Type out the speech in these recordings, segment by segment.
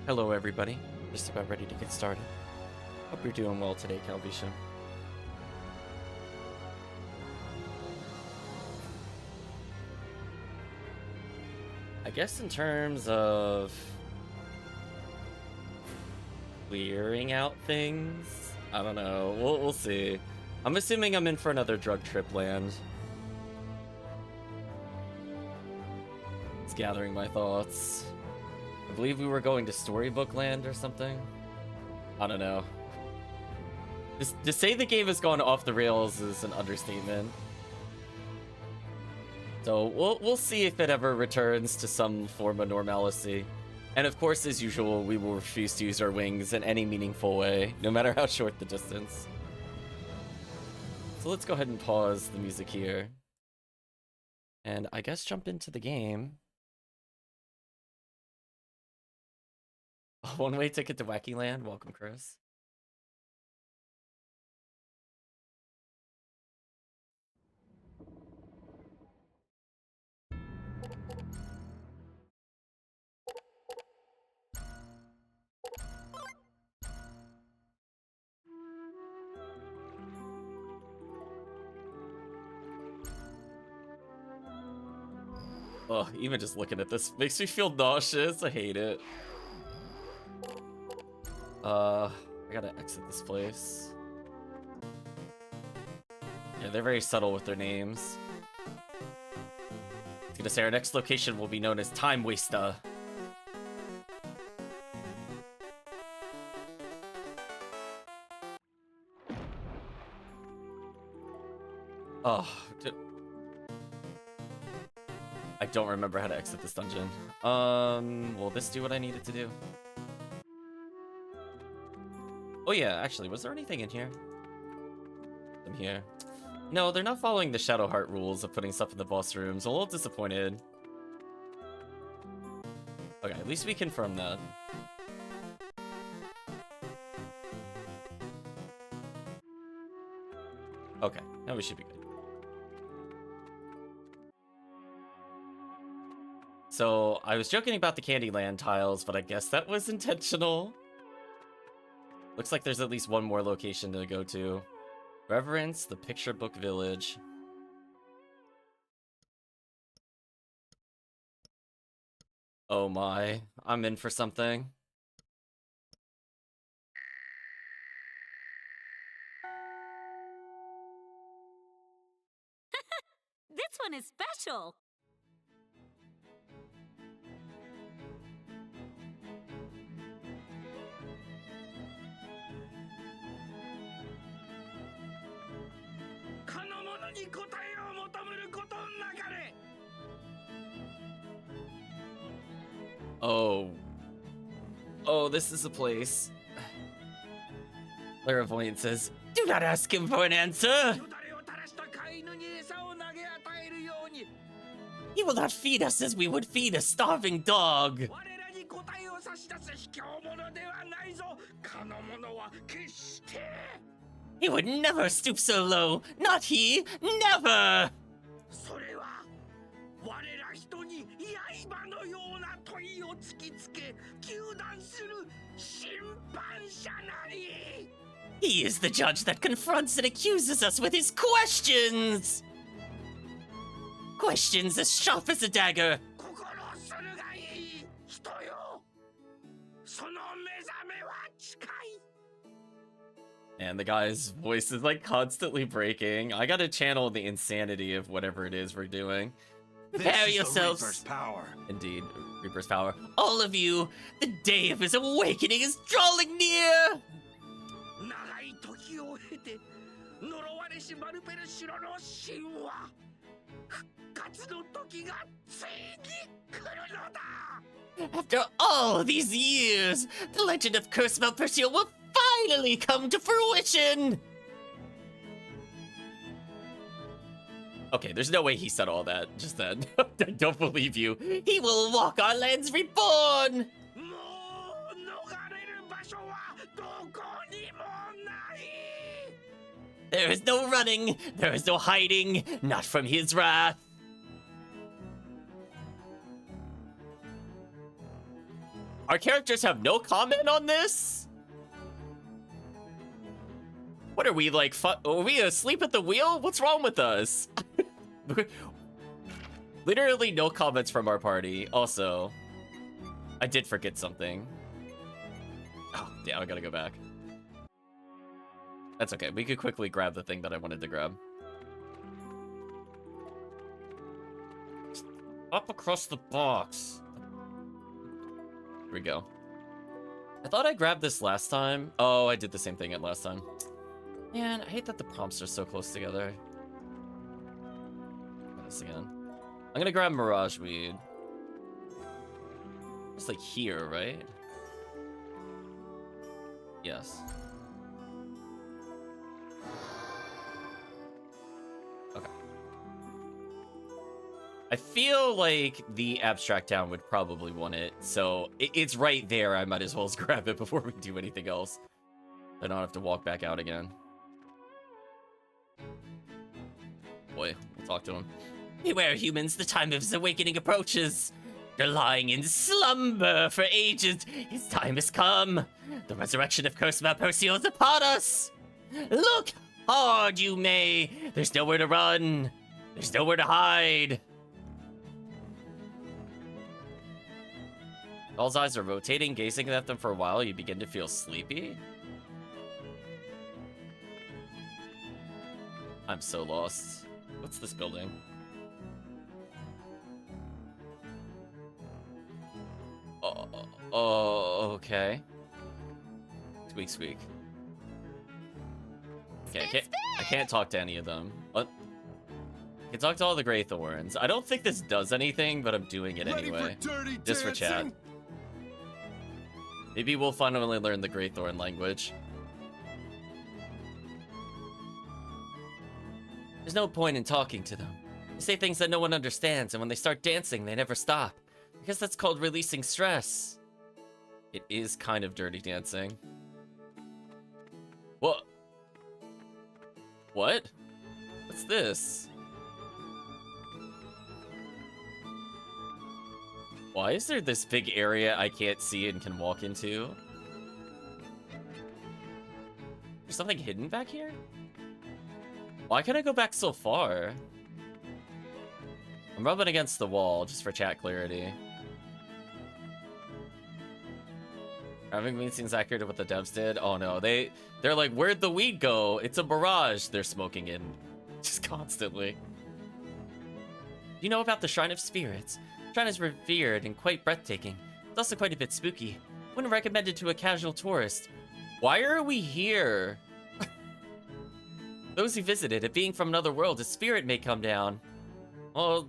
Hello everybody, just about ready to get started. Hope you're doing well today, Calvisha. I guess in terms of clearing out things, I don't know, we'll see. I'm assuming I'm in for another drug trip land. It's gathering my thoughts. I believe we were going to Storybook Land or something. I don't know. To say the game has gone off the rails is an understatement. So we'll see if it ever returns to some form of normalcy. And of course, as usual, we will refuse to use our wings in any meaningful way, no matter how short the distance. So let's go ahead and pause the music here. And I guess jump into the game. One-way ticket to Wacky Land. Welcome, Chris. Oh, even just looking at this makes me feel nauseous. I hate it. I gotta exit this place. Yeah, they're very subtle with their names. I was gonna say our next location will be known as Time Waster. Oh, I don't remember how to exit this dungeon. Will this do what I needed to do? Oh yeah, actually, was there anything in here? In here. No, they're not following the Shadowheart rules of putting stuff in the boss rooms. I'm a little disappointed. Okay, at least we confirmed that. Okay, now we should be good. So, I was joking about the Candyland tiles, but I guess that was intentional. Looks like there's at least one more location to go to. Reverence the Picture Book Village. Oh my, I'm in for something. This one is special. Oh, this is a place. Clairvoyant says, do not ask him for an answer! He will not feed us as we would feed a starving dog! He would never stoop so low! Not he! Never! He is the judge that confronts and accuses us with his questions! Questions as sharp as a dagger! And the guy's voice is like constantly breaking. I gotta channel the insanity of whatever it is we're doing. Prepare yourselves. Reaper's power. Indeed, Reaper's power. All of you, the day of his awakening is drawing near! After all these years, the legend of Curse Malpercio will finally come to fruition! Okay, there's no way he said all that just then. I don't believe you. He will walk our lands reborn! There is no running, there is no hiding, not from his wrath. Our characters have no comment on this? What are we, like, are we asleep at the wheel? What's wrong with us? Literally no comments from our party. Also, I did forget something. Oh, damn, I gotta go back. That's okay. We could quickly grab the thing that I wanted to grab. Up across the box. Here we go. I thought I grabbed this last time. Oh, I did the same thing at last time. Man, I hate that the prompts are so close together. Try this again. I'm gonna grab Mirage Weed. It's like here, right? Yes. Okay. I feel like the Abstract Town would probably want it, so it's right there. I might as well grab it before we do anything else. I don't have to walk back out again. Boy, we'll talk to him. Beware, humans, the time of his awakening approaches. You're lying in slumber for ages. His time has come. The resurrection of Curse Malpercio is upon us. Look hard, you may. There's nowhere to run. There's nowhere to hide. Doll's eyes are rotating. Gazing at them for a while, you begin to feel sleepy. I'm so lost. What's this building? Oh, okay. Squeak, squeak. Okay, I can't talk to any of them. What? I can talk to all the Greythorns. I don't think this does anything, but I'm doing it anyway. Just for chat. Maybe we'll finally learn the Greythorn language. There's no point in talking to them. They say things that no one understands, and when they start dancing, they never stop. I guess that's called releasing stress. It is kind of dirty dancing. What? What? What's this? Why is there this big area I can't see and can walk into? There's something hidden back here? Why can I go back so far? I'm rubbing against the wall just for chat clarity. Having weed seems accurate to what the devs did. Oh no, they're like, where'd the weed go? It's a barrage they're smoking in just constantly. You know about the Shrine of Spirits? The shrine is revered and quite breathtaking. It's also quite a bit spooky. Wouldn't recommend it to a casual tourist. Why are we here? Those who visited it, being from another world, a spirit may come down. Well,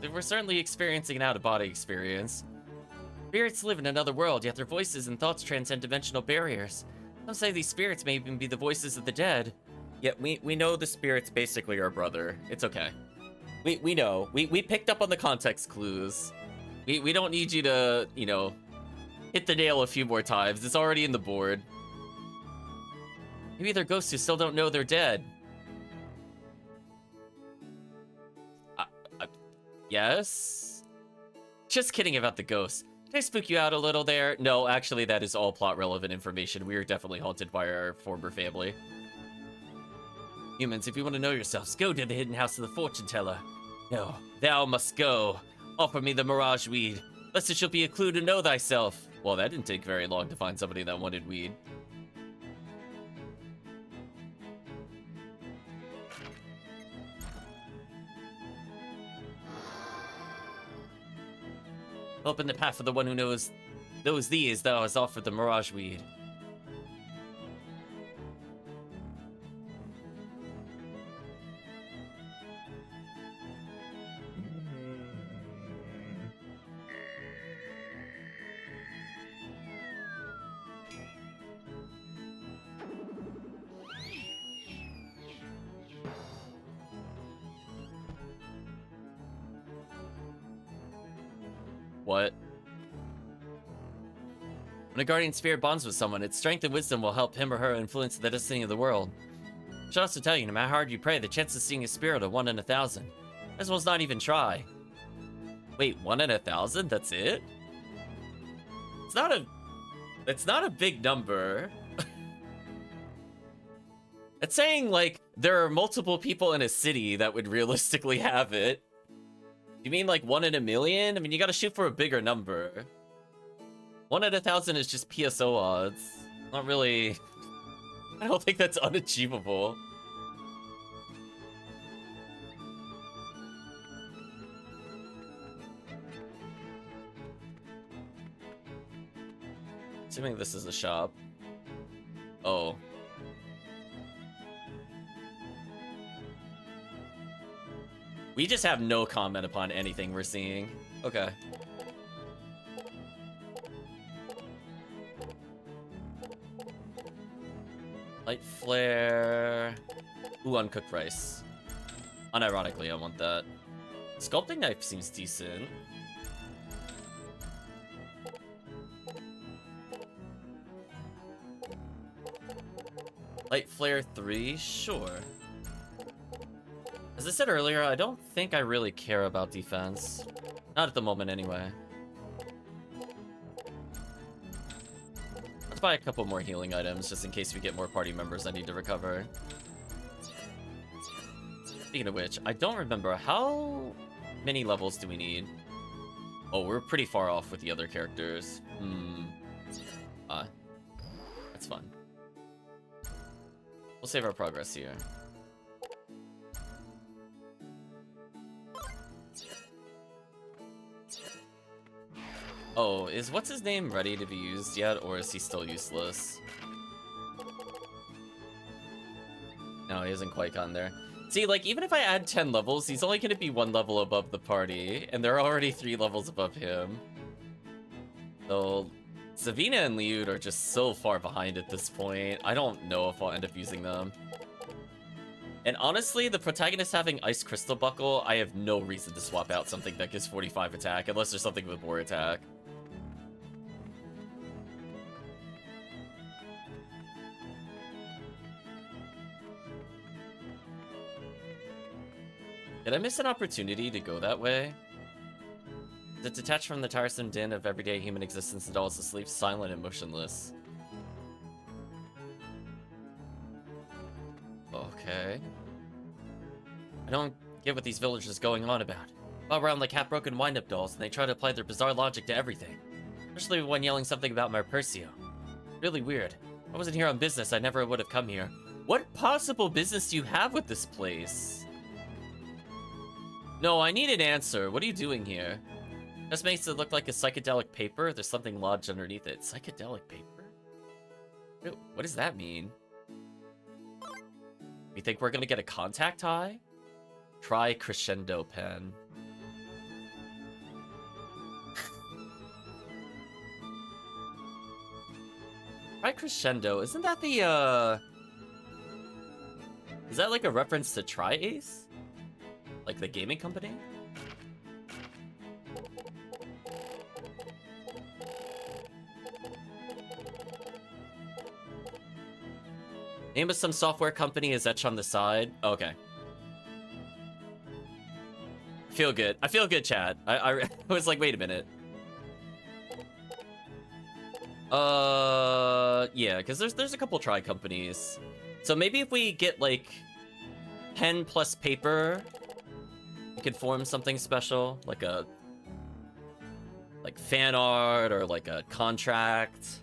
they were certainly experiencing an out-of-body experience. Spirits live in another world, yet their voices and thoughts transcend dimensional barriers. Some say these spirits may even be the voices of the dead. Yet we know the spirits basically are brother. It's okay. We know. We picked up on the context clues. We don't need you to, you know, hit the nail a few more times. It's already in the board. Maybe they're ghosts who still don't know they're dead. Yes? Just kidding about the ghosts. Did I spook you out a little there? No, actually, that is all plot-relevant information. We are definitely haunted by our former family. Humans, if you want to know yourselves, go to the hidden house of the fortune teller. No, thou must go. Offer me the mirage weed, lest it shall be a clue to know thyself. Well, that didn't take very long to find somebody that wanted weed. Open the path for the one who knows thee as thou hast offered the mirage weed. What? When a guardian spirit bonds with someone, its strength and wisdom will help him or her influence the destiny of the world. I should also tell you, no matter how hard you pray, the chance of seeing a spirit are 1 in 1,000. As well as not even try. Wait, 1 in 1,000? That's it? It's not a big number. It's saying, like, there are multiple people in a city that would realistically have it. You mean, like, 1 in a million? I mean, you gotta shoot for a bigger number. 1 in 1,000 is just PSO odds. Not really... I don't think that's unachievable. Assuming this is a shop. Oh. We just have no comment upon anything we're seeing. Okay. Light flare. Ooh, uncooked rice. Unironically, I want that. Sculpting knife seems decent. Light flare 3? Sure. As I said earlier, I don't think I really care about defense. Not at the moment, anyway. Let's buy a couple more healing items, just in case we get more party members I need to recover. Speaking of which, I don't remember, how many levels do we need? Oh, we're pretty far off with the other characters. That's fun. We'll save our progress here. Oh, is what's his name ready to be used yet, or is he still useless? No, he hasn't quite gotten there. See, like, even if I add 10 levels, he's only gonna be 1 level above the party, and they're already 3 levels above him. So, Savina and Liud are just so far behind at this point. I don't know if I'll end up using them. And honestly, the protagonist having Ice Crystal Buckle, I have no reason to swap out something that gives 45 attack, unless there's something with more attack. Did I miss an opportunity to go that way? To detach from the tiresome din of everyday human existence and always asleep, silent and motionless. Okay. I don't get what these villagers are going on about. Bob around like half-broken wind-up dolls, and they try to apply their bizarre logic to everything. Especially when yelling something about Merpercio. Really weird. If I wasn't here on business, I never would have come here. What possible business do you have with this place? No, I need an answer. What are you doing here? This makes it look like a psychedelic paper. There's something lodged underneath it. Psychedelic paper? Ew, what does that mean? You think we're gonna get a contact high? Try crescendo pen. Try crescendo. Isn't that the, is that like a reference to Tri-Ace? Like the gaming company? Name of some software company is etched on the side. Okay. Feel good. I feel good, chat. I was like, wait a minute. Yeah, because there's a couple try companies. So maybe if we get like pen plus paper, we could form something special, like fan art or like a contract.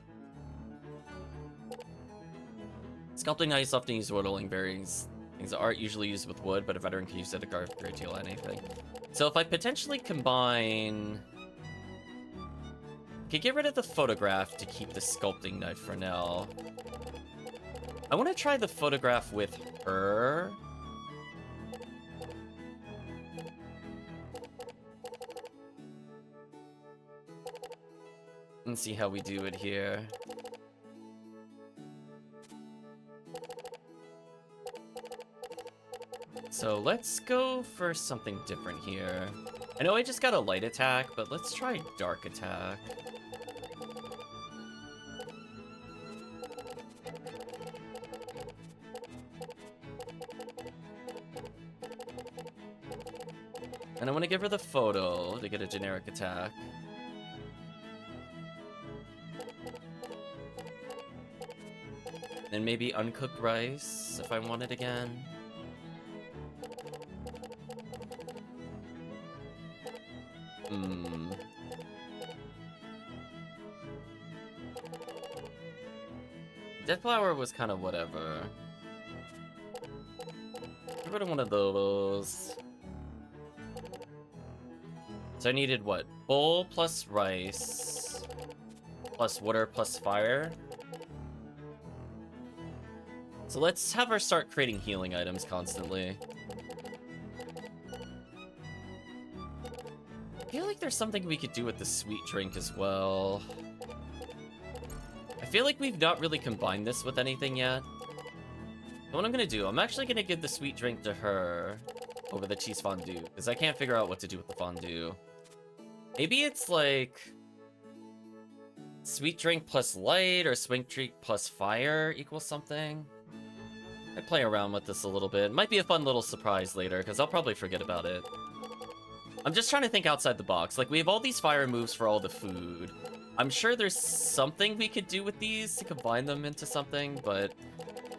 Sculpting knives often use whittling bearings. Things that aren't usually used with wood, but a veteran can use it to carve a great deal of anything. So if I potentially combine... I could get rid of the photograph to keep the sculpting knife for now. I want to try the photograph with her. And see how we do it here. So let's go for something different here. I know I just got a light attack, but let's try dark attack. And I want to give her the photo to get a generic attack. Then maybe uncooked rice if I want it again. Dead flour was kind of whatever. Get rid of one of those. So I needed what? Bowl plus rice plus water plus fire. So let's have her start creating healing items constantly. I feel like there's something we could do with the sweet drink as well. I feel like we've not really combined this with anything yet. So what I'm gonna do, I'm actually gonna give the sweet drink to her over the cheese fondue, because I can't figure out what to do with the fondue. Maybe it's like sweet drink plus light or sweet drink plus fire equals something. I play around with this a little bit. Might be a fun little surprise later, because I'll probably forget about it. I'm just trying to think outside the box. Like, we have all these fire moves for all the food. I'm sure there's something we could do with these to combine them into something, but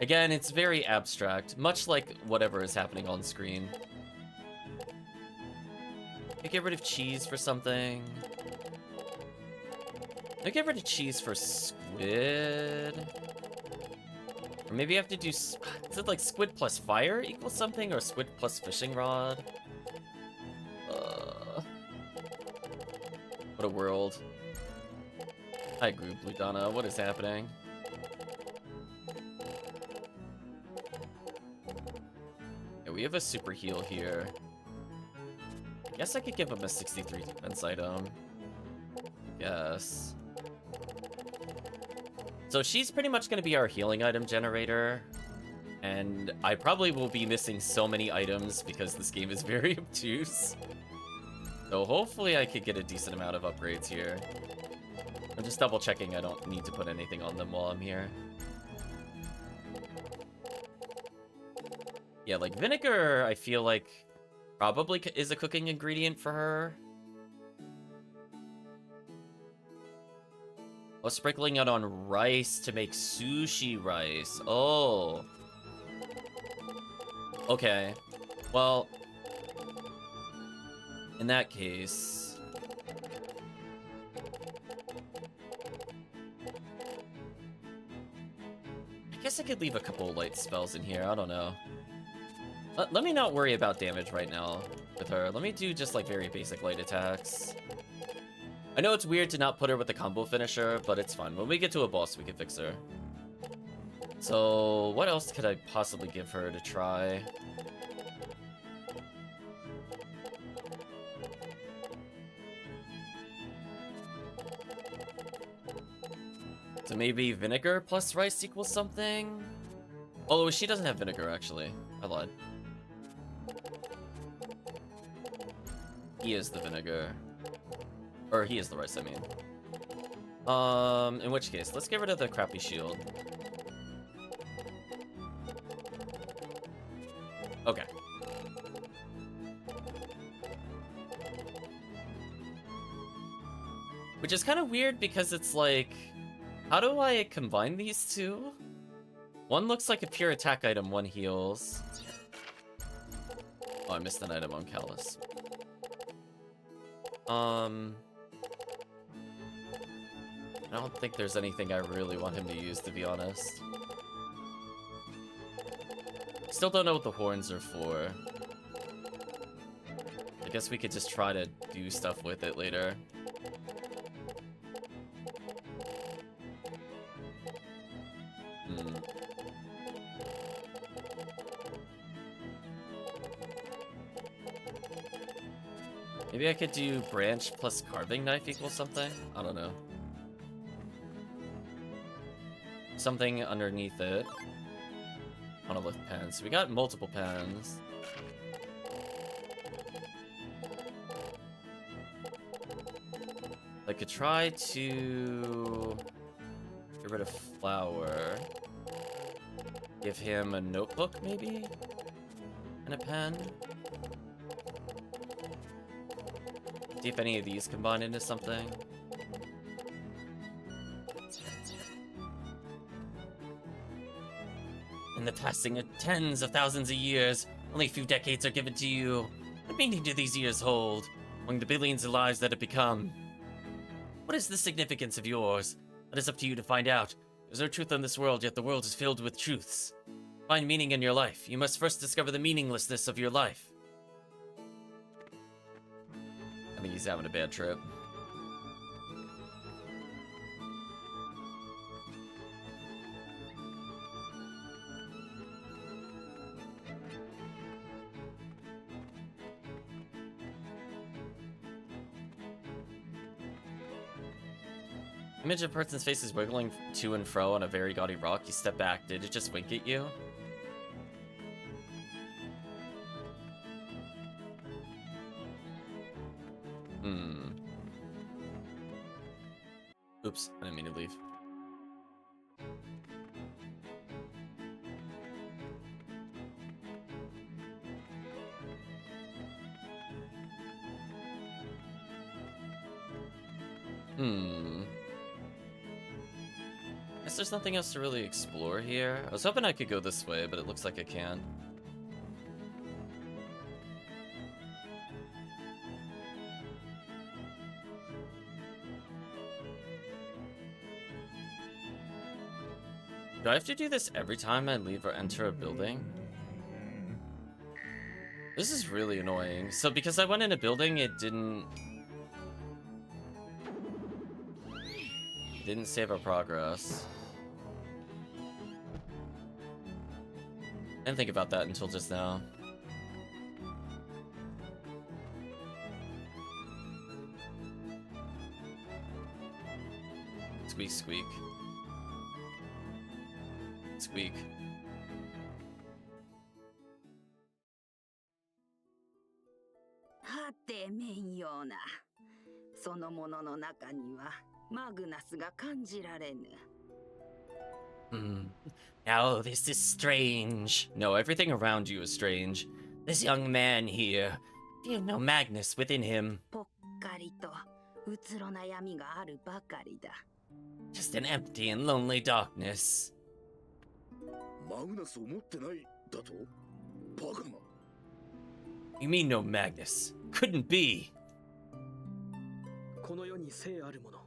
again, it's very abstract, much like whatever is happening on screen. Maybe get rid of cheese for something. Maybe get rid of cheese for squid. Or maybe I have to do... Is it like squid plus fire equals something? Or squid plus fishing rod? What a world. Hi, Group Ludana. What is happening? Yeah, we have a super heal here. I guess I could give him a 63 defense item. Yes. So she's pretty much going to be our healing item generator. And I probably will be missing so many items because this game is very obtuse. So hopefully I could get a decent amount of upgrades here. I'm just double checking I don't need to put anything on them while I'm here. Yeah, like vinegar, I feel like probably is a cooking ingredient for her. Oh, sprinkling it on rice to make sushi rice. Oh. Okay. Well, in that case... I guess I could leave a couple light spells in here, I don't know. Let me not worry about damage right now with her. Let me do just like very basic light attacks. I know it's weird to not put her with the combo finisher, but it's fine. When we get to a boss, we can fix her. So, what else could I possibly give her to try? So maybe vinegar plus rice equals something? Although she doesn't have vinegar, actually. I lied. He is the vinegar. Or he is the rice, I mean. In which case, let's get rid of the crappy shield. Okay. Which is kind of weird because it's like... How do I combine these two? One looks like a pure attack item, one heals. Oh, I missed an item on Callus. I don't think there's anything I really want him to use, to be honest. Still don't know what the horns are for. I guess we could just try to do stuff with it later. Maybe I could do branch plus carving knife equals something? I don't know. Something underneath it. Monolith pens. We got multiple pens. I could try to get rid of flour. Give him a notebook, maybe? And a pen? See if any of these combine into something. In the passing of tens of thousands of years, only a few decades are given to you. What meaning do these years hold, among the billions of lives that have become? What is the significance of yours? That is up to you to find out. There's no truth in this world, yet the world is filled with truths. Find meaning in your life. You must first discover the meaninglessness of your life. I think he's having a bad trip. Image of a person's face is wiggling to and fro on a very gaudy rock. You step back. Did it just wink at you? Oops, I didn't mean to leave. Guess there's nothing else to really explore here. I was hoping I could go this way, but it looks like I can. Do I have to do this every time I leave or enter a building? This is really annoying. So because I went in a building, it didn't save our progress. I didn't think about that until just now. Squeak, squeak. Squeak. はてめんような。そのものの中にはマグナスが感じられぬ。Now this is strange. No, everything around you is strange. This young man here, feel no Magnus within him. ぽっかりとうつろな闇があるばかりだ。Just an empty and lonely darkness. マグナスを持ってないだと？バカな。You mean no Magnus? Couldn't be. この世に生あるもの、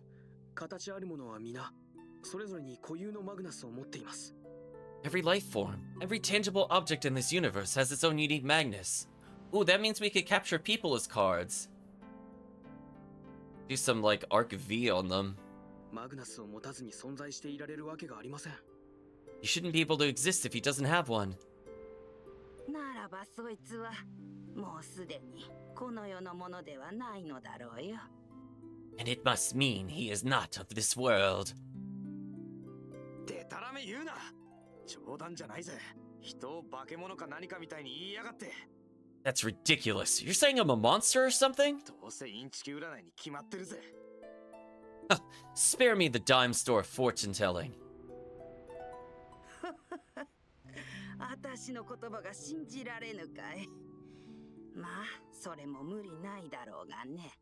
形あるものは皆、それぞれに固有のマグナスを持っています。Every life form, every tangible object in this universe has its own unique Magnus. Ooh, that means we could capture people as cards. Do some, like, Arc V on them. マグナスを持たずに存在していられるわけがありません。He shouldn't be able to exist if he doesn't have one. ならばそいつはもうすでにこの世のものではないのだろうよ。And it must mean he is not of this world. でたらめ言うな。冗談じゃないぜ。人を化け物か何かみたいに言いやがって。That's ridiculous. You're saying I'm a monster or something? どうせインチキ占いに決まってるぜ。Spare me the dime store fortune telling. 私の言葉が信じられぬかい。まあ、それも無理ないだろうがね。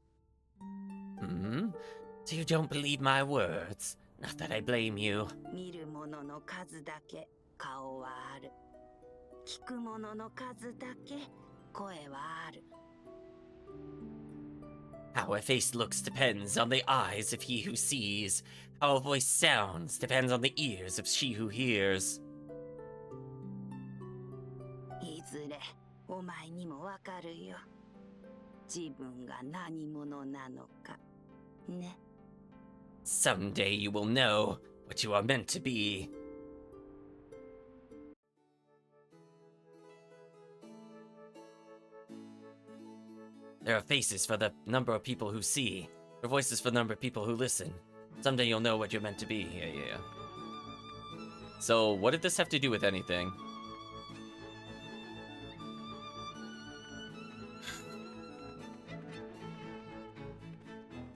So you don't believe my words? Not that I blame you. 見るものの数だけ顔はある。聞くものの数だけ声はある。How a face looks depends on the eyes of he who sees. How a voice sounds depends on the ears of she who hears. いずれお前にもわかるよ。自分が何者なのか。ね。Someday you will know what you are meant to be. There are faces for the number of people who see. There are voices for the number of people who listen. Someday you'll know what you're meant to be. Yeah. So, what did this have to do with anything?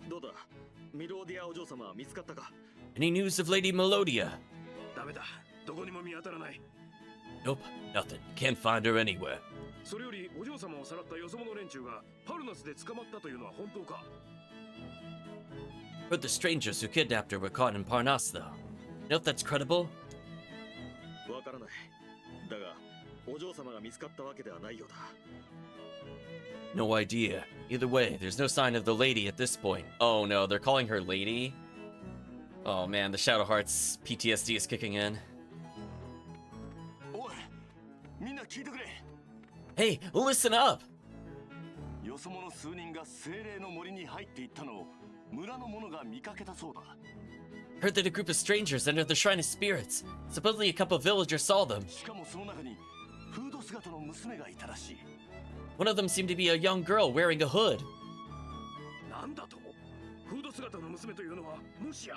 どうだ、ミローディアお嬢様は見つかったか？ Any news of Lady Melodia? ダメだ、どこにも見当たらない。 Nope, nothing. Can't find her anywhere. それよりお嬢様をさらったよそ者連中がパルナスで捕まったというのは本当か？ Heard the strangers who kidnapped her were caught in Parnas, though. You know if that's credible? わからない。お嬢様が見つかったわけではないようだ。 No idea. Either way, there's no sign of the lady at this point. Oh no, they're calling her lady? Oh man, the Shadow Heart's PTSD is kicking in. おい、みんな聞いてくれ。 Hey, listen up! よそ者数人が精霊の森に入っていったのを村の者が見かけたそうだ。 Heard that a group of strangers entered the Shrine of Spirits. Supposedly a couple of villagers saw them. しかもその中にフード姿の娘がいたらしい。 One of them seemed to be a young girl wearing a hood. なんだと？フード姿の娘というのはもしや。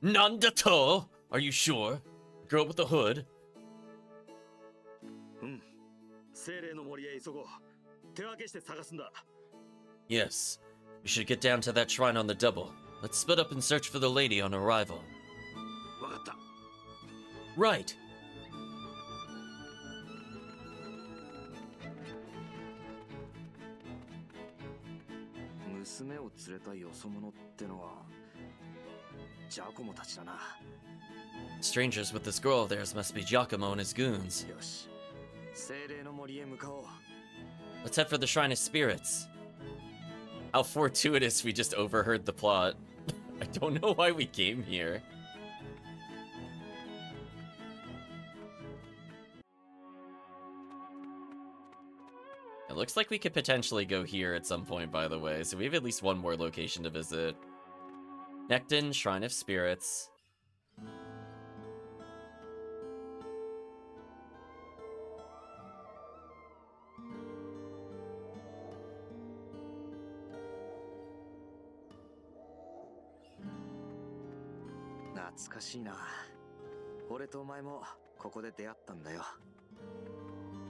Nandato? Are you sure? Girl with a hood? うん。精霊の森へ急ごう。手分けして探すんだ。 Yes. We should get down to that shrine on the double. Let's split up and search for the lady on arrival. わかった。 Right. 娘を連れたよそ者ってのはジャコモたちだな。 Strangers with this girl of theirs must be Giacomo and his goons. よし、精霊の森へ向かおう。 Let's head for the Shrine of Spirits. How fortuitous we just overheard the plot. I don't know why we came here. It looks like we could potentially go here at some point, by the way, so we have at least one more location to visit. Necton, Shrine of Spirits.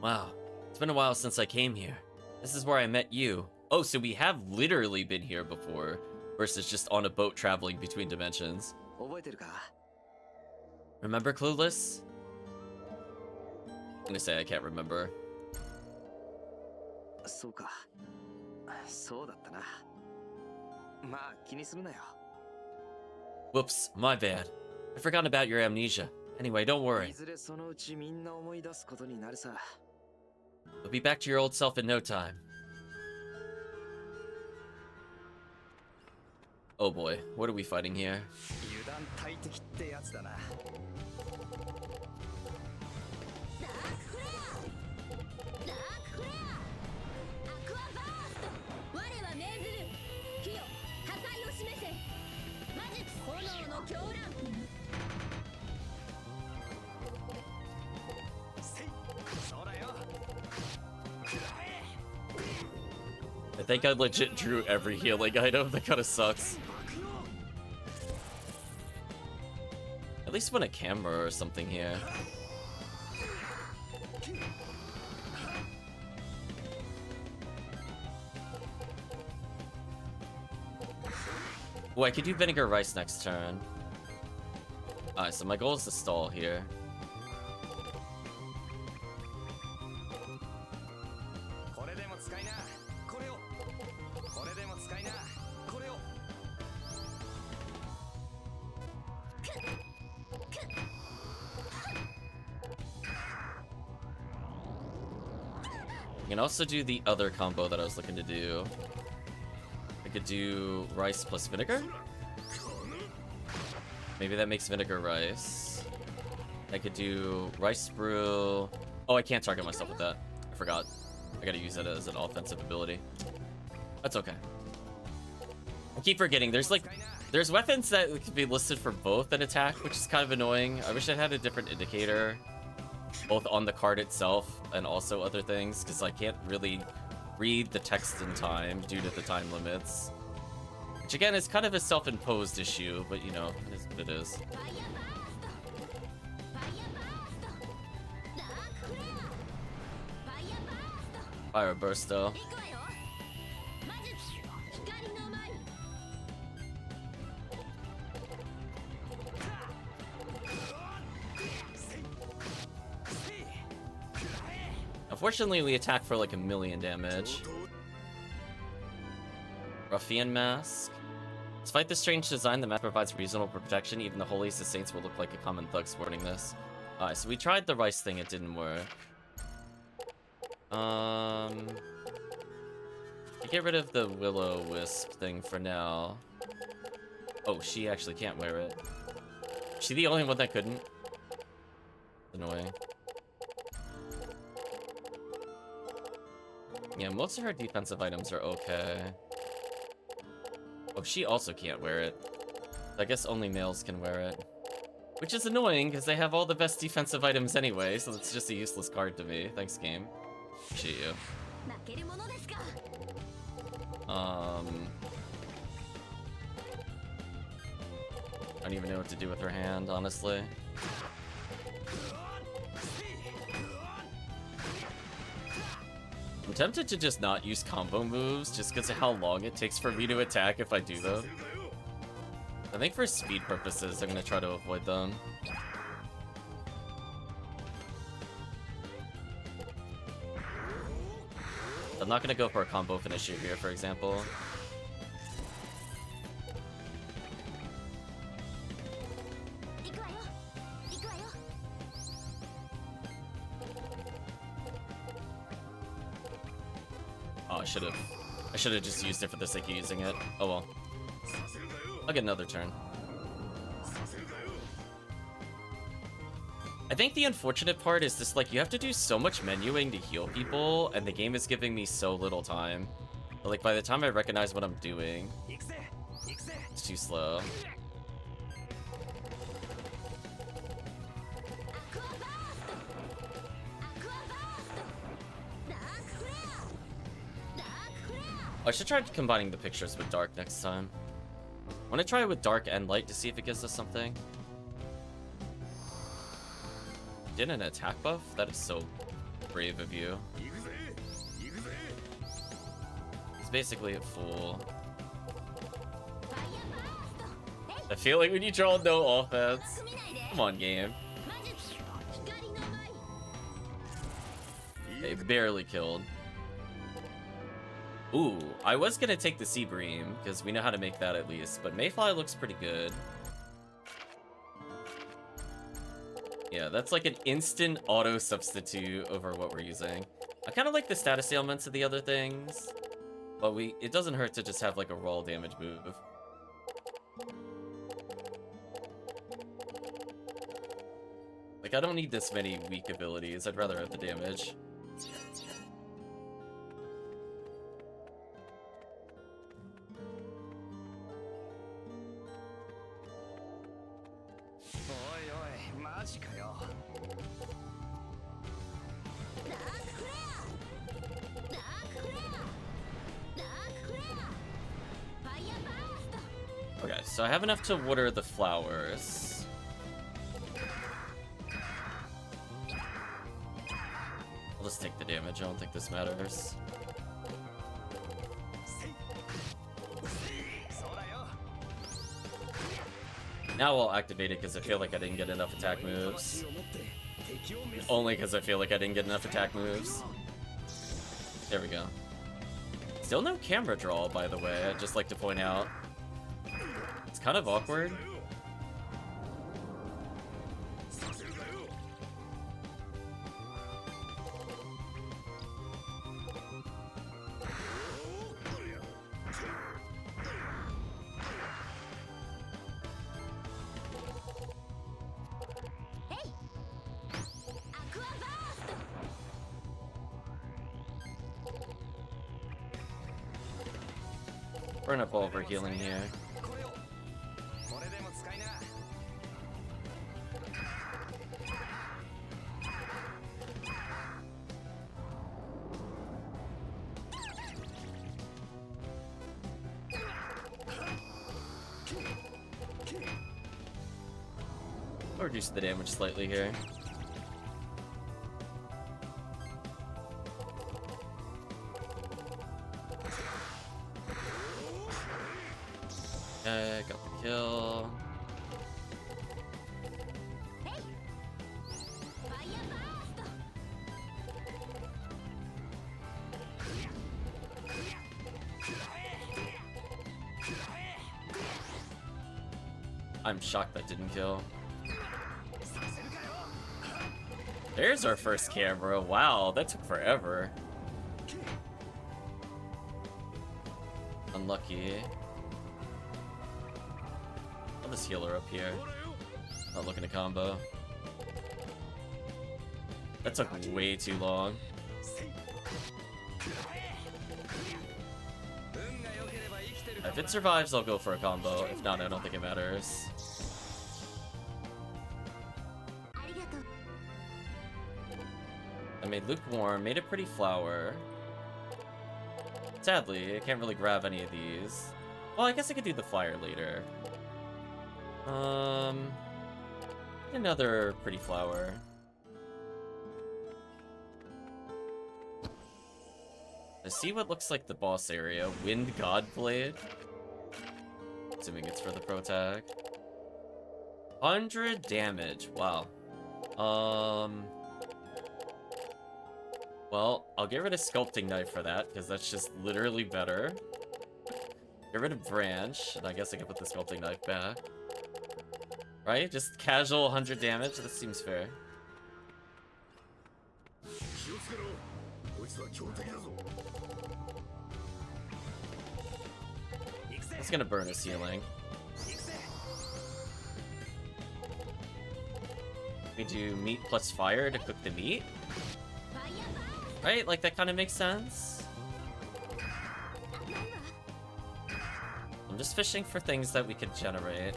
Wow, it's been a while since I came here. This is where I met you. Oh, so we have literally been here before, versus just on a boat traveling between dimensions. Remember Clueless? I'm gonna say I can't remember. そうか。そうだったな。まあ気にするなよ。 Whoops, my bad. I forgot about your amnesia. Anyway, don't worry. いずれそのうちみんな思い出すことになるさ。 You'll be back to your old self in no time. Oh boy, what are we fighting here? 油断大敵ってやつだな。 I think I legit drew every healing item. That kind of sucks. At least win a camera or something here. Oh, I could do vinegar rice next turn. Alright, so my goal is to stall here. I can also do the other combo that I was looking to do. I could do rice plus vinegar? Maybe that makes vinegar rice. I could do rice brew. Oh, I can't target myself with that. I forgot. I gotta use that as an offensive ability. That's okay. I keep forgetting. There's weapons that could be listed for both an attack, which is kind of annoying. I wish I had a different indicator, both on the card itself and also other things, because I can't really read the text in time due to the time limits. Which again is kind of a self-imposed issue, but you know, it is what it is. Fire burst though. Unfortunately, we attack for like 1,000,000 damage. Ruffian Mask. Despite this strange design, the map provides reasonable protection. Even the holiest of saints will look like a common thug sporting this. Alright, so we tried the rice thing, it didn't work. Get rid of the Will-O-Wisp thing for now. Oh, she actually can't wear it. Is she the only one that couldn't? Annoying. Yeah, most of her defensive items are okay. Oh, she also can't wear it. I guess only males can wear it. Which is annoying, because they have all the best defensive items anyway, so it's just a useless card to me. Thanks, game. Appreciate you. I don't even know what to do with her hand, honestly. I'm tempted to just not use combo moves, just because of how long it takes for me to attack if I do them. I think for speed purposes, I'm going to try to avoid them. I'm not going to go for a combo finisher here, for example. Oh, I should have just used it for the sake of using it. Oh well. I'll get another turn. I think the unfortunate part is just like you have to do so much menuing to heal people, and the game is giving me so little time. But, like, by the time I recognize what I'm doing, it's too slow. I should try combining the pictures with dark next time. I want to try it with dark and light to see if it gives us something. Did an attack buff? That is so brave of you. It's basically a fool. I feel like when you draw no offense. Come on, game. They barely killed. Ooh, I was gonna take the Sea Bream, because we know how to make that at least, but Mayfly looks pretty good. Yeah, that's like an instant auto substitute over what we're using. I kind of like the status ailments of the other things, but it doesn't hurt to just have like a raw damage move. Like, I don't need this many weak abilities, I'd rather have the damage. Okay, so I have enough to water the flowers. I'll just take the damage, I don't think this matters. Now I'll activate it because I feel like I didn't get enough attack moves. Only because I feel like I didn't get enough attack moves. There we go. Still no camera draw, by the way, I'd just like to point out. It's kind of awkward. Burn up all of our healing here. I'll reduce the damage slightly here. Okay, got the kill. I'm shocked that didn't kill. There's our first camera. Wow, that took forever. Unlucky. I'll just heal her up here. Not looking to combo. That took way too long. If it survives, I'll go for a combo. If not, I don't think it matters. I made lukewarm, made a pretty flower. Sadly, I can't really grab any of these. Well, I guess I could do the flyer later. Another pretty flower. I see what looks like the boss area. Wind Godblade. Assuming it's for the pro tag. 100 damage. Wow. Well, I'll get rid of Sculpting Knife for that, because that's just literally better. Get rid of Branch, and I guess I can put the Sculpting Knife back. Right? Just casual 100 damage? That seems fair. It's gonna burn his healing. We do meat plus fire to cook the meat. Right? Like, that kind of makes sense. I'm just fishing for things that we could generate.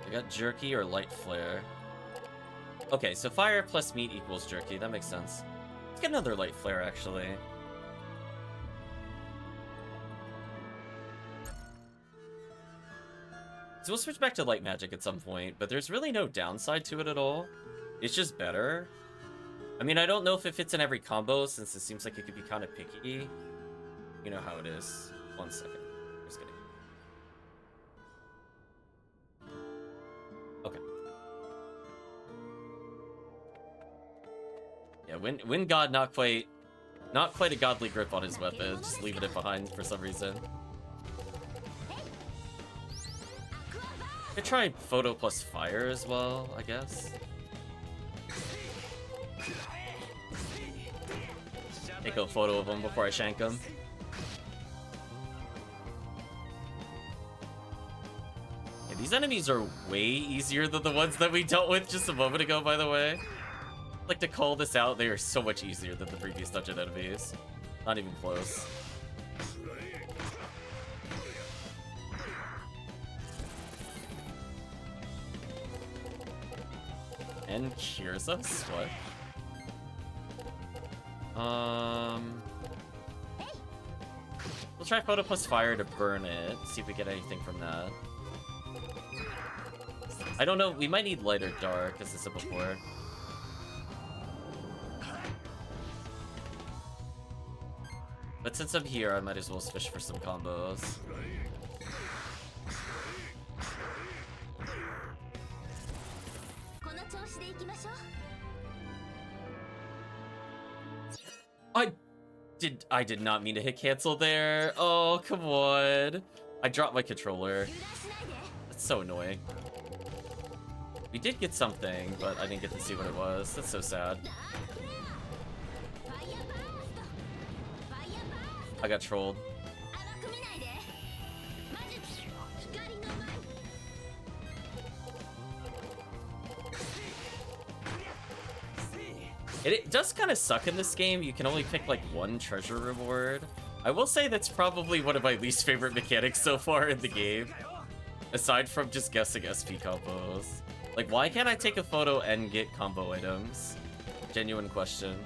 I got jerky or light flare. Okay, so fire plus meat equals jerky. That makes sense. Let's get another light flare, actually. So we'll switch back to light magic at some point, but there's really no downside to it at all. It's just better. I mean, I don't know if it fits in every combo, since it seems like it could be kind of picky. You know how it is. 1 second. Just kidding. Okay. Yeah, Wind God not quite a godly grip on his weapon, just leaving it behind for some reason. Could try photo plus fire as well, I guess. Take a photo of him before I shank him. Yeah, these enemies are way easier than the ones that we dealt with just a moment ago, by the way. I'd like to call this out, they are so much easier than the previous dungeon enemies. Not even close. And cures us? What? We'll try photo plus fire to burn it. See if we get anything from that. I don't know. We might need light or dark, as I said before. But since I'm here, I might as well fish for some combos. I did not mean to hit cancel there. Oh, come on. I dropped my controller. That's so annoying. We did get something, but I didn't get to see what it was. That's so sad. I got trolled. It does kind of suck in this game. You can only pick like one treasure reward. I will say that's probably one of my least favorite mechanics so far in the game. Aside from just guessing SP combos. Like, why can't I take a photo and get combo items? Genuine question.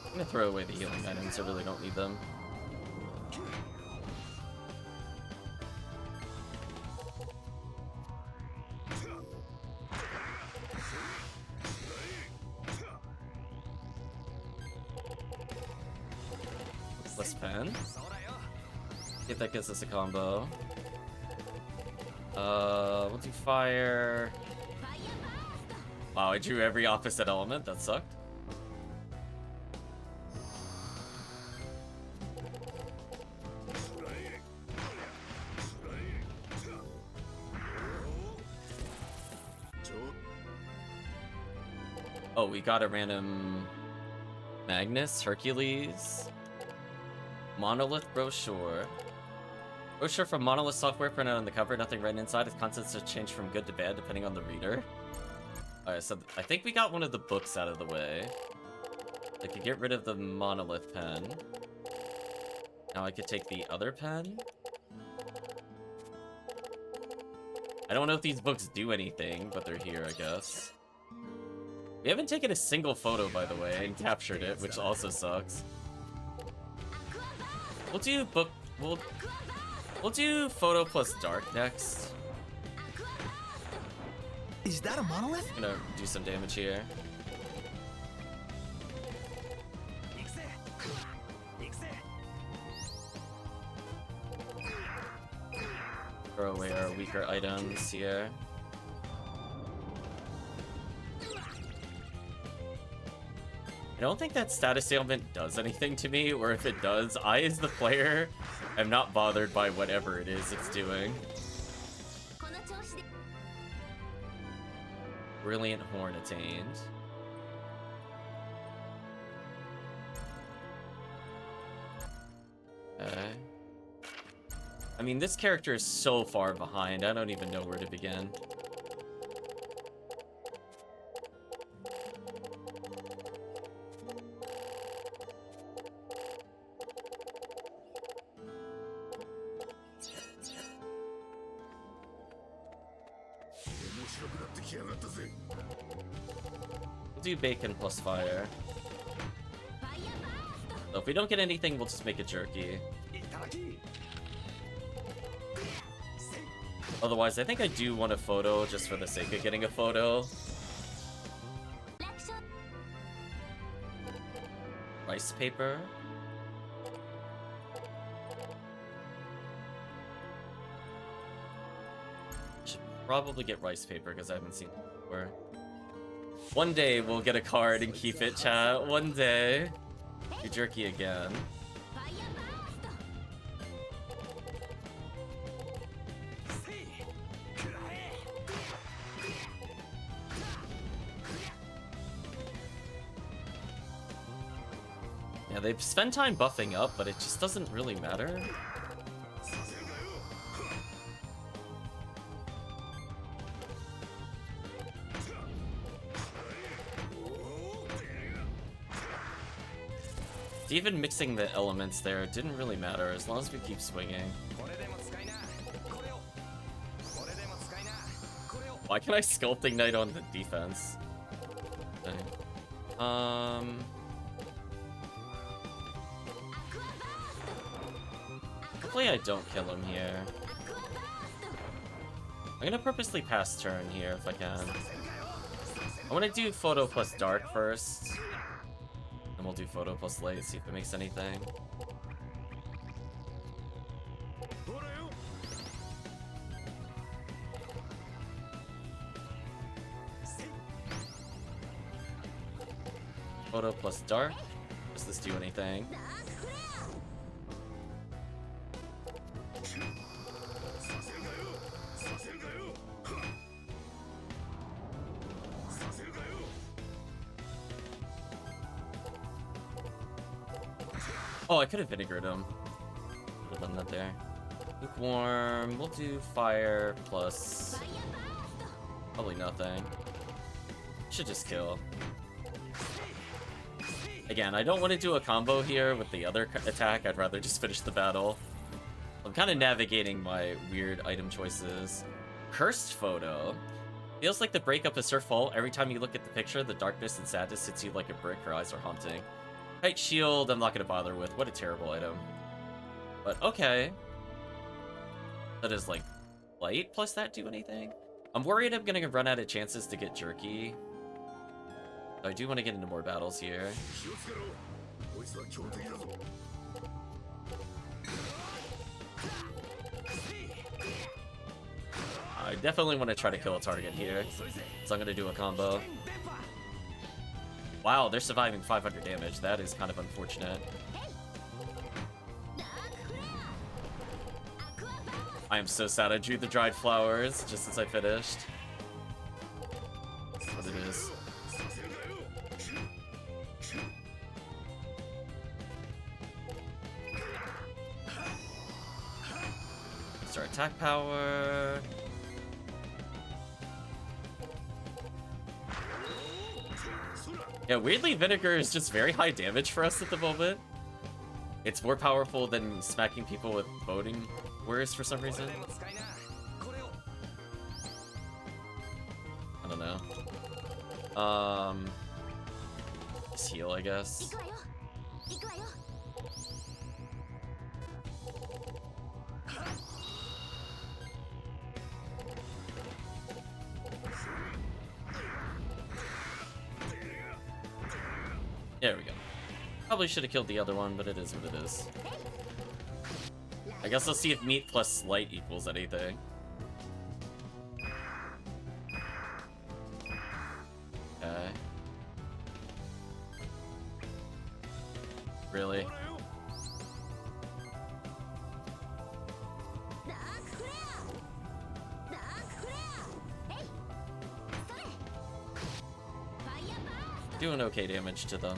I'm gonna throw away the healing items, I really don't need them. plus pen. See if that gets us a combo. We'll do fire. Wow, I drew every opposite element. That sucked. Oh, we got a random Magnus, Hercules, Monolith brochure. Brochure from Monolith software printed on the cover, nothing written inside. Its contents have changed from good to bad depending on the reader. Alright, so I think we got one of the books out of the way. I could get rid of the Monolith pen. Now I could take the other pen. I don't know if these books do anything, but they're here, I guess. We haven't taken a single photo, by the way, and captured it, which also sucks. We'll do book... We'll do photo plus dark next. Is that a monolith? I'm gonna do some damage here. Throw away our weaker items here. I don't think that status ailment does anything to me, or if it does, I, as the player, am not bothered by whatever it is it's doing. Brilliant Horn attained. Okay. I mean, this character is so far behind, I don't even know where to begin. We'll do bacon plus fire. So if we don't get anything, we'll just make it jerky. Otherwise, I think I do want a photo just for the sake of getting a photo. Rice paper. Should probably get rice paper because I haven't seen it before. One day we'll get a card and keep it, chat. One day. Do jerky again. Yeah, they spend time buffing up, but it just doesn't really matter. Even mixing the elements there didn't really matter as long as we keep swinging. Why can I Sculpt Ignite on the defense? Okay. Hopefully I don't kill him here. I'm gonna purposely pass turn here if I can. I want to do photo plus dark first. And we'll do photo plus light, see if it makes anything. Photo plus dark. Does this do anything? Oh, I could have vinegared him. Could have done that there. Lukewarm. We'll do fire plus probably nothing. Should just kill. Again, I don't want to do a combo here with the other attack. I'd rather just finish the battle. I'm kind of navigating my weird item choices. Cursed photo. Feels like the breakup is her fault. Every time you look at the picture, the darkness and sadness hits you like a brick. Her eyes are haunting. Kite shield, I'm not going to bother with. What a terrible item. But okay. That is like light plus that do anything? I'm worried I'm going to run out of chances to get jerky. I do want to get into more battles here. I definitely want to try to kill a target here, so I'm gonna do a combo. Wow, they're surviving 500 damage. That is kind of unfortunate. I am so sad I drew the dried flowers just as I finished. That's what it is. Start attack power. Yeah, weirdly, Vinegar is just very high damage for us at the moment. It's more powerful than smacking people with boating words for some reason. I don't know. Just heal, I guess. There we go. Probably should have killed the other one, but it is what it is. I guess let's see if meat plus light equals anything. Okay. Really? Doing okay damage to them.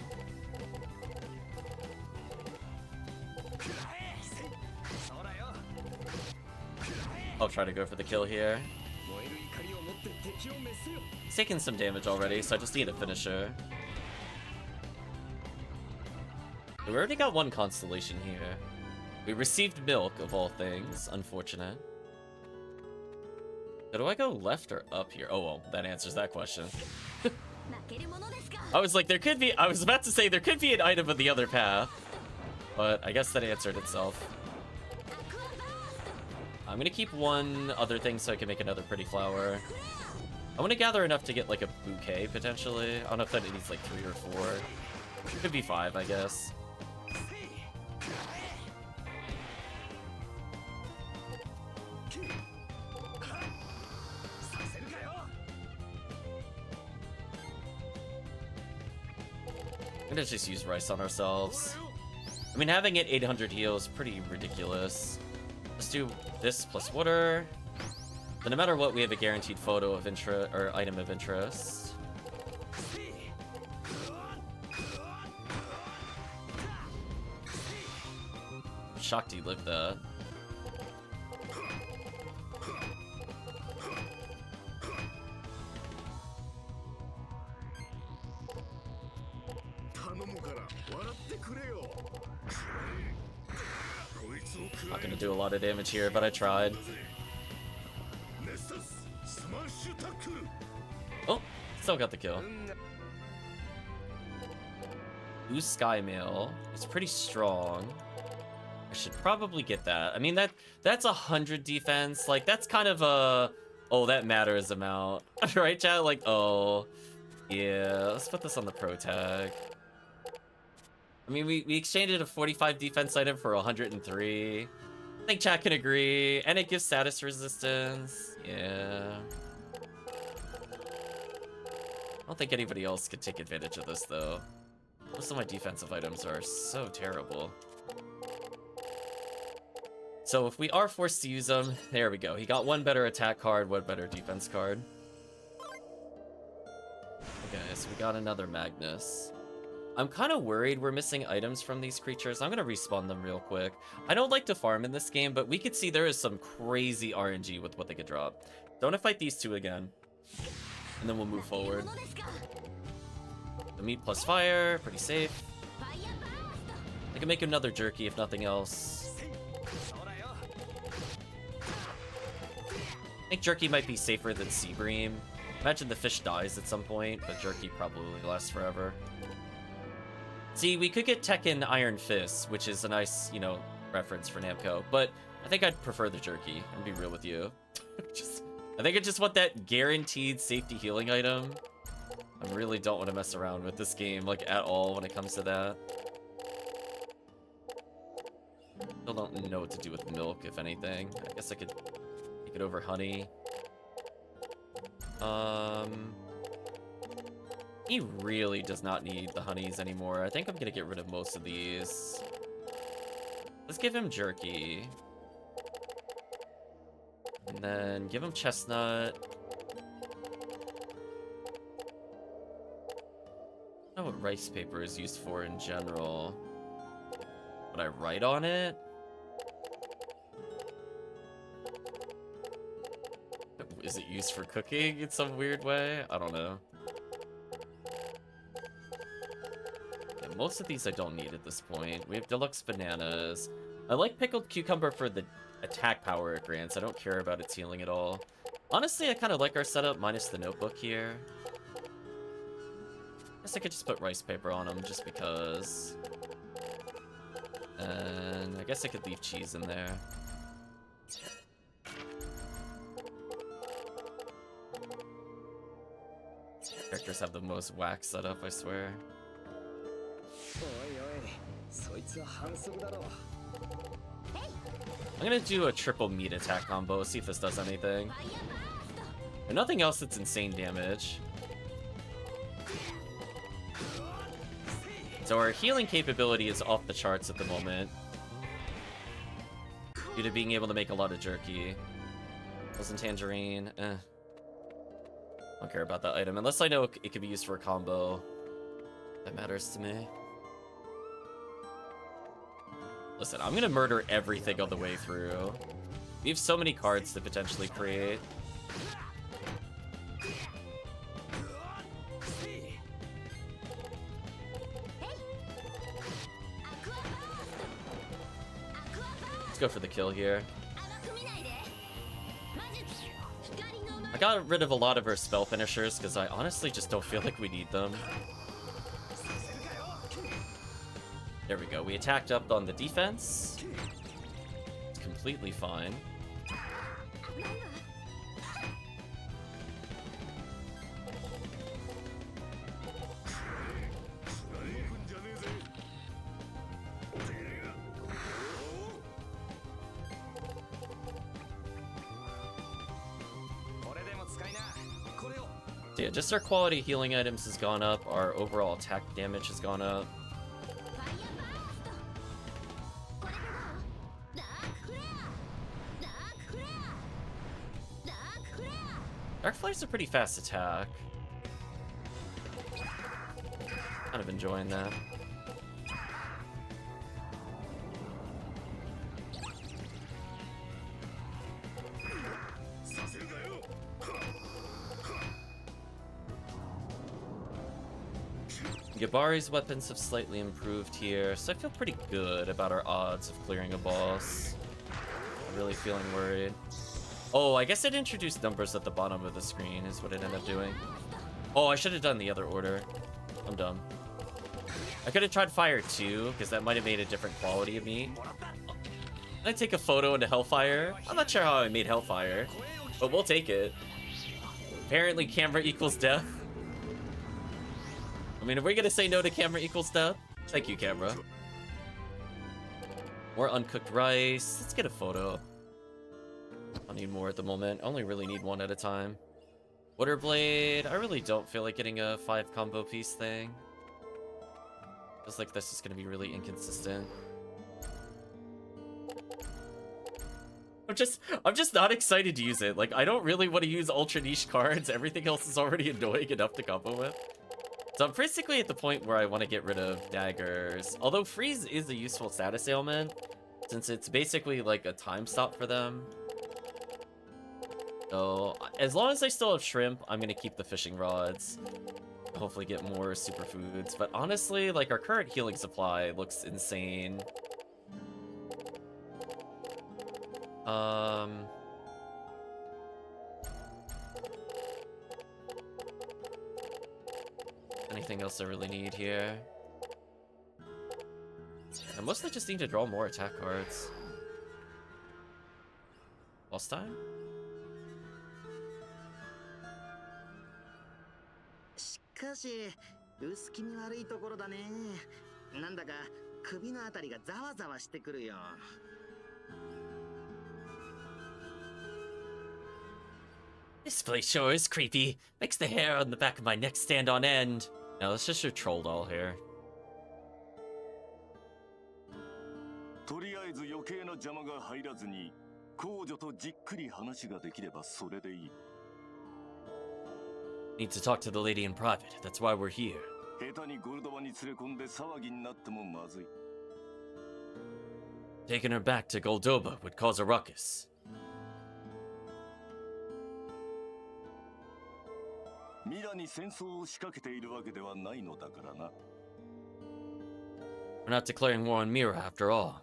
I'll try to go for the kill here. He's taking some damage already, so I just need a finisher. We already got one constellation here. We received milk, of all things. Unfortunate. So do I go left or up here? Oh, well, that answers that question. I was like, there could be... I was about to say there could be an item on the other path. But I guess that answered itself. I'm gonna keep one other thing so I can make another pretty flower. I want to gather enough to get like a bouquet, potentially. I don't know if that needs like 3 or 4. Could be 5, I guess. I'm gonna just use rice on ourselves. I mean, having it 800 heal is pretty ridiculous. Let's do this plus water. So no matter what, we have a guaranteed photo of interest or item of interest. Shakti lived that. Not gonna do a lot of damage here, but I tried. Oh, still got the kill. Blue Sky Mail is pretty strong. I should probably get that. I mean, that's 100 defense. Like, that's kind of a... Oh, that matters amount. Right, chat? Like, oh. Yeah, let's put this on the pro tag. I mean, we exchanged a 45 defense item for 103. I think chat can agree. And it gives status resistance. Yeah. I don't think anybody else could take advantage of this, though. Most of my defensive items are so terrible. So if we are forced to use them, there we go. He got one better attack card, one better defense card. Okay, so we got another Magnus. I'm kind of worried we're missing items from these creatures. I'm going to respawn them real quick. I don't like to farm in this game, but we could see there is some crazy RNG with what they could drop. Don't want to fight these two again. And then we'll move forward. The meat plus fire, pretty safe. I can make another jerky if nothing else. I think jerky might be safer than sea bream. Imagine the fish dies at some point, but jerky probably lasts forever. See, we could get Tekken Iron Fist, which is a nice, you know, reference for Namco, but I think I'd prefer the jerky, I'll be real with you. I think I just want that guaranteed safety healing item. I really don't want to mess around with this game, like, at all when it comes to that. Still don't know what to do with milk, if anything. I guess I could take it over honey. He really does not need the honeys anymore. I think I'm gonna get rid of most of these. Let's give him jerky. And then give him chestnut. I don't know what rice paper is used for in general. Would I write on it? Is it used for cooking in some weird way? I don't know. Yeah, most of these I don't need at this point. We have deluxe bananas. I like pickled cucumber for the attack power it grants. I don't care about its healing at all. Honestly, I kind of like our setup minus the notebook here. I guess I could just put rice paper on them just because. And I guess I could leave cheese in there. Characters have the most whack setup, I swear. I'm gonna do a triple meat attack combo, see if this does anything. And nothing else that's insane damage. So our healing capability is off the charts at the moment, due to being able to make a lot of jerky. Frozen tangerine, I don't care about that item, unless I know it could be used for a combo. That matters to me. Listen, I'm gonna murder everything on the way through. We have so many cards to potentially create. Let's go for the kill here. I got rid of a lot of our spell finishers because I honestly just don't feel like we need them. There we go. We attacked up on the defense. It's completely fine. So yeah, just our quality healing items has gone up. Our overall attack damage has gone up. Dark Flare's a pretty fast attack. Kind of enjoying that. Yabari's weapons have slightly improved here, so I feel pretty good about our odds of clearing a boss. I'm really feeling worried. Oh, I guess it introduced numbers at the bottom of the screen is what it ended up doing. Oh, I should have done the other order. I'm dumb. I could have tried fire too, because that might have made a different quality of me. I take a photo into Hellfire. I'm not sure how I made Hellfire, but we'll take it. Apparently camera equals death. I mean, are we gonna say no to camera equals death? Thank you, camera. More uncooked rice. Let's get a photo. I need more at the moment. I only really need one at a time. Water Blade. I really don't feel like getting a 5 combo piece thing. Feels like this is gonna be really inconsistent. I'm just not excited to use it. Like, I don't really want to use ultra niche cards. Everything else is already annoying enough to combo with. So I'm basically at the point where I want to get rid of daggers. Although freeze is a useful status ailment, since it's basically like a time stop for them. So as long as I still have shrimp, I'm gonna keep the fishing rods. Hopefully get more superfoods. But honestly, like, our current healing supply looks insane. Anything else I really need here? I mostly just need to draw more attack cards. Boss time? しかし、薄気味悪いところだね。なんだか首のあたりがざわざわしてくるよ。This place sure is creepy. Makes the hair on the back of my neck stand on end. Now let's just your troll doll hair. とりあえず余計な邪魔が入らずに公女とじっくり話ができればそれでいい。 Need to talk to the lady in private. That's why we're here. 下手にゴルドバに連れ込んで騒ぎになってもまずい。 Taking her back to Goldoba would cause a ruckus. ミラに戦争を仕掛けているわけではないのだからな。 We're not declaring war on Mira after all.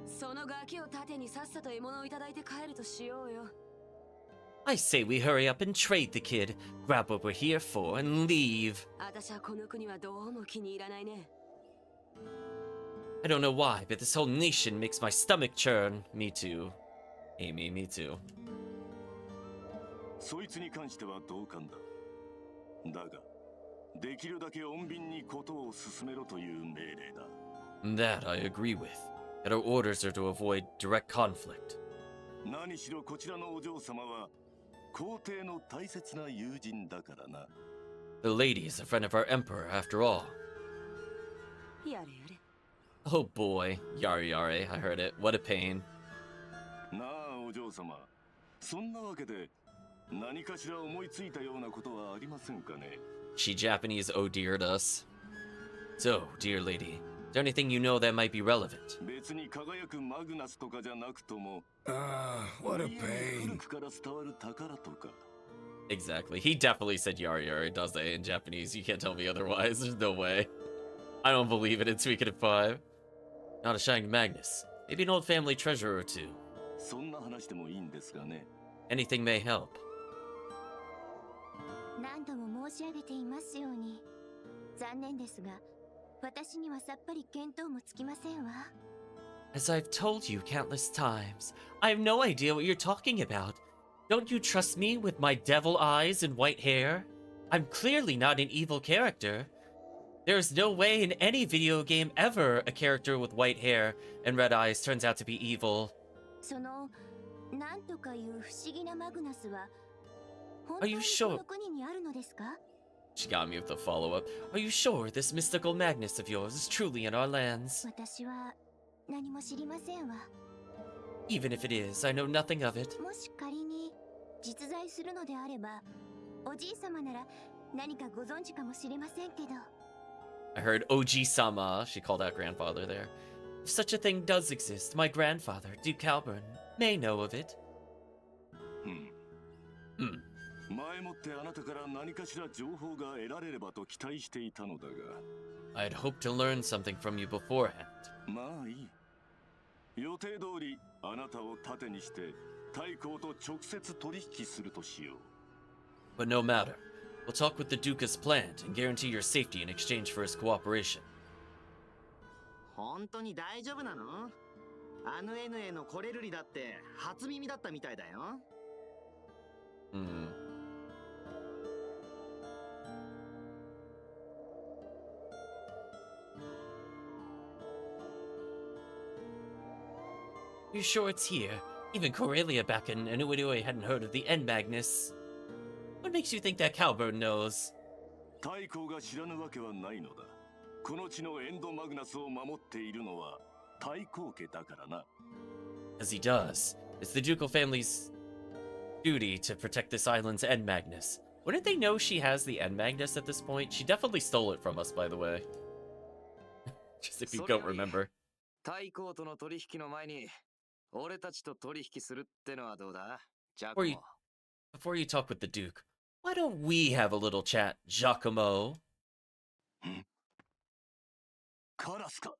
そのガキを盾にさっさと獲物をいただいて帰るとしようよ。 I say we hurry up and trade the kid, grab what we're here for, and leave. 私はこの国はどうも気に入らないね。 I don't know why, but this whole nation makes my stomach churn. Me too. Amy, me too. そいつに関しては同感だ。だが、できるだけ穏便にことを進めろという命令だ。 That I agree with. Yet our orders are to avoid direct conflict. 何しろこちらのお嬢様は皇帝の大切な友人だからな。 The lady is a friend of our emperor, after all. やれやれ。 Oh boy, yare yare, I heard it. What a pain. なあお嬢様、そんなわけで何かしら思いついたようなことはありませんかね。 She Japanese oh-deared us. So, dear lady, is there anything you know that might be relevant? 別に輝くマグナスとかじゃなくとも、what a 古 pain. くから伝わる宝とか。 Exactly. He definitely said yare yare, does they, in Japanese. You can't tell me otherwise. There's no way. I don't believe it in Suikoden 5. Not a shining Magnus. Maybe an old family treasure or two. そんな話でもいいんですがね。 Anything may help. 何度も申し上げていますように、残念ですが、私にはさっぱり見当もつきませんわ。 As I've told you countless times, I have no idea what you're talking about. Don't you trust me with my devil eyes and white hair? I'm clearly not an evil character. There's no way in any video game ever a character with white hair and red eyes turns out to be evil. その、なんとかいう不思議なマグナスは、本 Are 当 you に sure? この国にあるのですか？ She got me with the follow-up. Are you sure this mystical Magnus of yours is truly in our lands? 私は何も知りませんわ。 Even if it is, I know nothing of it. もし仮に実在するのであれば、おじい様なら何かご存知かもしれませんけど。 I heard Oji-sama, she called out grandfather there. If such a thing does exist, my grandfather, Duke Halburn, may know of it. 前もってあなたから何かしら情報が得られればと期待していたのだが。 I'd hoped to learn something from you beforehand. まあいい。予定通りあなたを盾にして太閤と直接取引するとしよう。 But no matter. We'll talk with the Duke as planned and guarantee your safety in exchange for his cooperation. 本当に大丈夫なの？あの N へのコレルリだって初耳だったみたいだよ。You sure it's here? Even Corelia back in Anuenue hadn't heard of the N Magnus. What makes you think that Calburn knows? 太閤が知らぬわけはないのだ。この地のエンドマグナスを守っているのは太閤家だからな。As he does. It's the ducal family's duty to protect this island's N Magnus. Wouldn't they know she has the N Magnus at this point? She definitely stole it from us, by the way. Just if you don't remember. 太閤との取引の前に俺たちと取引するってのはどうだ？ジャコ Before you, モ。 before you talk with the Duke, why don't we have a little chat, Giacomo? カラスか。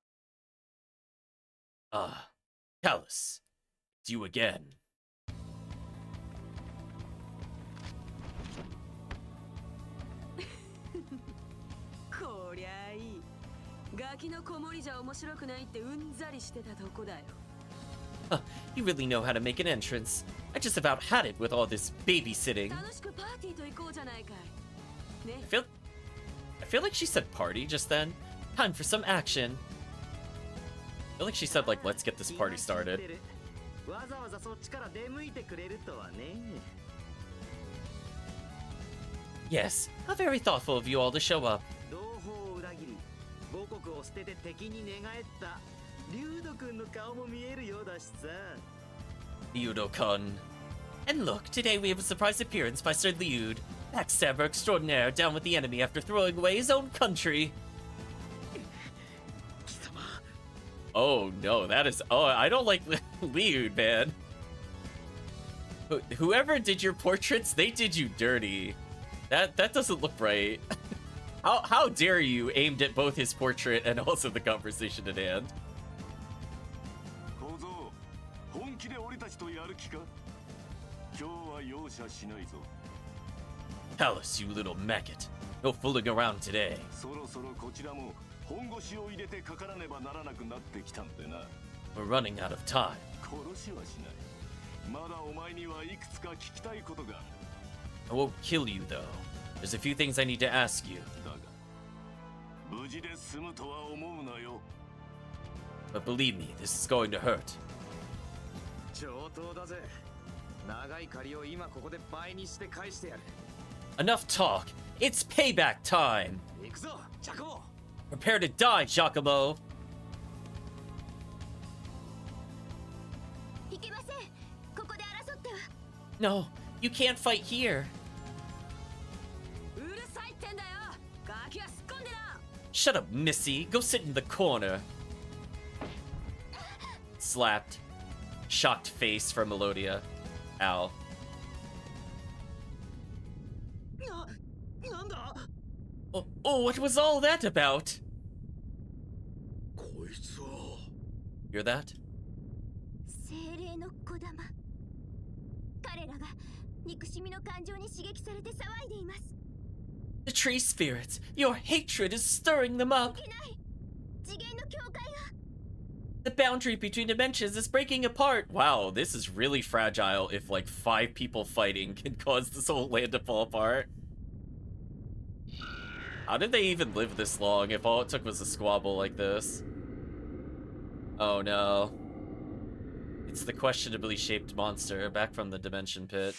Ah, Callus. It's you again. こりゃいい。ガキの子守じゃ面白くないってうんざりしてたとこだよ。 Huh, you really know how to make an entrance. I just about had it with all this babysitting. 楽しくパーティーと行こうじゃないかい。ね。 I feel like she said party just then. Time for some action. I feel like she said like, let's get this party started. わざわざそっちから出向いてくれるとはね。Yes, how very thoughtful of you all to show up. 同胞を裏切り母国を捨てて敵に寝返ったリュウド君の顔も見えるようだしさ。 Liudo-kun. And look, today we have a surprise appearance by Sir Liud, backstabber extraordinaire, down with the enemy after throwing away his own country. Oh no, that is... Oh, I don't like Liud, man. Whoever did your portraits, they did you dirty. That doesn't look right. How dare you aimed at both his portrait and also the conversation at hand. 小僧、本気で俺たちとやる気か？今日は容赦しないぞ。 Palace, you little maggot. No fooling around today. そろそろこちらも本腰を入れてかからねばならなくなってきたんでな。 We're running out of time. 殺しはしない。まだお前にはいくつか聞きたいことが。 I won't kill you, though. There's a few things I need to ask you. だが、無事で済むとは思うなよ。 But believe me, this is going to hurt. 上等だぜ。長い借りを今ここで倍にして返してやる。 Enough talk. It's payback time. 行くぞ、ジャコモ。 Prepare to die, Giacomo. いけません。ここで争っては。 No, you can't fight here. うるさいってんだよ。ガキはすっ込んでな。 Shut up, Missy. Go sit in the corner. Slapped. Shocked face from Melodia. Ow. なんだ？ Oh, what was all that about? こいつは。 Hear that? 精霊の子玉。彼らが憎しみの感情に刺激されて騒いでいます。 The tree spirits. Your hatred is stirring them up. いけない。次元の境界が。 The boundary between dimensions is breaking apart. Wow, this is really fragile if like 5 people fighting can cause this whole land to fall apart. How did they even live this long if all it took was a squabble like this? Oh no. It's the questionably shaped monster back from the dimension pit.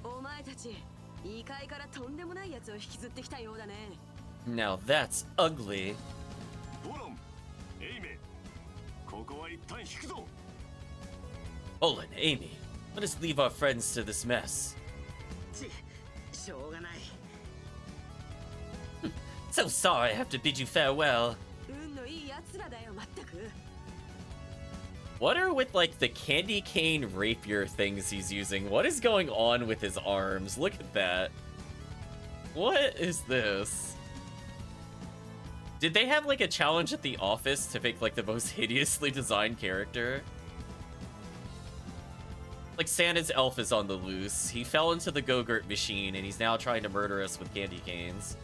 お前たち、異界からとんでもないやつを引きずってきたようだね。 Now that's ugly. ボロン、エイメ、ここは一旦引くぞ。 Olin, Amy, let us leave our friends to this mess. しょうがない。 So sorry I have to bid you farewell. 運のいいやつらだよ、まったく。 What are with like the candy cane rapier things he's using? What is going on with his arms? Look at that. What is this? Did they have like a challenge at the office to make like the most hideously designed character? Like Santa's elf is on the loose. He fell into the Go-Gurt machine and he's now trying to murder us with candy canes.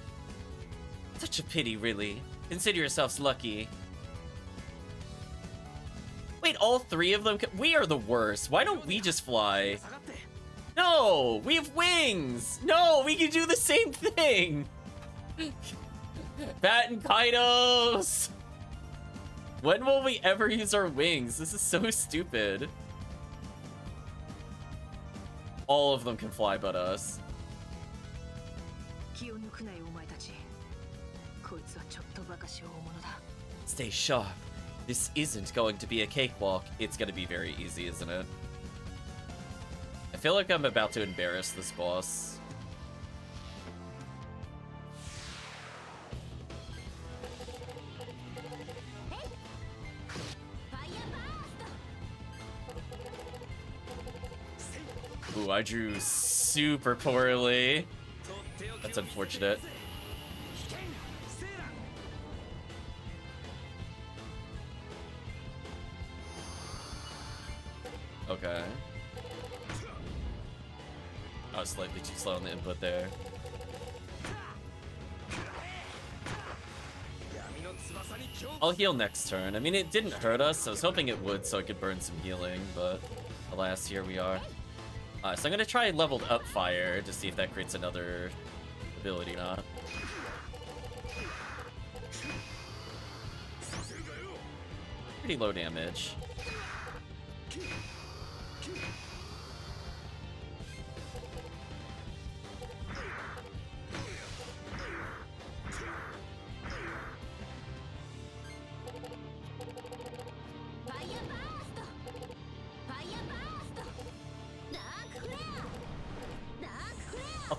Such a pity, really. Consider yourselves lucky. Wait, all 3 of them? We are the worst. Why don't we just fly? No, we have wings. No, we can do the same thing. Baten Kaitos. When will we ever use our wings? This is so stupid. All of them can fly but us. 気を抜くなよ、お前たち。こいつはちょっとバカし大物だ。 Stay sharp. This isn't going to be a cakewalk. It's going to be very easy, isn't it? I feel like I'm about to embarrass this boss. Ooh, I drew super poorly. That's unfortunate. Okay. I was slightly too slow on the input there. I'll heal next turn. I mean, it didn't hurt us. I was hoping it would so I could burn some healing, but alas, here we are. So I'm gonna try leveled up fire to see if that creates another ability or not. Pretty low damage.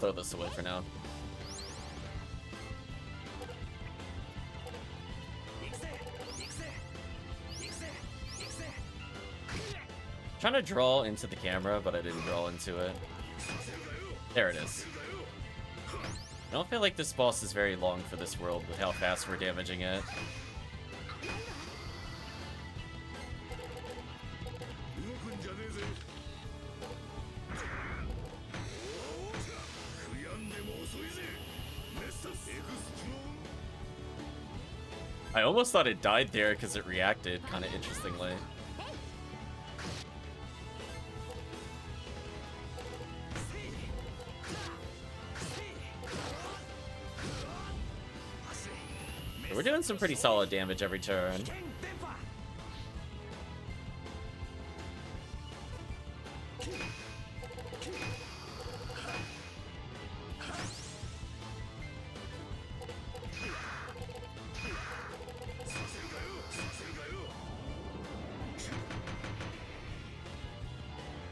throw this away for now. Trying to draw into the camera, but I didn't draw into it. There it is. I don't feel like this boss is very long for this world with how fast we're damaging it. I almost thought it died there because it reacted kind of interestingly. We're doing some pretty solid damage every turn.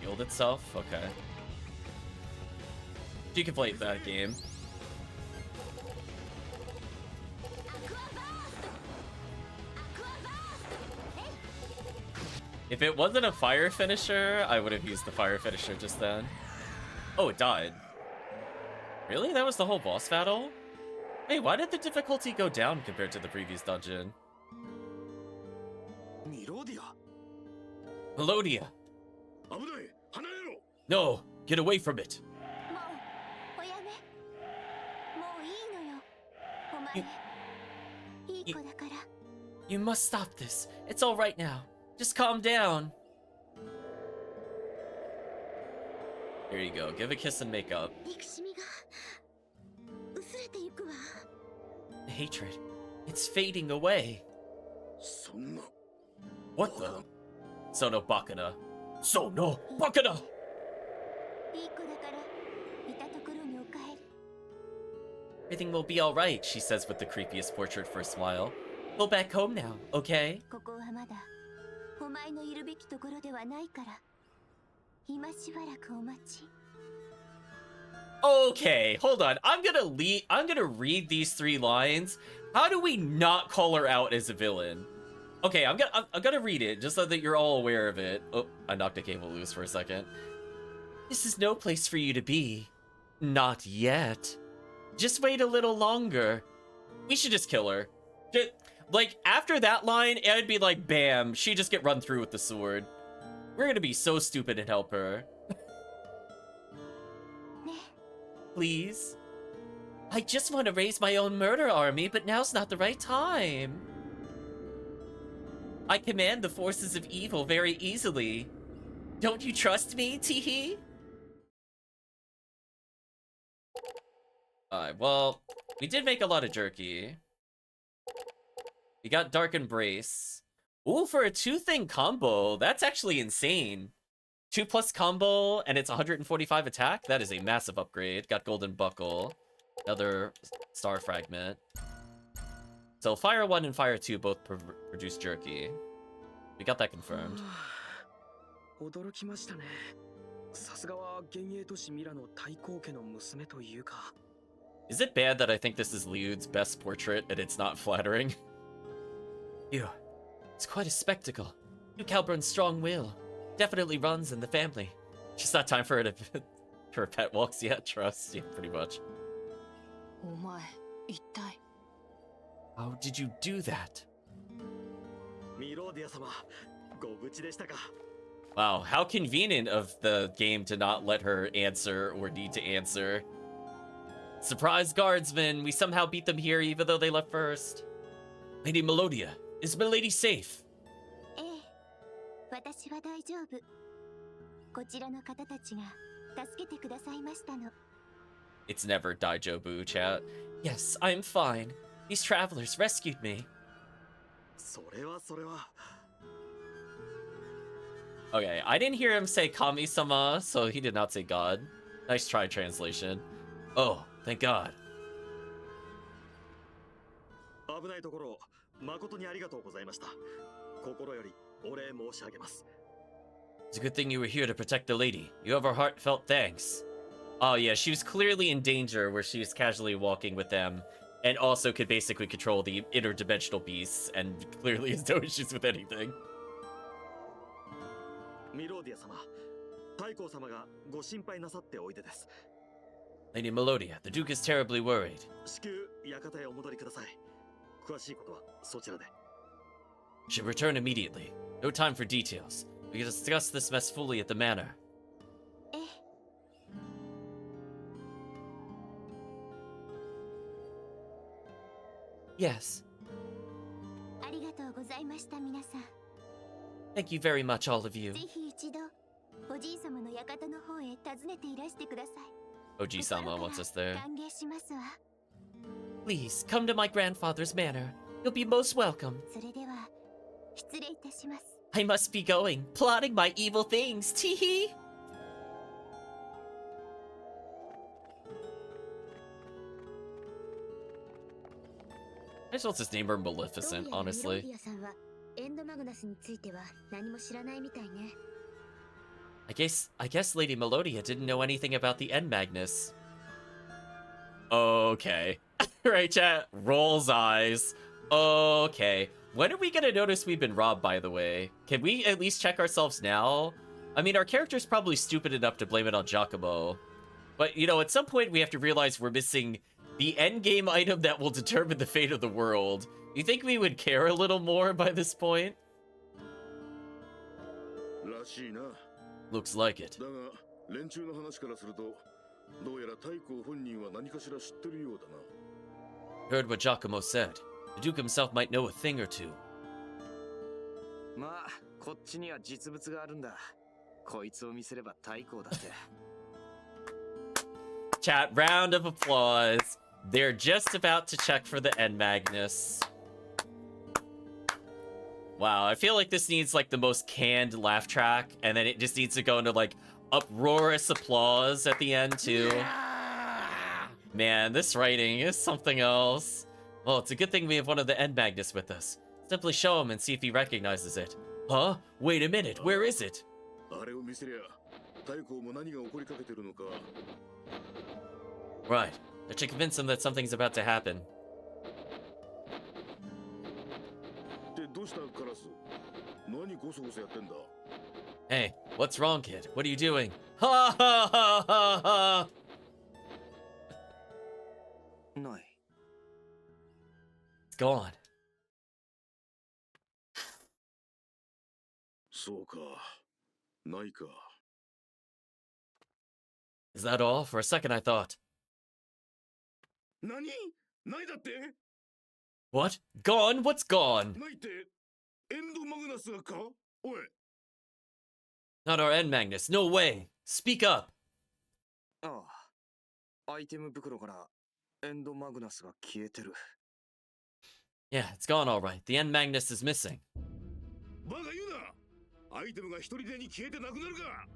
Healed itself? Okay. You can play that game. If it wasn't a fire finisher, I would have used the fire finisher just then. Oh, it died. Really? That was the whole boss battle? Hey, why did the difficulty go down compared to the previous dungeon? Melodia! No! Get away from it! You must stop this. It's all right now. Just calm down. Here you go. Give a kiss and make up. The hatred. It's fading away. What the? Sono Bakana. Sono Bakana! Everything will be alright, she says with the creepiest portrait for a smile. Go back home now, okay? Okay, hold on. I'm gonna read these 3 lines. How do we not call her out as a villain? Okay, I'm gonna read it just so that you're all aware of it. Oh, I knocked a cable loose for a second. This is no place for you to be. Not yet. Just wait a little longer. We should just kill her. Like, after that line, it'd be like, bam, she just get run through with the sword. We're gonna be so stupid and help her. Please? I just want to raise my own murder army, but now's not the right time. I command the forces of evil very easily. Don't you trust me, Teehee? Alright, well, we did make a lot of jerky. We got Dark Embrace. Ooh, for a 2-thing combo, that's actually insane. 2+ combo, and it's 145 attack? That is a massive upgrade. Got Golden Buckle. Another Star Fragment. So Fire 1 and Fire 2 both produce jerky. We got that confirmed. Is it bad that I think this is Liud's best portrait and it's not flattering? It's quite a spectacle. Yu Calburn's strong will. Definitely runs in the family. Just not time for her to her pet walks yet, trust. Yeah, pretty much. How did you do that? Wow, how convenient of the game to not let her answer or need to answer. Surprise guardsmen, we somehow beat them here even though they left first. Lady Melodia, is Milady safe? It's never Daijobu, chat. Yes, I'm fine. These travelers rescued me. Okay, I didn't hear him say Kami-sama, so he did not say God. Nice try, translation. Oh, thank God. It's a good thing you were here to protect the lady. You have our heartfelt thanks. Oh yeah, she was clearly in danger where she was casually walking with them, and also could basically control the interdimensional beasts, and clearly has no issues with anything. ミローディア様、太后様がご心配なさっておいでです。 Lady Melodia, the Duke is terribly worried. 至急館へお戻りください。詳しいことはそちらで。 Should return immediately. No time for details. We can discuss this mess fully at the manor. ええ。Yes. ありがとうございました皆さん。 Thank you very much, all of you. ぜひ一度おじい様の館の方へ訪ねていらしてください。 Oji-sama wants us there. 歓迎しますわ。 Please, come to my grandfather's manor. You'll be most welcome. それでは失礼いたします。 I must be going, plotting my evil things, teehee! I just want this name her Maleficent, どうやらミロ honestly. ディアさんはエンドマグナスについては何も知らないみたいね。 I guess Lady Melodia didn't know anything about the End Magnus. Okay. Right, chat? Rolls eyes. Okay. When are we gonna notice we've been robbed, by the way? Can we at least check ourselves now? I mean, our character's probably stupid enough to blame it on Giacomo. But, you know, at some point we have to realize we're missing the endgame item that will determine the fate of the world. You think we would care a little more by this point? らしいな。 Looks like it. だが連中の話からすると、どうやら太后本人は何かしら知ってるようだな。 Heard what Giacomo said. The Duke himself might know a thing or two. まあ、こっちには実物があるんだ。こいつを見せれば太后だって。 Chat, round of applause. They're just about to check for the End Magnus. Wow, I feel like this needs like the most canned laugh track, and then it just needs to go into like uproarious applause at the end too. Man, this writing is something else. Well, it's a good thing we have one of the End Magnus with us. Simply show him and see if he recognizes it. Huh? Wait a minute, where is it? あれを見せりゃ、太后も何が起こりかけてるのか。 Right. I should convince him that something's about to happen. ってどうしたカラス？何ゴソゴソやってんだ？ Hey, what's wrong, kid? What are you doing? Ha ha ha ha ha! ない。 It's gone. そうか。ないか。 Is that all? For a second I thought. 何？ないだって？ What? Gone? What's gone? ないって？エンドマグナスがか？おい。 Not our End Magnus. No way. Speak up. ああ。アイテム袋からエンドマグナスが消えてる。 Yeah, it's gone all right. The End Magnus is missing. バカ言うな。アイテムが一人でに消えてなくなるか。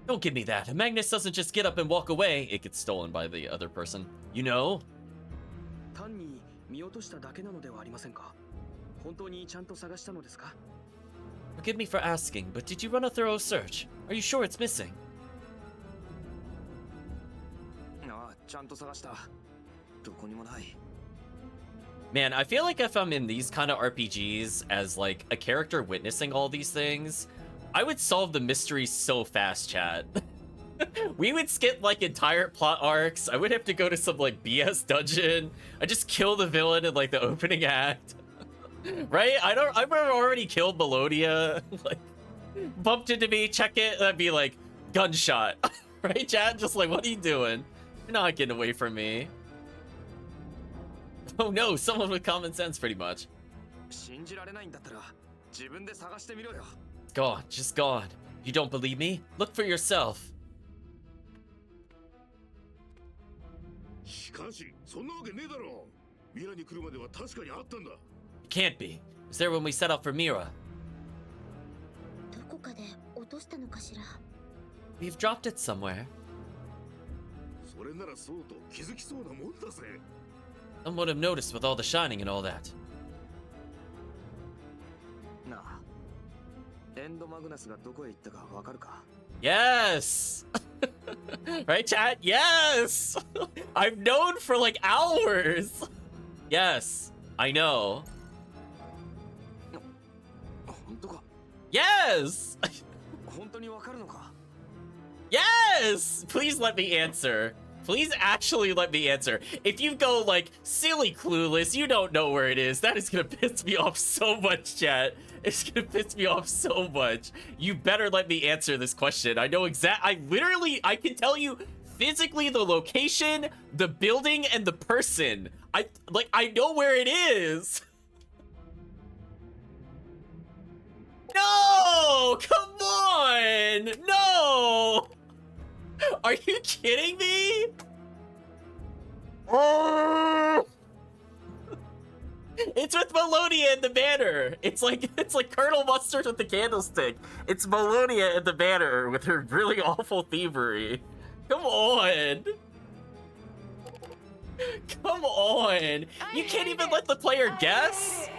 Don't give me that. A Magnus doesn't just get up and walk away. It gets stolen by the other person. You know? 単に見落としただけなのではありませんか。本当にちゃんと探したのですか。 Forgive me for asking, but did you run a thorough search? Are you sure it's missing? ああ、ちゃんと探した。どこにもない。 Man, I feel like if I'm in these kind of RPGs as like a character witnessing all these things, I would solve the mysteries so fast, chat. We would skip like entire plot arcs. I would have to go to some like BS dungeon. I just kill the villain in like the opening act. Right? I've already killed Melodia. Like bumped into me, check it, and I'd be like, gunshot. Right, chat? Just like, what are you doing? You're not getting away from me. Oh no, someone with common sense, pretty much. 信じられないんだったら自分で探してみろよ。 Gone, just gone. You don't believe me? Look for yourself. しかし、そんなわけねえだろ。ミラに来るまでは確かにあったんだ。 It can't be. It was there when we set out for Mira. どこかで落としたのかしら。 We've dropped it somewhere. それならそうと気づきそうなもんだぜ。 Someone would have noticed with all the shining and all that. なあ、エンドマグナスがどこへ行ったかわかるか。 Yes! Right, chat? Yes! I've known for like hours. Yes, I know. 本当か Yes! 本当にわかるのか Yes! Please let me answer. Please actually let me answer. If you go like silly clueless, you don't know where it is, that is gonna piss me off so much, chat. It's gonna piss me off so much. You better let me answer this question. I know I can tell you physically the location, the building, and the person. I know where it is. No! Come on! No! Are you kidding me? Oh! It's with Melodia and the banner. It's like Colonel Mustard with the candlestick. It's Melodia and the banner with her really awful thievery. Come on. Come on. You can't even let the player guess?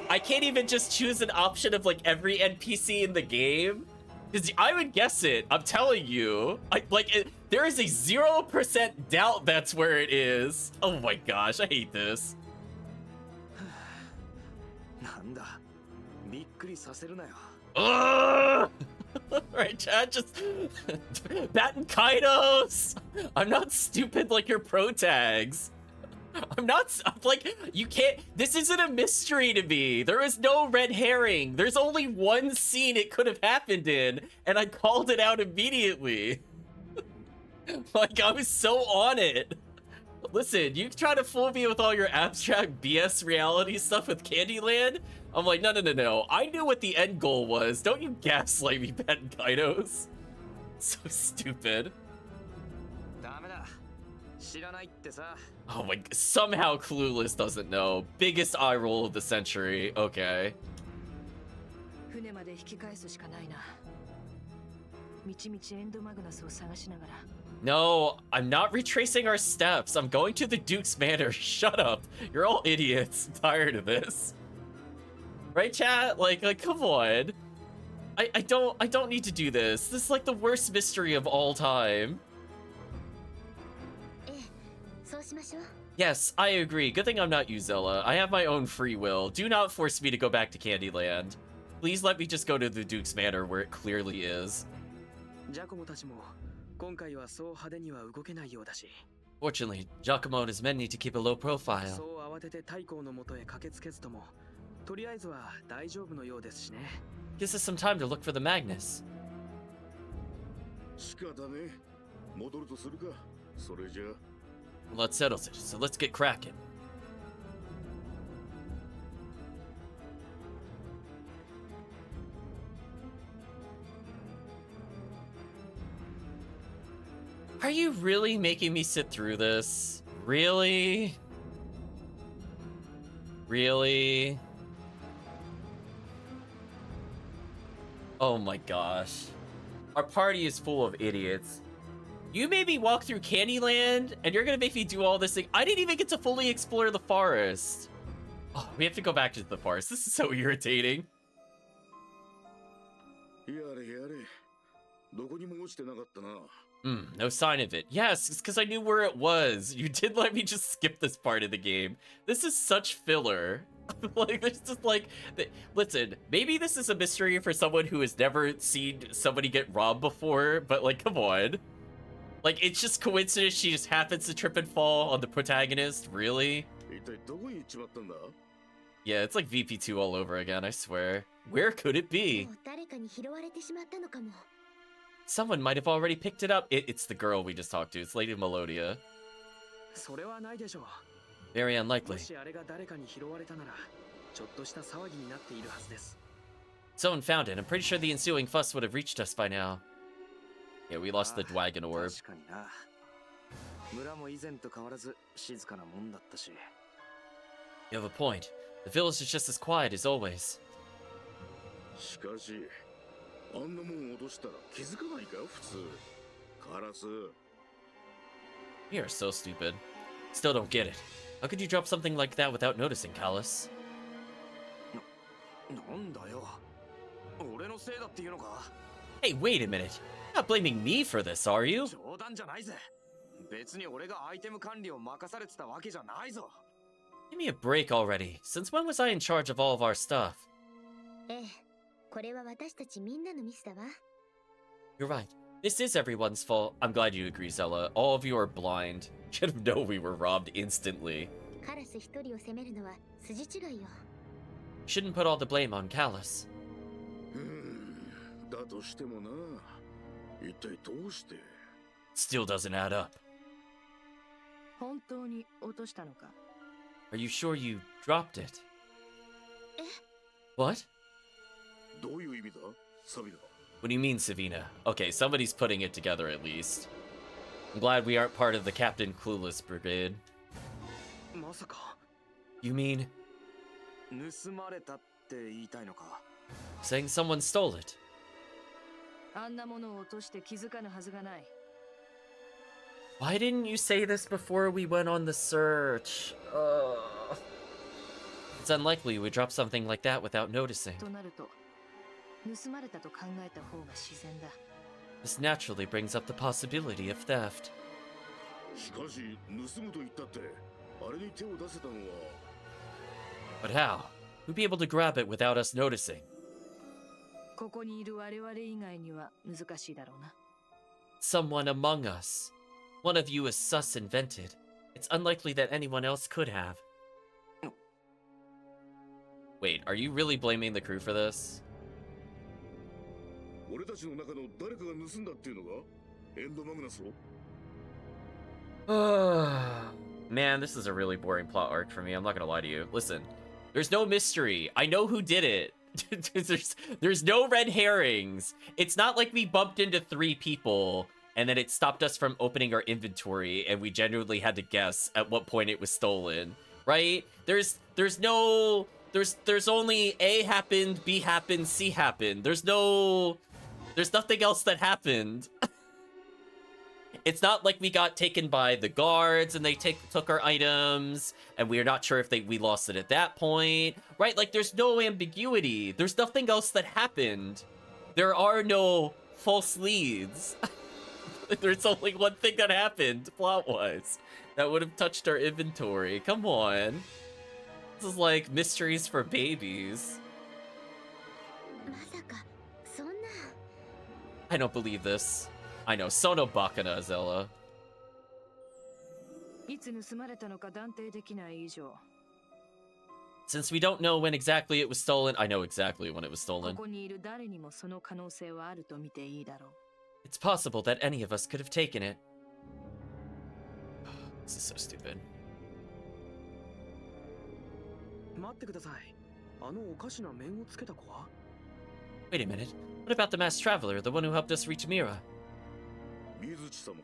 I can't even just choose an option of like every NPC in the game? Because I would guess it. I'm telling you. There is a 0% doubt that's where it is. Oh my gosh, I hate this. なんだびっくりさせるなよ Ugh! Right, chat, just Baten Kaitos. I'm not stupid like your pro tags. I'm like, you can't. This isn't a mystery to me. There is no red herring. There's only one scene it could have happened in, and I called it out immediately. Like, I was so on it. Listen, you try to fool me with all your abstract BS reality stuff with Candyland. I'm like, no. I knew what the end goal was. Don't you gaslight me, Baten Kaitos. So stupid. ダメだ知らないってさ Oh my, somehow Clueless doesn't know. Biggest eye roll of the century. Okay. 船まで引き返すしかないな。みちみちエンドマグナスを探しながら。 No, I'm not retracing our steps. I'm going to the Duke's Manor. Shut up. You're all idiots. I'm tired of this. Right, chat? Like come on. I don't need to do this. This is like the worst mystery of all time. ええそうしましょう Yes, I agree. Good thing I'm not you, Zella. I have my own free will. Do not force me to go back to Candyland. Please let me just go to the Duke's Manor where it clearly is. ジャコモたちも今回はそう派手には動けないようだし Fortunately, Giacomo and his men need to keep a low そ profile. う慌てて太閤の元へ駆けつけずともとりあえずは大丈夫のようですしね Gives us some time to look for the Magnus. 仕方ね戻るとするかそれじゃ Well, that settles it, so let's get cracking. Are you really making me sit through this? Really? Really? Oh my gosh. Our party is full of idiots. You made me walk through Candyland, and you're gonna make me do all this thing. I didn't even get to fully explore the forest. Oh, we have to go back to the forest. This is so irritating. やれやれどこにも落ちてなかったな No sign of it. Yes, it's because I knew where it was. You did let me just skip this part of the game. This is such filler. Like, there's just like... Listen, maybe this is a mystery for someone who has never seen somebody get robbed before, but like, come on. Like, it's just coincidence she just happens to trip and fall on the protagonist? Really? 一体どこに行っちまったんだ Yeah, it's like VP2 all over again, I swear. Where could it be? もう誰かに拾われてしまったのかも Someone might have already picked it up. It's the girl we just talked to. It's Lady Melodia. それはないでしょう Very も unlikely. しあれが誰かに拾われたならちょっとした騒ぎになっているはずです Someone found it. I'm pretty sure the ensuing fuss would have reached us by now. Yeah, we lost the wagon orb. 確かにな村も以前と変わらず静かなもんだったし You have a point. The village is just as quiet as always. しかしあんなもん落としたら気づかないか普通カラス You are so stupid. Still don't get it. How could you drop something like that without noticing, Callus? なんだよ俺のせいだっていうのか Hey, wait a minute. You're not blaming me for this, are you? 冗談じゃないぜ。別に俺がアイテム管理を任されてたわけじゃないぞ。Give me a break already. Since when was I in charge of all of our stuff? ええ、これは私たちみんなのミスだわ。You're right. This is everyone's fault. I'm glad you agree, Zella. All of you are blind. Should have known we were robbed instantly. カラス一人を責めるのは筋違いよ。Shouldn't put all the blame on Callus. だとしてもな、一体どうして？ Still doesn't add up. 本当に落としたのか？ Are you sure you dropped it? え？ What? どういう意味だ、サビラ？ What do you mean, Savina? Okay, somebody's putting it together at least. I'm glad we aren't part of the Captain Clueless Brigade. まさか You mean 盗まれたって言いたいのか？ saying someone stole it? あんなものを落として気づかぬはずがない。Why didn't you say this before we went on the search? It's unlikely we would drop something like that without noticing. となると、盗まれたと考えた方が自然だ。This naturally brings up the possibility of theft. しかし盗むと言ったってあれに手を出せたのは。 But how? Who'd be able to grab it without us noticing? ここにいる我々以外には難しいだろうな。Someone among us. One of you is sus invented. It's unlikely that anyone else could have. Wait, are you really blaming the crew for this? 俺たちの中の誰かが盗んだっていうのがエンドマグナスを。 Man, this is a really boring plot arc for me. I'm not gonna lie to you. Listen, there's no mystery. I know who did it. there's no red herrings. It's not like we bumped into 3 people and then it stopped us from opening our inventory and we genuinely had to guess at what point it was stolen, right? There's only A happened, B happened, C happened. There's nothing else that happened. It's not like we got taken by the guards and they took our items and we're not sure if we lost it at that point, right? Like there's no ambiguity. There's nothing else that happened. There are no false leads. There's only one thing that happened plot-wise that would have touched our inventory. Come on. This is like mysteries for babies. まさかそんな。 I don't believe this. I know, Sono Bakana, Zella. いつ盗まれたのか断定できない以上、 Since we don't know when exactly it was stolen, I know exactly when it was こ stolen. こにいる誰にもその可能性はあると見ていいだろう。 It's possible that any of us could have taken it. This is so stupid. 待ってください。あのおかしな面をつけた子は？ Wait a minute. What about the masked traveler, the one who helped us reach Mira? 水地様か？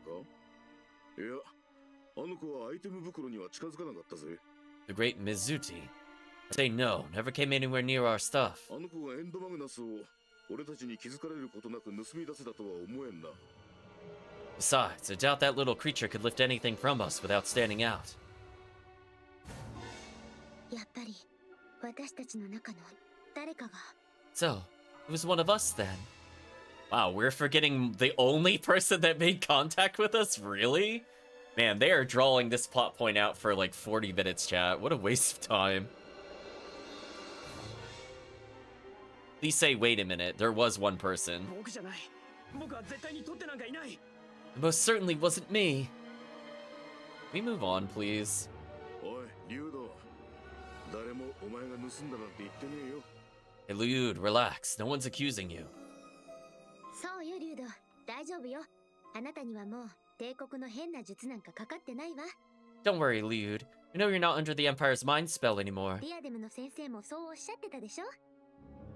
いや、あの子はアイテム袋には近づかなかったぜ。 The great Mizuti. I say no, never came anywhere near our stuff. あの子がエンドマグナスを俺たちに気づかれることなく盗み出せたとは思えんな。 Besides, I doubt that little creature could lift anything from us without standing out. やっぱり私たちの中の誰かが。 So, it was one of us then. Wow, we're forgetting the only person that made contact with us? Really? Man, they are drawing this plot point out for like 40 minutes, chat. What a waste of time. Please say, wait a minute, there was one person. 僕じゃない。僕は絶対に取ってなんかいない。 It most certainly wasn't me. Can we move on, please? おい、リュウド。誰もお前が盗んだなんて言ってねえよ。 Hey, Lude, relax. No one's accusing you. そうよリュウド、大丈夫よ。あなたにはもう帝国の変な術なんかかかってないわ。 Don't worry, Lude. We know you're not under the Empire's mind spell anymore. ディアデムの先生もそうおっしゃってたでしょ。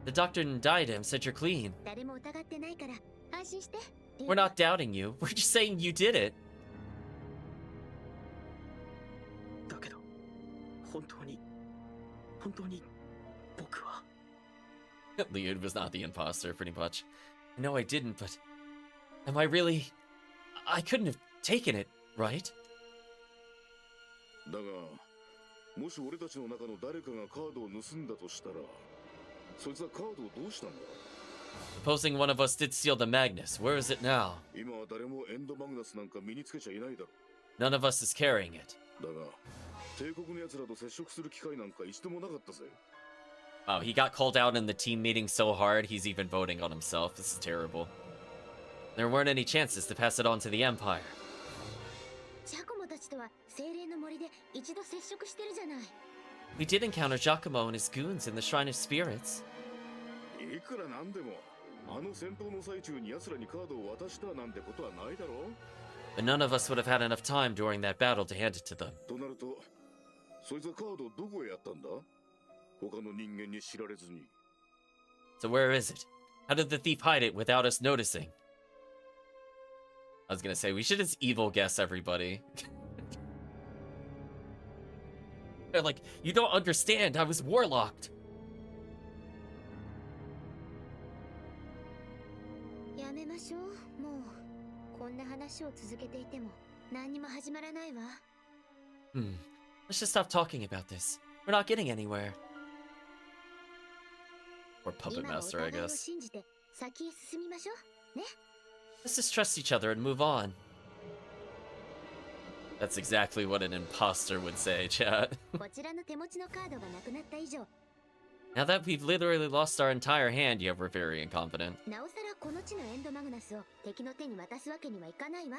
The doctor in Diadem said you're clean. 誰も疑ってないから安心して。 We're not doubting you. We're just saying you did it. だけど、本当に僕は。 Lude was not the imposter, pretty much. No, I didn't, but... Am I really... I couldn't have taken it, right? だが、もし俺たちの中の誰かがカードを盗んだとしたら、そいつはカードをどうしたんだ？ Supposing one of us did steal the Magnus, where is it now? 今は誰もエンドマグナスなんか身につけちゃいないだろ。 None of us is carrying it. だが、帝国の奴らと接触する機会なんか一度もなかったぜ。 Wow, he got called out in the team meeting so hard, he's even voting on himself. This is terrible. There weren't any chances to pass it on to the Empire. ジャコモたちとは精霊の森で一度接触してるじゃない。 We did encounter Giacomo and his goons in the Shrine of Spirits. いくらなんでも、あの戦闘の最中に奴らにカードを渡したなんてことはないだろう。 But none of us would have had enough time during that battle to hand it to them. となると、そいつはカードをどこへやったんだ？他の人間に知られずに。 So where is it? How did the thief hide it without us noticing? I was gonna say, we should just evil guess everybody. They're like, you don't understand, I was warlocked. やめましょう。もうこんな話を続けていても何にも始まらないわ。Let's just stop talking about this. We're not getting anywhere. Or Puppet 今はお Master, I 互いを guess. 信じて先へ進みましょう。ね。 Let's just trust each other and move on. That's exactly what an imposter would say, chat. こちらの手持ちのカードがなくなった以上、 Now that we've literally lost our entire hand, yeah, we're very incompetent. なおさらこの地のエンドマグナスを敵の手に渡すわけにはいかないわ。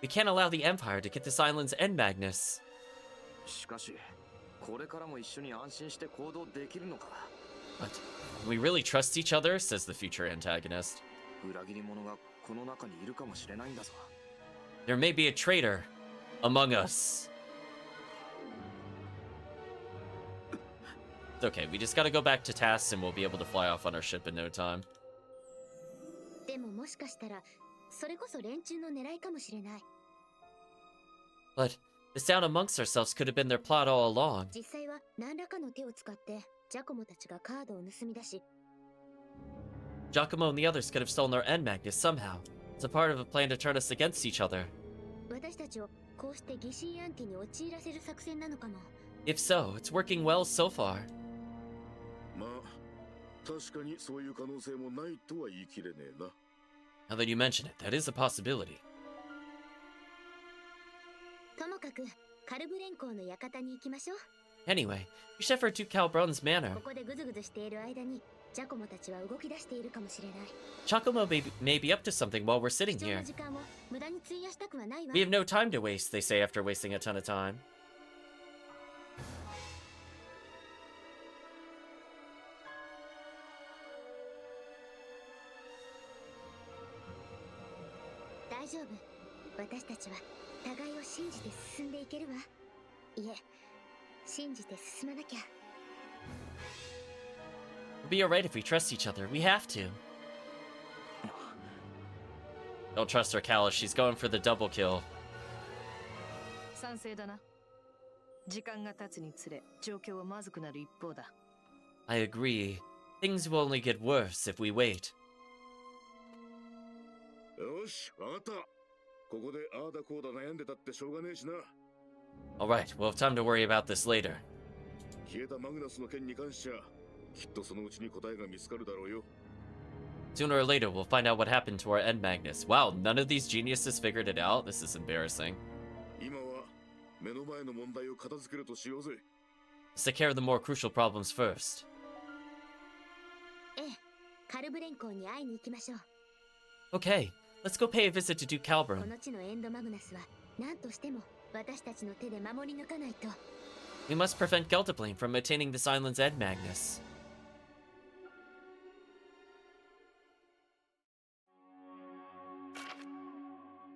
We can't allow the Empire to get this island's end Magnus. しかし、これからも一緒に安心して行動できるのか。 But can we really trust each other? Says the future antagonist. 裏切り者がこの中にいるかもしれないんだぞ。 There may be a traitor among us. It's okay, we just gotta go back to tasks and we'll be able to fly off on our ship in no time. でももしかしたらそれこそ連中の狙いかもしれない。 But this down amongst ourselves could have been their plot all along. 実際は何らかの手を使ってジャコモたちがカードを盗み出し、 Giacomo and the others could have stolen our end Magnus somehow. It's a part of a plan to turn us against each other. 私たちをこうして疑心暗鬼に陥らせる作戦なのかも。 If so, it's working well so far. まあ、確かにそういう可能性もないとは言い切れねえな。 Now that you mention it, that is a possibility. ともかくカルブ連行の館に行きましょう。 Anyway, we should head to Calbron's manor. ここでグズグズしている間にジャコモたちは動き出しているかもしれない。 Giacomo may be up to something while we're sitting 貴重な here. 時間を無駄に費やしたくはないわ。 We have no time to waste, they say after wasting a ton of time.「大丈夫。私たちは互いを信じて進んでいけるわ。いえ、信じて進まなきゃ。 We'll be alright if we trust each other. We have to. Don't trust her, Callus. She's going for the double kill. 賛成だな。時間が経つにつれ状況はまずくなる一方だ。 I agree. Things will only get worse if we wait. よし、わかった。ここでああだこうだ悩んでたってしょうがねえしな。Alright, we'll have time to worry about this later. 消えたマグナスの件に関しちゃ、きっとそのうちに答えが見つかるだろうよ。 Sooner or later, we'll find out what happened to our end Magnus. Wow, none of these geniuses figured it out? This is embarrassing. 今は目の前の問題を片付けるとしようぜ。 Let's take care of the more crucial problems first. ええ、カルブ連行に会いに行きましょう。 Okay, let's go pay a visit to Duke こ Calbron. の地のエンドマグナスは何としても私たちの手で守り抜かないと。 We must prevent Gelderblame from attaining this island's end Magnus.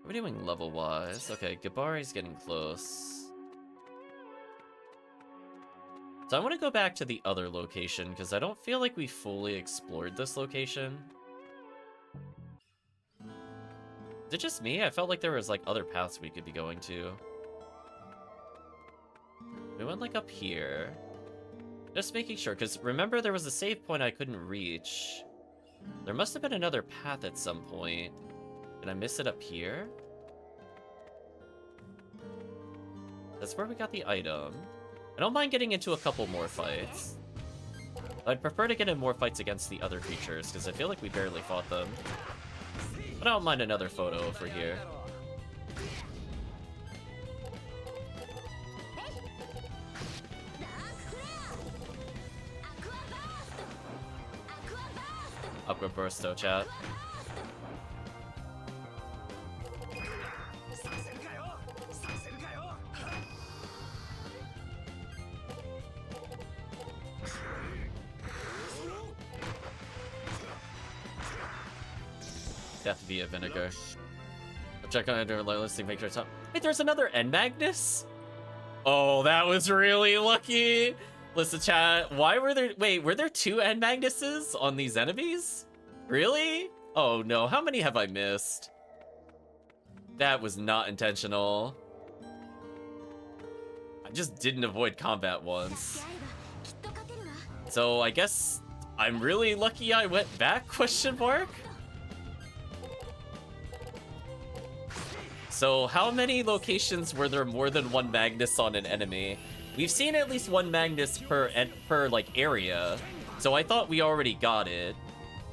What are we doing level-wise? Okay, Gabari's getting close. So I want to go back to the other location, because I don't feel like we fully explored this location. Is it just me? I felt like there was, like, other paths we could be going to. We went, like, up here. Just making sure, because remember there was a save point I couldn't reach. There must have been another path at some point. Did I miss it up here? That's where we got the item. I don't mind getting into a couple more fights. I'd prefer to get in more fights against the other creatures, because I feel like we barely fought them. But I don't mind another photo if we're here. Aqua Bursto, chat. Death via vinegar. I'll check on it during the listing, make sure it's up. Wait, there's another End Magnus? Oh, that was really lucky. Listen, chat, why were there... Wait, were there 2 End Magnuses on these enemies? Really? Oh no, how many have I missed? That was not intentional. I just didn't avoid combat once. So I guess I'm really lucky I went back, question mark? So how many locations were there more than 1 Magnus on an enemy? We've seen at least 1 Magnus per like area, so I thought we already got it.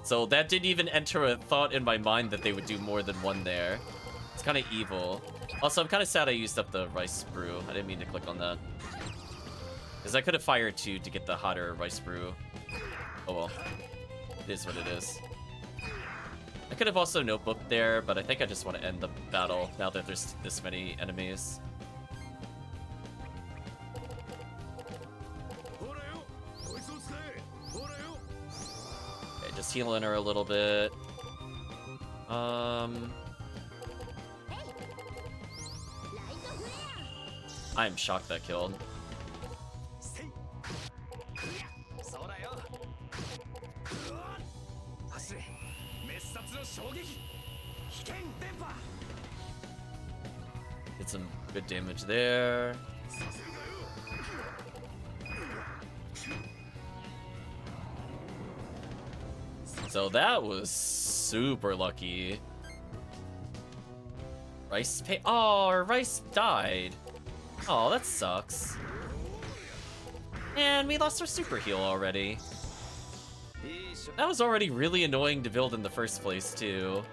So that didn't even enter a thought in my mind that they would do more than 1 there. It's kind of evil. Also, I'm kind of sad I used up the rice brew. I didn't mean to click on that. Because I could have fired 2 to get the hotter rice brew. Oh well. It is what it is. I could have also notebooked there, but I think I just want to end the battle now that there's this many enemies. Okay, just healing her a little bit. I'm shocked that killed. Did some good damage there. So that was super lucky. Rice pay. Oh, our rice died. Oh, that sucks. And we lost our super heal already. That was already really annoying to build in the first place, too.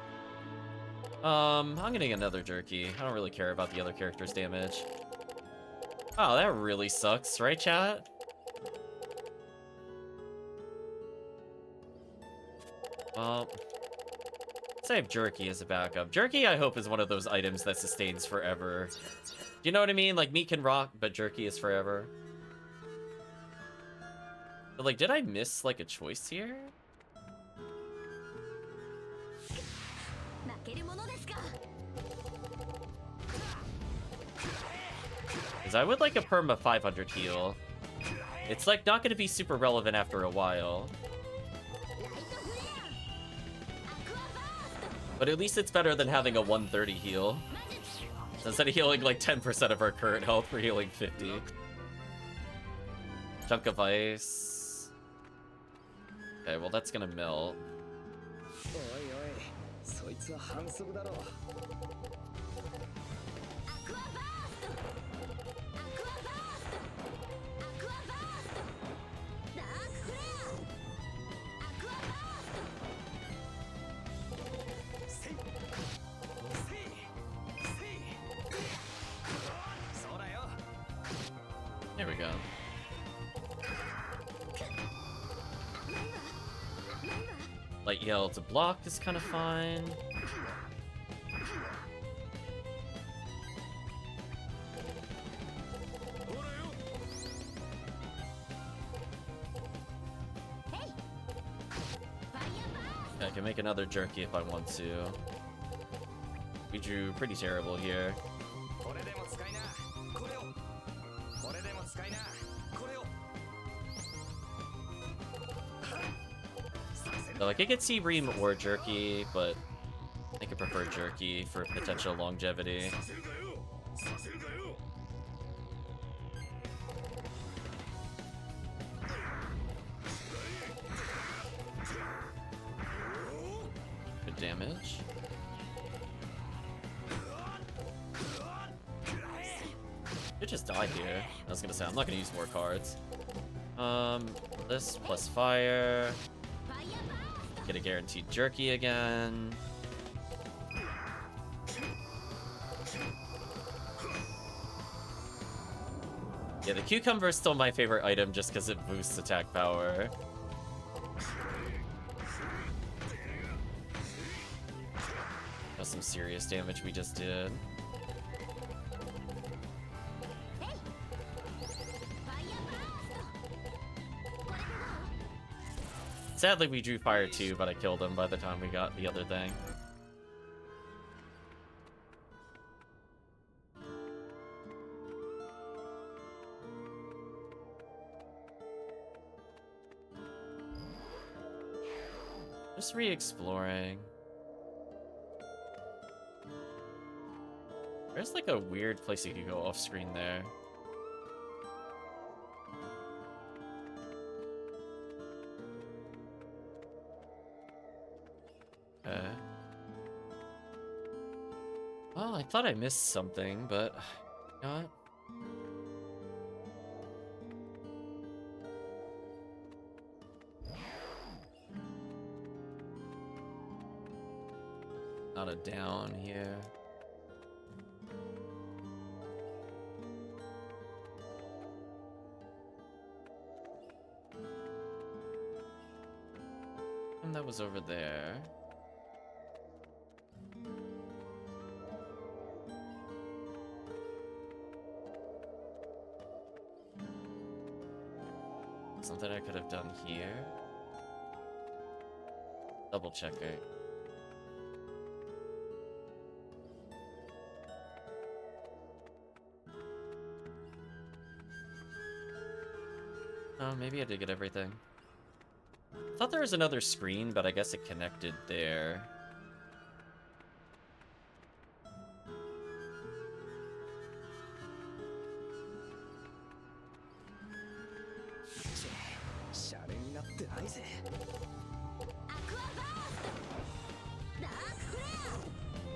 I'm getting another jerky. I don't really care about the other character's damage. Oh, that really sucks, right, chat? Well, save jerky as a backup. Jerky, I hope, is one of those items that sustains forever. You know what I mean? Like, meat can rot, but jerky is forever. But, like, did I miss, like, a choice here? Because I would like a perma 500 heal. It's, like, not going to be super relevant after a while. But at least it's better than having a 130 heal. Instead of healing like 10% of our current health, we're healing 50. Chunk of ice. Okay, well that's gonna melt. There we go. Light yell to block is kind of fine. I can make another jerky if I want to. We drew pretty terrible here. So, like, I could see Ream or Jerky, but I could prefer Jerky for potential longevity. Good damage. Could just die here. I was gonna say, I'm not gonna use more cards. This plus fire. Get a guaranteed jerky again. Yeah, the cucumber is still my favorite item just because it boosts attack power. That's some serious damage we just did. Sadly, we drew fire too, but I killed him by the time we got the other thing. Just re-exploring. There's like a weird place you could go off screen there. Okay. Well, I thought I missed something, but you know what? Not a down here. And that was over there. Something I could have done here. Double check it. Oh, maybe I did get everything. I thought there was another screen, but I guess it connected there.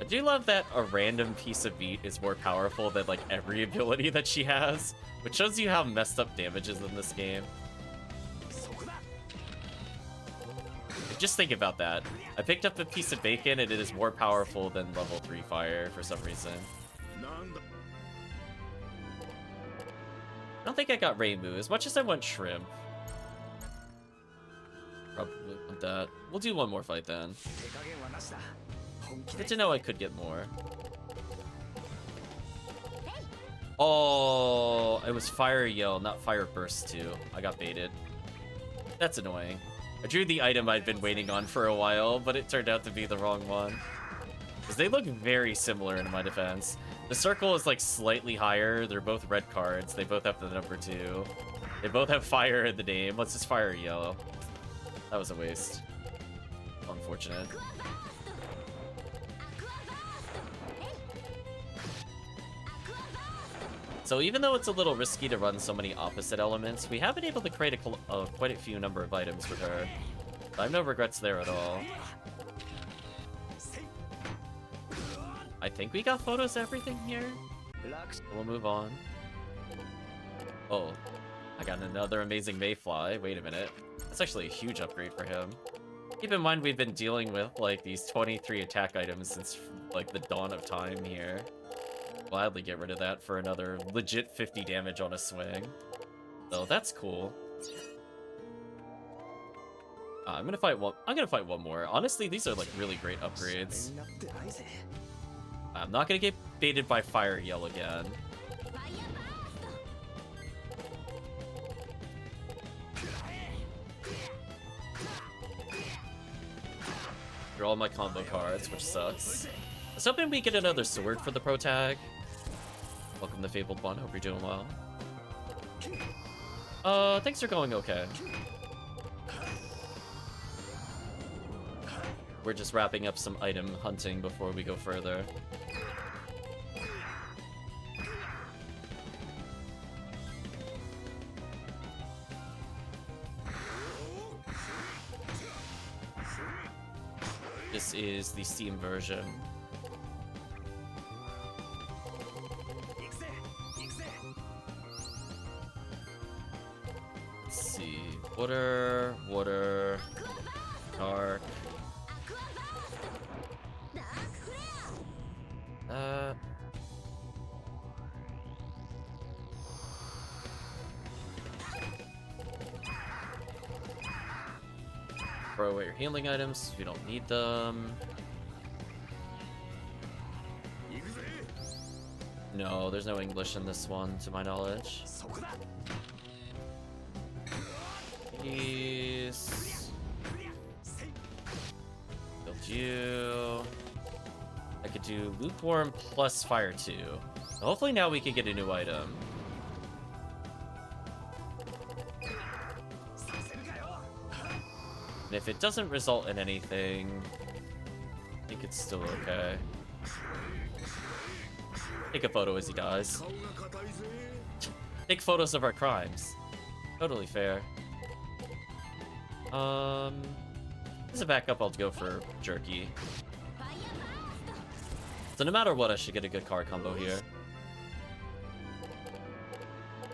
I do love that a random piece of meat is more powerful than like every ability that she has, which shows you how messed up damage is in this game. Just think about that. I picked up a piece of bacon and it is more powerful than level 3 fire for some reason. I don't think I got Reimu, as much as I want shrimp. Probably want that. We'll do one more fight then. Good to know I could get more. Oh, it was Fire Yell, not Fire Burst 2. I got baited. That's annoying. I drew the item I'd been waiting on for a while, but it turned out to be the wrong one. Because they look very similar in my defense. The circle is like slightly higher. They're both red cards. They both have the number 2. They both have fire in the name. Let's just Fire Yellow. That was a waste. Unfortunate. So even though it's a little risky to run so many opposite elements, we have been able to create quite a few number of items with her. I have no regrets there at all. I think we got photos of everything here. We'll move on. Oh, I got another amazing Mayfly. Wait a minute. That's actually a huge upgrade for him. Keep in mind we've been dealing with like these 23 attack items since like the dawn of time here. Gladly get rid of that for another legit 50 damage on a swing. So that's cool. I'm gonna fight one more. Honestly, these are like really great upgrades. I'm not gonna get baited by Fire Yell again. They're all my combo cards, which sucks. I was hoping we get another sword for the pro tag. Welcome to Fabled One, hope you're doing well. Things are going okay. We're just wrapping up some item hunting before we go further. This is the Steam version. Let's Water, water, dark. Throw away your healing items. We don't need them. No, there's no English in this one, to my knowledge. Please. Build you. I could do lukewarm plus fire 2. So hopefully now we can get a new item. And if it doesn't result in anything, I think it's still okay. Take a photo as he dies. Take photos of our crimes. Totally fair. As a backup, I'll go for jerky. So no matter what, I should get a good card combo here.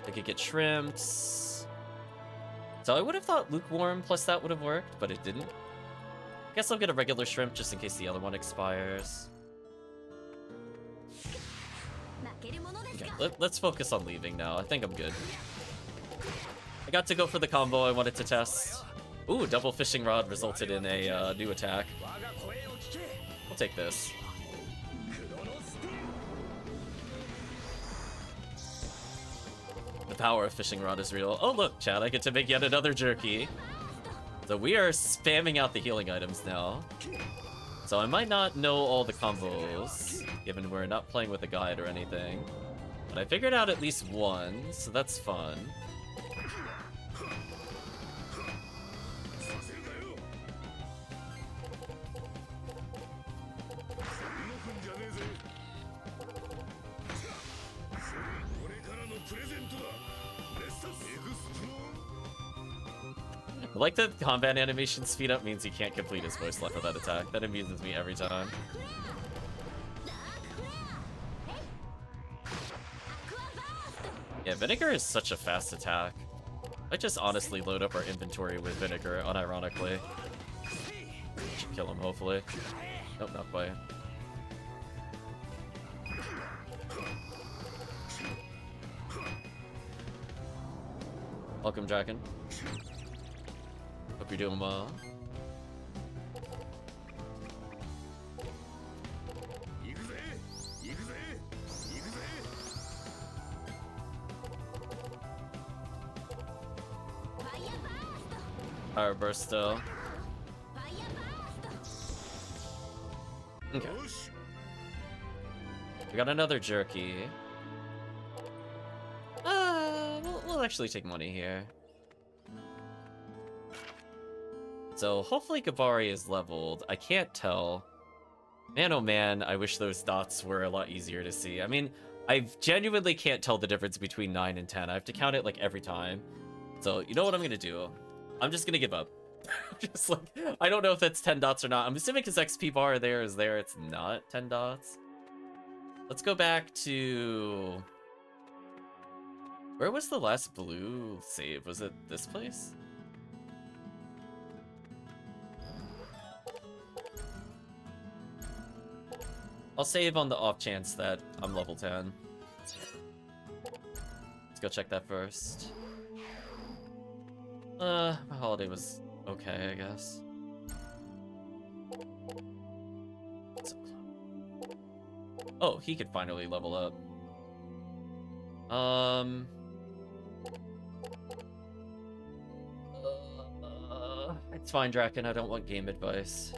I could get shrimps. So I would have thought lukewarm plus that would have worked, but it didn't. Guess I'll get a regular shrimp just in case the other one expires. Okay, let's focus on leaving now. I think I'm good. I got to go for the combo I wanted to test. Ooh, double fishing rod resulted in a new attack. We'll take this. The power of fishing rod is real. Oh look, chat, I get to make yet another jerky. So we are spamming out the healing items now. So I might not know all the combos, given we're not playing with a guide or anything. But I figured out at least one, so that's fun. I like that combat animation speed up means he can't complete his voice left with that attack. That amuses me every time. Yeah, Vinegar is such a fast attack. I just honestly load up our inventory with Vinegar, unironically. Should kill him, hopefully. Nope, not quite. Welcome, Draken. Hope you're doing well. Fire burst still. Okay. We got another jerky. We'll actually take money here. So hopefully Gabari is leveled. I can't tell. Man, oh man, I wish those dots were a lot easier to see. I mean, I genuinely can't tell the difference between 9 and 10. I have to count it like every time. So you know what I'm gonna do? I'm just gonna give up. Just like, I don't know if that's 10 dots or not. I'm assuming his XP bar there is there. It's not 10 dots. Let's go back to... Where was the last blue save? Was it this place? I'll save on the off chance that I'm level 10. Let's go check that first. My holiday was okay, I guess. Oh, he could finally level up. It's fine, Draken. I don't want game advice.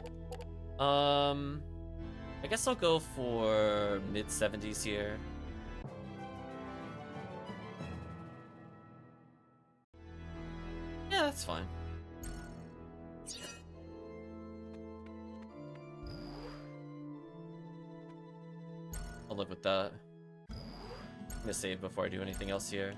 I guess I'll go for mid-70s here. Yeah, that's fine. I'll live with that. I'm gonna save before I do anything else here.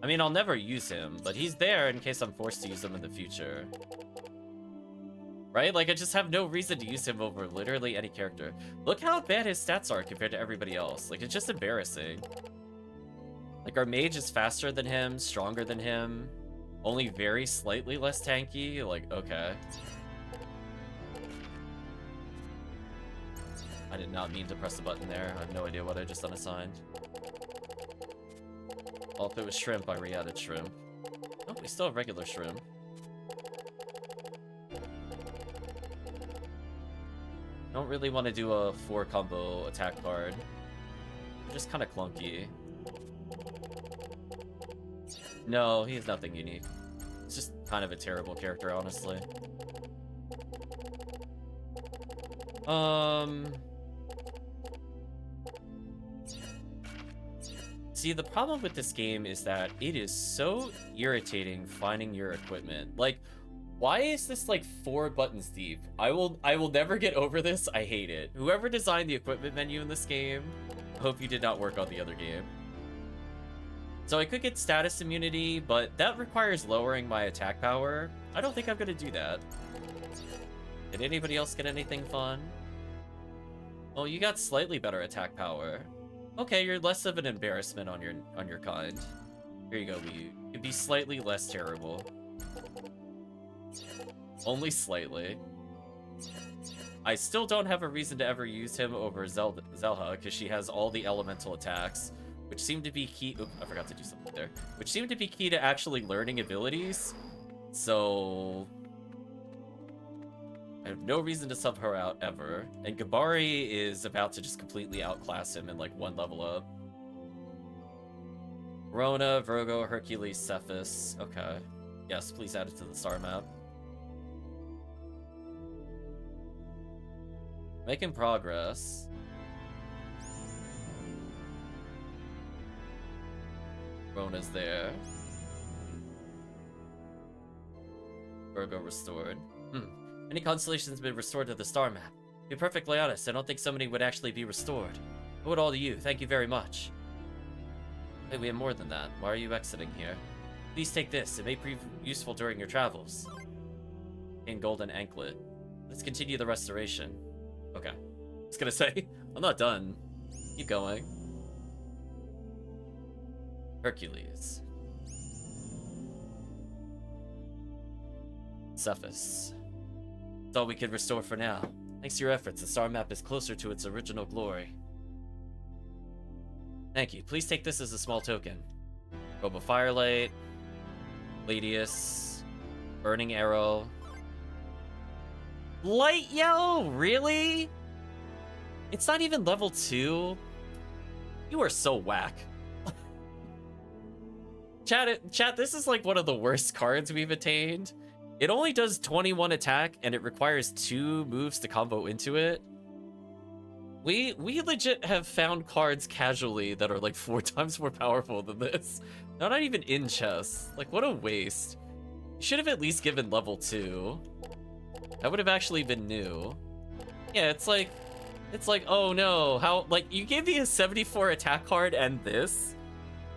I mean, I'll never use him, but he's there in case I'm forced to use him in the future. right? Like, I just have no reason to use him over literally any character. Look how bad his stats are compared to everybody else. Like, it's just embarrassing. Like, our mage is faster than him, stronger than him, only very slightly less tanky. Like, okay. I did not mean to press the button there. I have no idea what I just unassigned. Well, if it was shrimp, I re-added shrimp. Oh, we still have regular shrimp. Don't really want to do a 4-combo attack card. They're just kind of clunky. No, he has nothing unique. It's just kind of a terrible character, honestly. See, the problem with this game is that it is so irritating finding your equipment. Like, why is this like 4 buttons deep? I will never get over this. I hate it. Whoever designed the equipment menu in this game, I hope you did not work on the other game. So I could get status immunity, but that requires lowering my attack power. I don't think I'm gonna do that. Did anybody else get anything fun? Oh, you got slightly better attack power. Okay, you're less of an embarrassment on your kind. Here you go, Liu. You'd be slightly less terrible. Only slightly. I still don't have a reason to ever use him over Zelha, because she has all the elemental attacks, which seem to be key. Oop, I forgot to do something there. Which seem to be key to actually learning abilities. So I have no reason to sub her out ever. And Gabari is about to just completely outclass him in like 1 level up. Rona, Virgo, Hercules, Cephas. Okay. Yes, please add it to the star map. Making progress. Rona's there. Virgo restored. Many constellations have been restored to the star map. To be perfectly honest, I don't think so many would actually be restored. I would all to you. Thank you very much. Wait, we have more than that. Why are you exiting here? Please take this. It may prove useful during your travels. In golden anklet. Let's continue the restoration. Okay. I was gonna say, I'm not done. Keep going. Hercules. Cephas. That's all we can restore for now. Thanks to your efforts, the star map is closer to its original glory. Thank you. Please take this as a small token. Robe of Firelight. Gladius. Burning Arrow. Light Yellow? Really? It's not even level 2? You are so whack. Chat, this is like one of the worst cards we've attained. It only does 21 attack, and it requires 2 moves to combo into it. We legit have found cards casually that are like 4 times more powerful than this. Not even in chess. Like, what a waste. You should have at least given level 2. That would have actually been new. Yeah, it's like, oh no, how, like, you gave me a 74 attack card and this?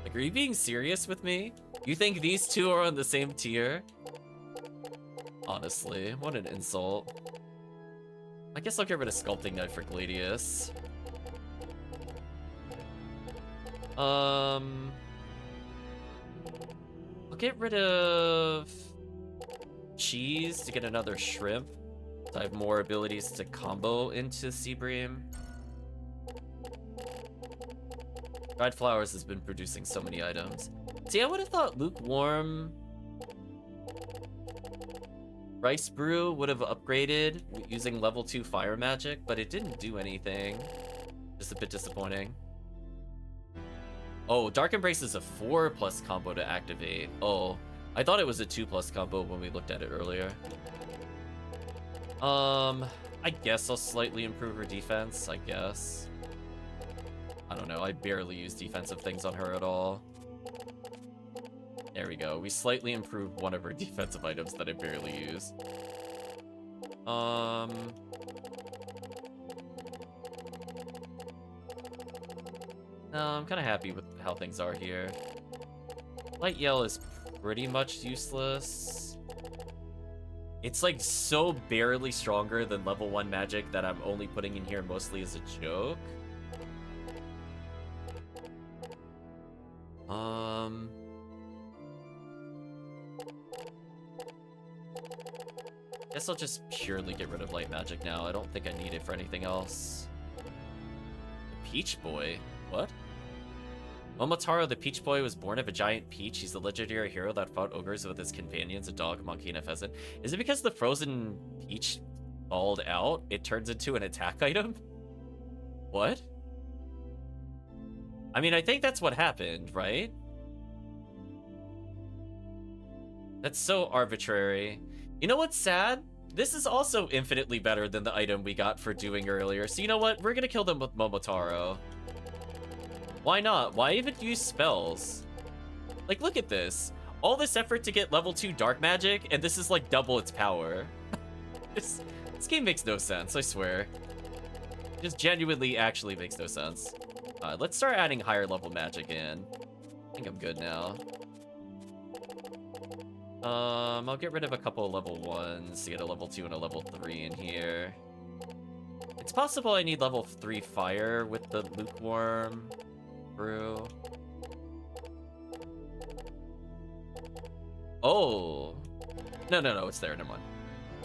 Like, are you being serious with me? You think these two are on the same tier? Honestly, what an insult. I guess I'll get rid of Sculpting Knife for Gladius. I'll get rid of Cheese to get another Shrimp. So I have more abilities to combo into Seabream. Dried Flowers has been producing so many items. See, I would have thought Lukewarm Rice Brew would have upgraded using level 2 fire magic, but it didn't do anything. Just a bit disappointing. Oh, Dark Embrace is a 4+ combo to activate. Oh, I thought it was a 2+ combo when we looked at it earlier. I guess I'll slightly improve her defense, I guess. I don't know, I barely use defensive things on her at all. There we go. We slightly improved one of her defensive items that I barely use. No, I'm kind of happy with how things are here. Light Yell is pretty much useless. It's like so barely stronger than level 1 magic that I'm only putting in here mostly as a joke. Guess I'll just purely get rid of light magic now. I don't think I need it for anything else. The Peach Boy? What? Momotaro the Peach Boy was born of a giant peach. He's the legendary hero that fought ogres with his companions, a dog, a monkey, and a pheasant. Is it because the frozen peach balled out, it turns into an attack item? What? I mean, I think that's what happened, right? That's so arbitrary. You know what's sad? This is also infinitely better than the item we got for doing earlier. So you know what? We're gonna kill them with Momotaro. Why not? Why even use spells? Like, look at this. All this effort to get level 2 dark magic, and this is like double its power. This game makes no sense, I swear. It just genuinely actually makes no sense. Let's start adding higher level magic in. I think I'm good now. I'll get rid of a couple of level 1s to get a level 2 and a level 3 in here. It's possible I need level 3 fire with the lukewarm brew. Oh. No, it's there, never mind.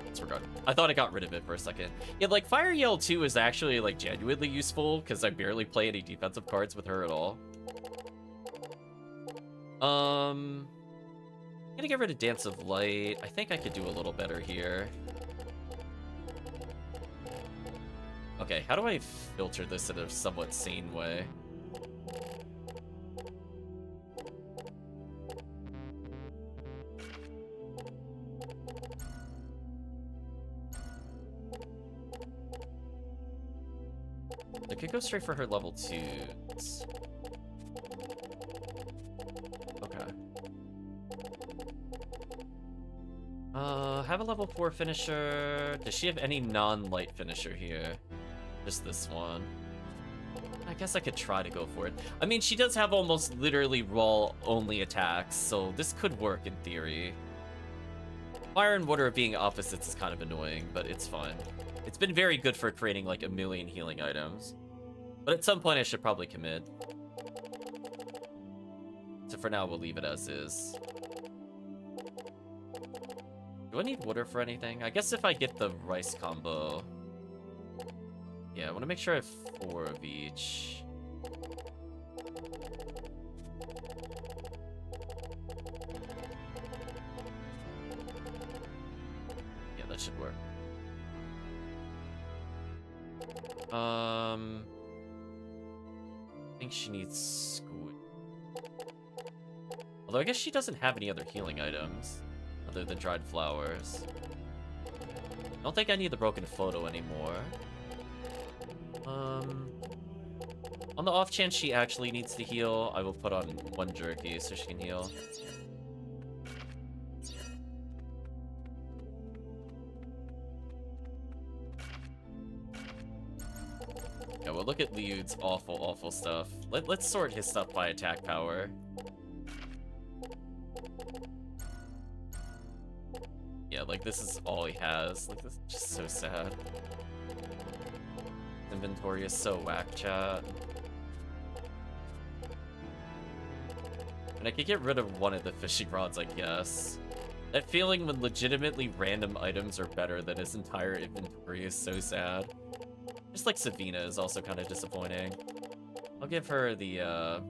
Disregard. I thought I got rid of it for a second. Yeah, like Fire Yell 2 is actually like genuinely useful because I barely play any defensive cards with her at all. I'm gonna get rid of Dance of Light. I think I could do a little better here. Okay, how do I filter this in a somewhat sane way? I could go straight for her level 2s. Okay. Have a level 4 finisher. Does she have any non-light finisher here? Just this one. I guess I could try to go for it. I mean, she does have almost literally raw-only attacks, so this could work in theory. Fire and water being opposites is kind of annoying, but it's fine. It's been very good for creating like a million healing items. But at some point I should probably commit. So for now we'll leave it as is. Do I need water for anything? I guess if I get the rice combo. Yeah, I want to make sure I have 4 of each. Yeah, that should work. I think she needs squid. Although I guess she doesn't have any other healing items other than dried flowers. I don't think I need the broken photo anymore. On the off chance she actually needs to heal, I will put on 1 jerky so she can heal. Yeah, well, look at Liud's awful stuff. Let's sort his stuff by attack power. Yeah, like, this is all he has. Like, this is just so sad. Inventory is so whack, chat. And I could get rid of one of the fishing rods, I guess. That feeling when legitimately random items are better than his entire inventory is so sad. Just like Savina is also kind of disappointing. I'll give her the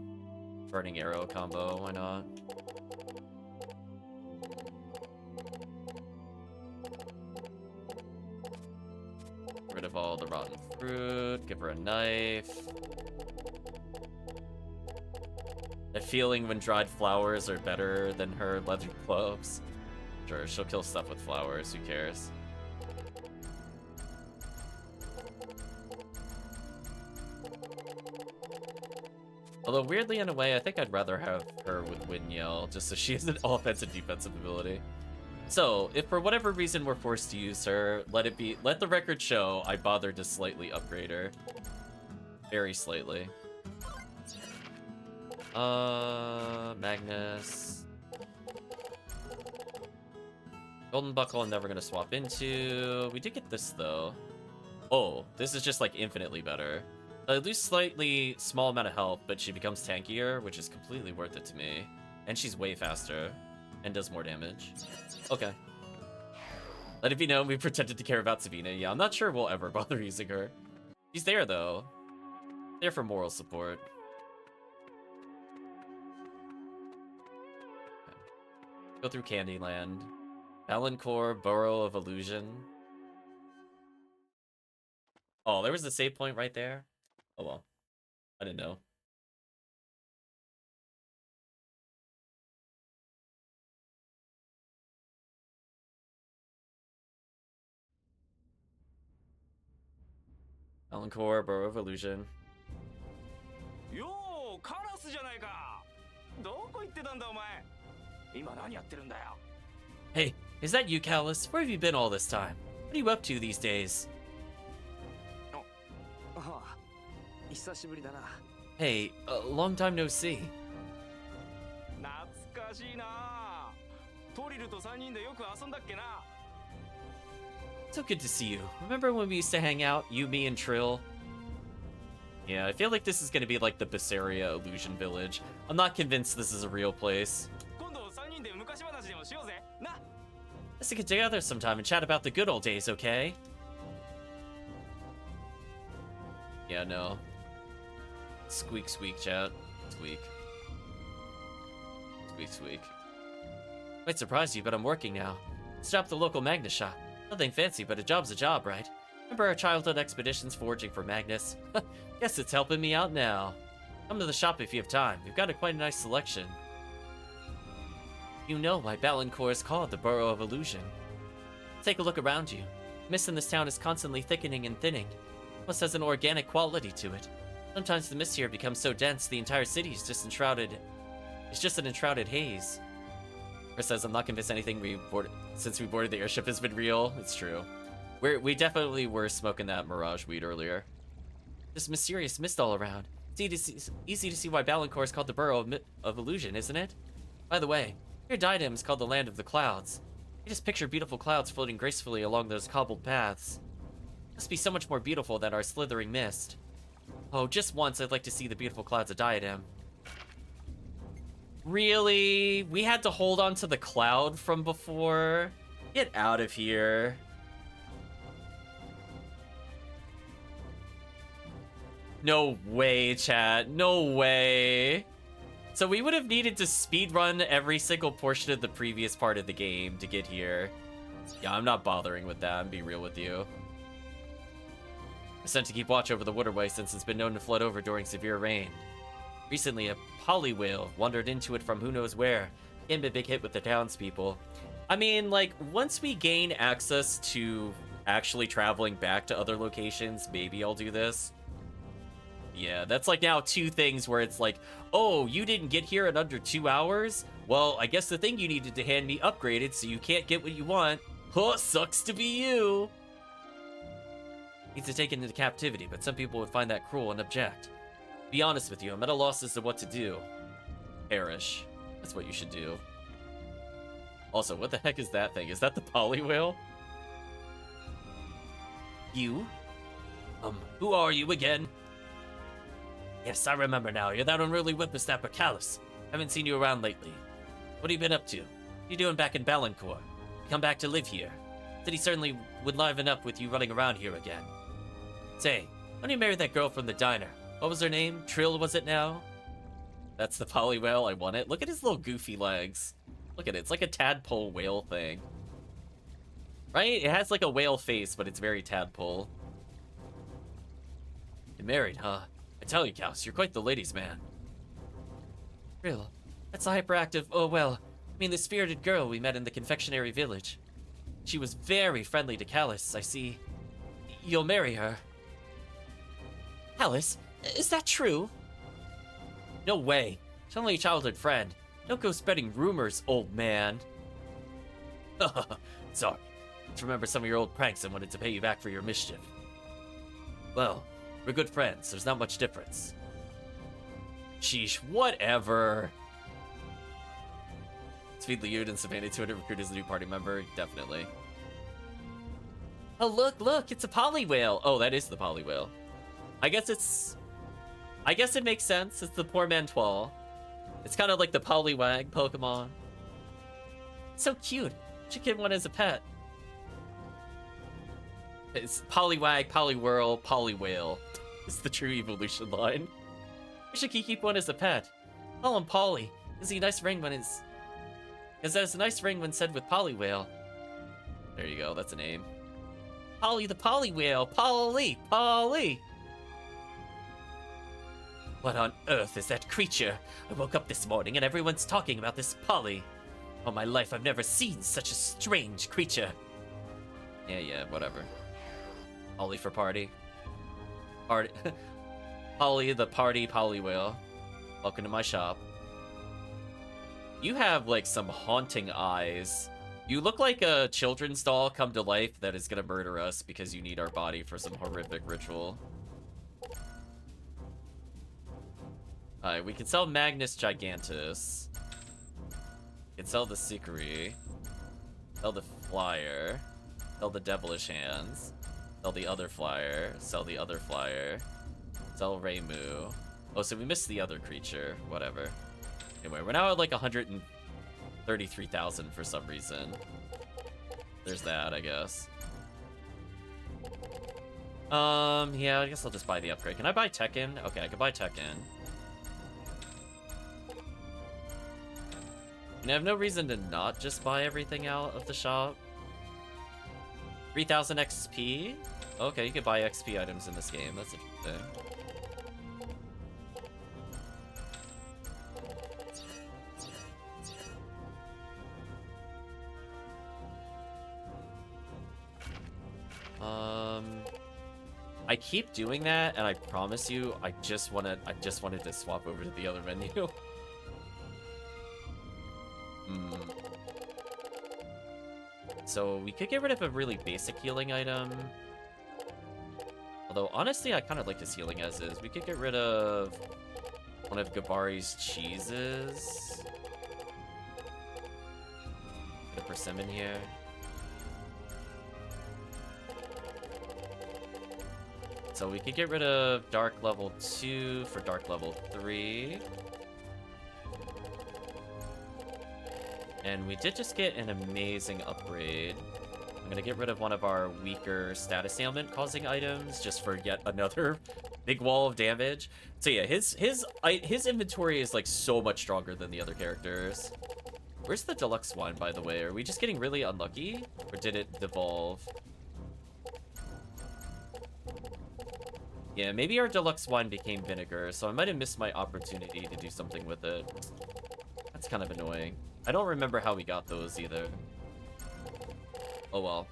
burning arrow combo, why not? Get rid of all the rotten fruit, give her a knife. That feeling when dried flowers are better than her leather gloves. Sure, she'll kill stuff with flowers, who cares? Although, weirdly, in a way, I think I'd rather have her with Wind Yell, just so she has an offensive defensive ability. So, if for whatever reason we're forced to use her, let the record show I bothered to slightly upgrade her. Very slightly. Magnus. Golden Buckle I'm never gonna swap into. We did get this though. Oh, this is just like infinitely better. I lose slightly small amount of health, but she becomes tankier, which is completely worth it to me. And she's way faster and does more damage. Okay. Let it be known we pretended to care about Sabina. Yeah, I'm not sure we'll ever bother using her. She's there though. There for moral support. Okay. Go through Candyland. Valancourt, Burrow of Illusion. Oh, there was a save point right there? Oh well. I didn't know. Valancourt, Burrow of Illusion. よー、カラスじゃないか。どこ行ってたんだお前。今何やってるんだよ。Hey, is that you, Callus? Where have you been all this time? What are you up to these days? ああ、久しぶりだな。Hey, long time no see. 懐かしいな。トリルと3人でよく遊んだっけな。So good to see you. Remember when we used to hang out, you, me, and Trill? Yeah, I feel like this is gonna be like the Bessaria Illusion Village. I'm not convinced this is a real place. 今度3人で昔話でもしようぜ。な。Let's get together sometime and chat about the good old days, okay? Yeah, no. Squeak, squeak, chat. Squeak. Squeak, squeak. Might surprise you, but I'm working now. Stopped the local Magnus shop. Nothing fancy, but a job's a job, right? Remember our childhood expeditions foraging for Magnus? Guess it's helping me out now. Come to the shop if you have time. We've got quite a nice selection. You know why Balancourt is called the Burrow of Illusion. Take a look around you. Mist in this town is constantly thickening and thinning. Must has an organic quality to it. Sometimes the mist here becomes so dense the entire city is just enshrouded. It's just an enshrouded haze. Chris says, I'm not convinced anything since we boarded the airship has been real. It's true. We definitely were smoking that mirage weed earlier. This mysterious mist all around. It's easy to see why Balancourt is called the Burrow of Illusion, isn't it? By the way, your diadem is called the Land of the Clouds. You just picture beautiful clouds floating gracefully along those cobbled paths. It must be so much more beautiful than our slithering mist. Oh, just once I'd like to see the beautiful clouds of Diadem. Really? We had to hold on to the cloud from before? Get out of here. No way, chat. No way. So we would have needed to speedrun every single portion of the previous part of the game to get here. Yeah, I'm not bothering with that, I'm being real with you. I sent to keep watch over the waterway since it's been known to flood over during severe rain. Recently, a poly whale wandered into it from who knows where. Became a big hit with the townspeople. I mean, like, once we gain access to actually traveling back to other locations, maybe I'll do this. Yeah, that's like now 2 things where it's like, oh, you didn't get here in under 2 hours? Well, I guess the thing you needed to hand me upgraded, so you can't get what you want. Huh, sucks to be you. Needs to take it into captivity, but some people would find that cruel and object. Be honest with you, I'm at a loss as to what to do. Perish. That's what you should do. Also, what the heck is that thing? Is that the poly whale? You? Who are you again? Yes, I remember now. You're that unruly whippersnapper Callus. Haven't seen you around lately. What have you been up to? What are you doing back in Balancourt? You come back to live here. City certainly would liven up with you running around here again. Say, when you married that girl from the diner, what was her name? Trill, was it now? That's the poly whale. I want it. Look at his little goofy legs. Look at it. It's like a tadpole whale thing. Right? It has like a whale face, but it's very tadpole. You're married, huh? I tell you, Kaus, you're quite the ladies' man. Trill, that's a hyperactive, oh well, I mean the spirited girl we met in the confectionery village. She was very friendly to Callus, I see. You'll marry her. Callus? Is that true? No way. She's only a childhood friend. Don't go spreading rumors, old man. Sorry. Just remember some of your old pranks and wanted to pay you back for your mischief. Well, we're good friends. There's not much difference. Sheesh, whatever. Speed Liud and Savannah 200 recruit as a new party member. Definitely. Oh, look, it's a Poliwhale. Oh, that is the Poliwhale. I guess it makes sense. It's the poor Mantois. It's kind of like the Poliwag Pokemon. It's so cute. Should get one as a pet. It's Poliwag, Poliwhirl, Poliwhale. It's the true evolution line. We should keep one as a pet. Call him Polly. Is he a nice ring when it's... Because there's a nice ring when said with Poliwhale. There you go, that's a name. Polly the Poliwhale. Polly. What on earth is that creature? I woke up this morning and everyone's talking about this Polly. All my life I've never seen such a strange creature. Yeah, whatever. Polly for party. Party. Polly the party Poliwhale. Welcome to my shop. You have, like, some haunting eyes. You look like a children's doll come to life that is gonna murder us because you need our body for some horrific ritual. Alright, we can sell Magnus Gigantus. We can sell the Sikari. Sell the Flyer. Sell the Devilish Hands. Sell the other Flyer. Sell the other Flyer. Sell Reimu. Oh, so we missed the other creature. Whatever. Anyway, we're now at like 133,000 for some reason. There's that, I guess. Yeah, I guess I'll just buy the upgrade. Can I buy Tekken? Okay, I can buy Tekken. And I have no reason to not just buy everything out of the shop. 3,000 XP? Okay, you can buy XP items in this game. That's interesting. I keep doing that, and I promise you, I just wanted to swap over to the other menu. So we could get rid of a really basic healing item. Although honestly, I kind of like this healing as is. We could get rid of one of Gabari's cheeses. Get a persimmon here. So we could get rid of Dark Level 2 for Dark Level 3. And we did just get an amazing upgrade. I'm gonna get rid of one of our weaker status ailment causing items just for yet another big wall of damage. So yeah, his inventory is like so much stronger than the other characters. Where's the deluxe wine, by the way? Are we just getting really unlucky? Or did it devolve? Yeah, maybe our deluxe wine became vinegar, so I might have missed my opportunity to do something with it. That's kind of annoying. I don't remember how we got those either. Oh well.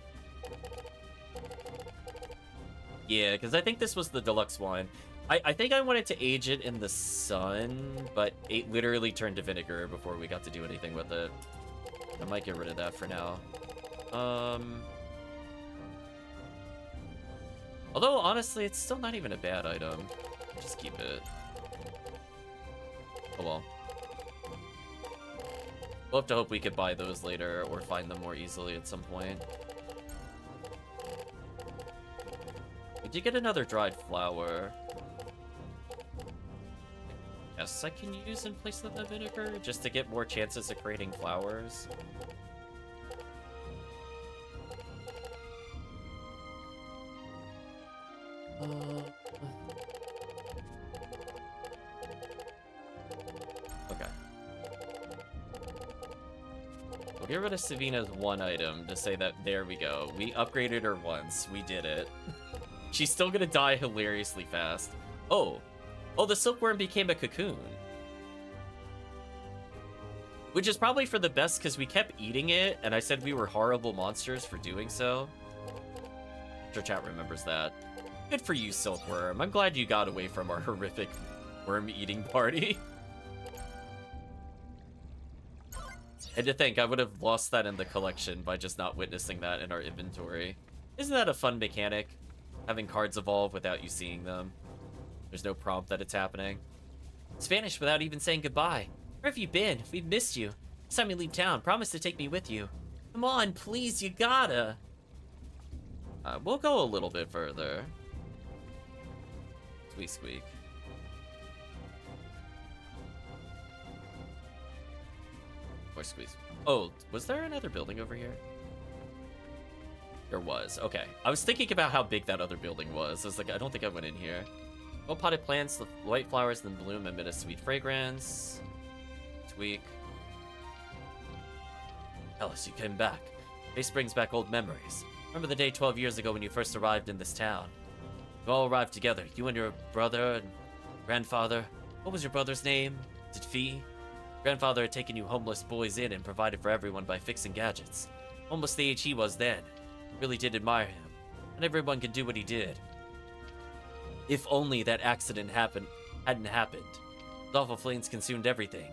Yeah, because I think this was the deluxe wine. I think I wanted to age it in the sun, but it literally turned to vinegar before we got to do anything with it. I might get rid of that for now. Although, honestly, it's still not even a bad item. Just keep it. Oh well. We'll have to hope we could buy those later or find them more easily at some point. We did get another dried flower. Yes, I can use in place of the vinegar just to get more chances of creating flowers. Okay. We'll get rid of Savina's one item to say that, there we go. We upgraded her once. We did it. She's still gonna die hilariously fast. Oh, the silkworm became a cocoon. Which is probably for the best because we kept eating it, and I said we were horrible monsters for doing so. I'm sure chat remembers that. Good for you, silkworm. I'm glad you got away from our horrific worm-eating party. And to think, I would have lost that in the collection by just not witnessing that in our inventory. Isn't that a fun mechanic? Having cards evolve without you seeing them. There's no prompt that it's happening. It's vanished without even saying goodbye. Where have you been? We've missed you. Next time you leave town, promise to take me with you. Come on, please, you gotta. We'll go a little bit further. Squeak, squeak. Or squeeze. Oh, was there another building over here? There was. Okay. I was thinking about how big that other building was. I was like, I don't think I went in here. Well potted plants, the white flowers then bloom amid a sweet fragrance. Tweak. Alice, you came back. Face brings back old memories. Remember the day 12 years ago when you first arrived in this town? You all arrived together, you and your brother and grandfather. What was your brother's name? Is it Fee? Grandfather had taken you homeless boys in and provided for everyone by fixing gadgets. Almost the age he was then. Really did admire him. Not everyone could do what he did. If only that accident hadn't happened. The awful flames consumed everything.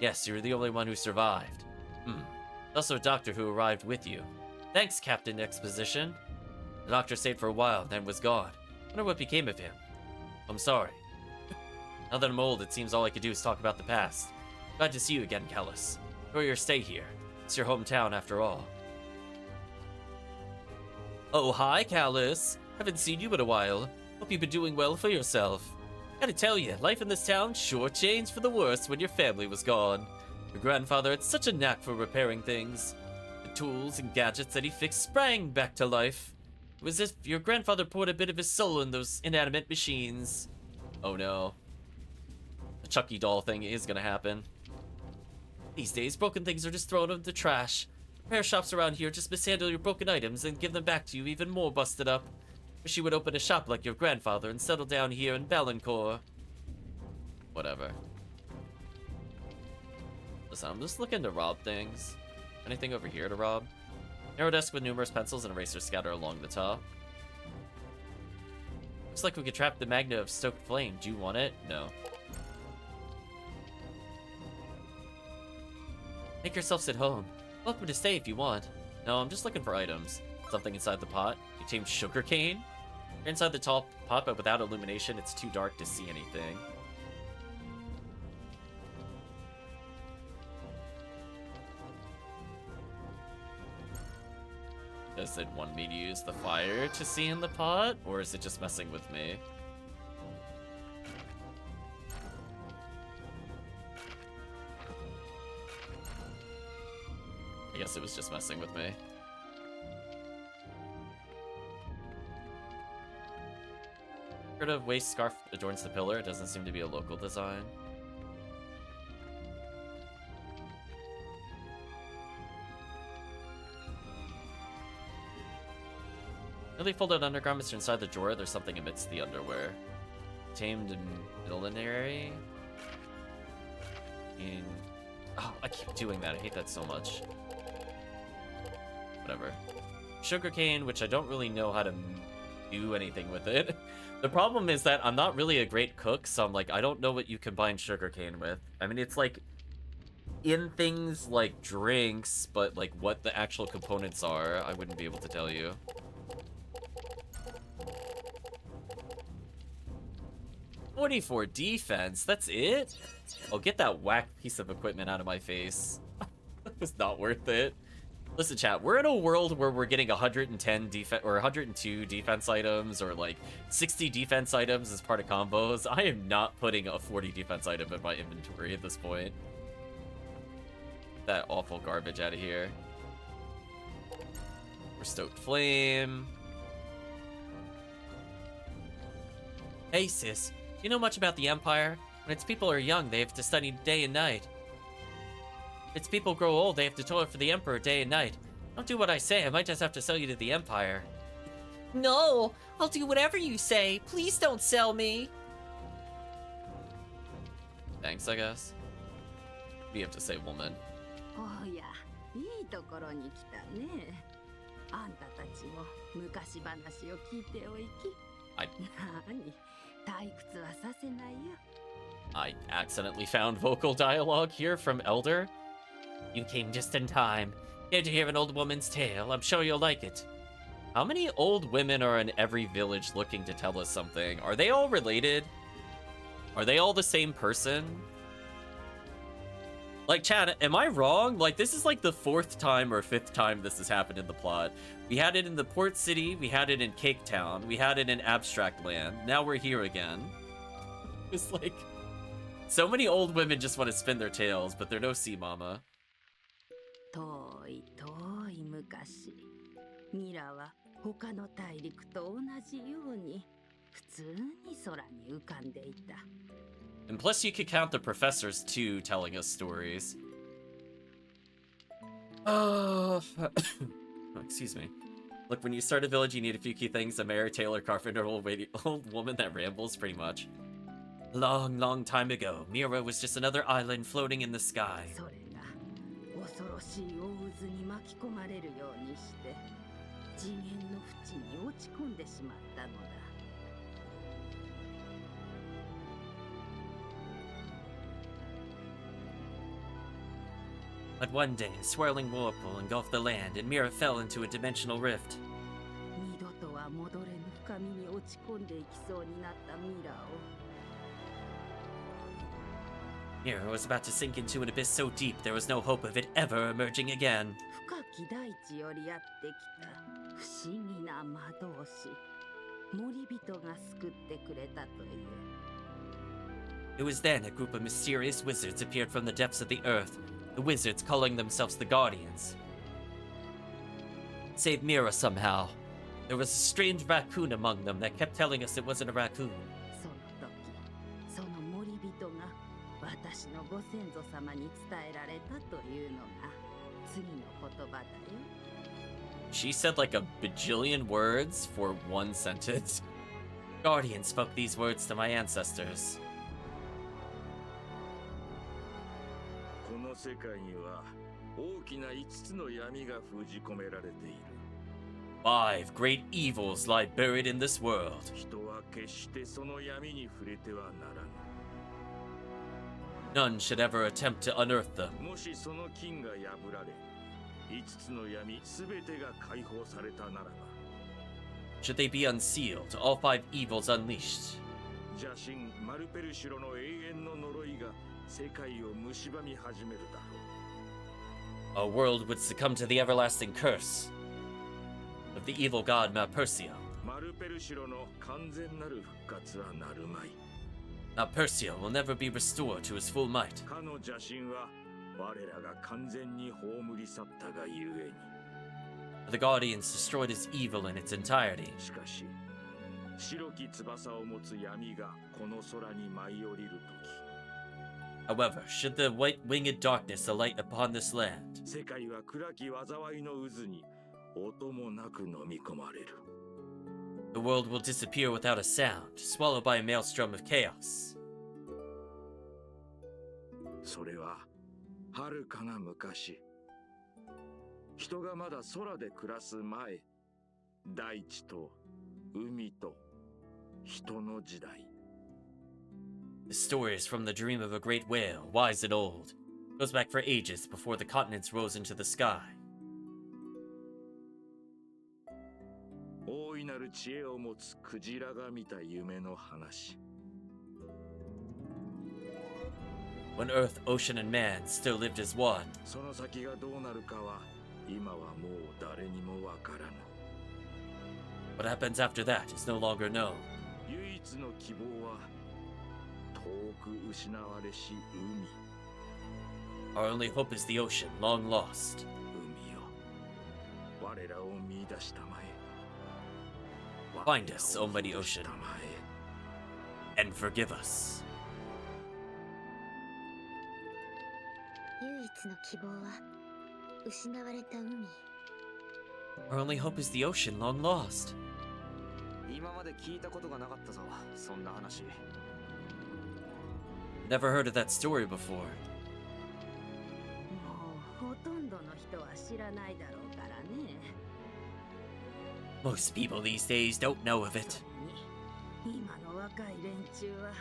Yes, you were the only one who survived. Also a doctor who arrived with you. Thanks, Captain Exposition. The doctor stayed for a while, then was gone. Wonder what became of him. I'm sorry. Now that I'm old, it seems all I could do is talk about the past. Glad to see you again, Callus. Enjoy your stay here. It's your hometown after all. Oh, hi, Callus. Haven't seen you in a while. Hope you've been doing well for yourself. Gotta tell you, life in this town sure changed for the worse when your family was gone. Your grandfather had such a knack for repairing things. The tools and gadgets that he fixed sprang back to life. It was as if your grandfather poured a bit of his soul in those inanimate machines. Oh no. The Chucky doll thing is gonna happen. These days, broken things are just thrown in the trash. Repair shops around here just mishandle your broken items and give them back to you even more busted up. Wish you would open a shop like your grandfather and settle down here in Valancourt. Whatever. Listen, I'm just looking to rob things. Anything over here to rob? Narrow desk with numerous pencils and erasers scattered along the top. Looks like we could trap the magnet of stoked flame. Do you want it? No. Make yourselves at home. Welcome to stay if you want. No, I'm just looking for items. Something inside the pot. You tamed sugarcane? Inside the top pot, but without illumination, it's too dark to see anything. Does it want me to use the fire to see in the pot? Or is it just messing with me? I guess it was just messing with me. Heard of waist scarf adorns the pillar. It doesn't seem to be a local design. Newly folded undergarments are inside the drawer. There's something amidst the underwear. Tamed millinery. Oh, I keep doing that. I hate that so much. Whatever. Sugarcane, which I don't really know how to do anything with it. The problem is that I'm not really a great cook, so I'm like, I don't know what you combine sugarcane with. I mean, it's like in things like drinks, but like what the actual components are, I wouldn't be able to tell you. 44 defense, that's it? Oh, get that whack piece of equipment out of my face. That was not worth it. Listen, chat, we're in a world where we're getting 110 defense or 102 defense items or like 60 defense items as part of combos. I am not putting a 40 defense item in my inventory at this point. Get that awful garbage out of here. We're stoked flame. Hey, sis. Do you know much about the Empire? When its people are young, they have to study day and night. If its people grow old, they have to toil for the Emperor day and night. Don't do what I say, I might just have to sell you to the Empire. No! I'll do whatever you say. Please don't sell me! Thanks, I guess. What do you have to say, woman? おや、いいところに来たね。あんたたちも昔話を聞いておいき。なに、退屈はさせないよ。I accidentally found vocal dialogue here from Elder. You came just in time. Here to hear an old woman's tale. I'm sure you'll like it. How many old women are in every village looking to tell us something? Are they all related? Are they all the same person? Like, Chad, am I wrong? Like, this is like the 4th time or 5th time this has happened in the plot. We had it in the port city, we had it in Cake Town, we had it in Abstract Land, now we're here again. It's like, so many old women just want to spin their tails, but they're no sea mama. 遠い遠い昔、ミラは他の大陸と同じように普通に空に浮かんでいた。And plus you could count the professors too telling us stories. Excuse me. Look, when you start a village, you need a few key things: a mayor, tailor, carpenter, old woman that rambles, pretty much. Long, long time ago, Mira was just another island floating in the sky. それが恐ろしい大渦に巻き込まれるようにして次元の淵に落ち込んでしまったのだ。But one day, a swirling whirlpool engulfed the land, and Mira fell into a dimensional rift. 二度とは戻れぬ深みに落ち込んでいきそうになったミラを Mira was about to sink into an abyss so deep there was no hope of it ever emerging again. 深き大地よりやってきた不思議な魔導士森人が救ってくれたという。 It was then a group of mysterious wizards appeared from the depths of the earth, the wizards calling themselves the Guardians. Save Mira somehow. There was a strange raccoon among them that kept telling us it wasn't a raccoon. その時その森人が私のご先祖様に伝えられたというのが次の言葉だよ。 She said like a bajillion words for one sentence. Guardian spoke these words to my ancestors. この世界には大きな5つの闇が封じ込められている。 5 great evils lie buried in this world. 人は決してその闇に触れてはならぬ。 None should ever attempt to unearth them. もしその禁が破られ、5つの闇すべてが解放されたならば、 Should they be unsealed, all 5 evils unleashed. 邪神マルペルシュロの永遠の呪いが世界を蝕み始めるだろう。 Our world would succumb to the everlasting curse of the evil god Malpercio. マルペルシュロの完全なる復活はなるまい。 Malpercio will never be restored to his full might. かの邪神は我らが完全に葬り去ったがゆえに。 The Guardians destroyed his evil in its entirety. しかし、白き翼を持つ闇がこの空に舞い降りるとき、 However, should the white-winged darkness alight upon this land, 世界は暗き災いの渦に音もなく飲み込まれる。 the world will disappear without a sound, swallowed by a maelstrom of chaos. それは遥かな昔、人がまだ空で暮らす前、大地と海と人の時代。 The story is from the dream of a great whale, wise and old. It goes back for ages before the continents rose into the sky. 大いなる知恵を持つクジラが見た夢の話。 When earth, ocean, and man still lived as one, その先がどうなるかは今はもう誰にもわからぬ。 what happens after that is no longer known. 唯一の希望は遠く失われし海。 Our only hope is the ocean, long lost. 海よ、我らを見出したまえ。 Find us, O mighty 我 ocean, らを見出したまえ。 and forgive us. 唯一の希望は失われた海。 Our only hope is the ocean, long lost. 今まで聞いたことがなかったぞ、そんな話。 Never heard of that story before. もうほとんどの人は知らないだろうからね。 Most people these days don't know of it. 今の若い連中は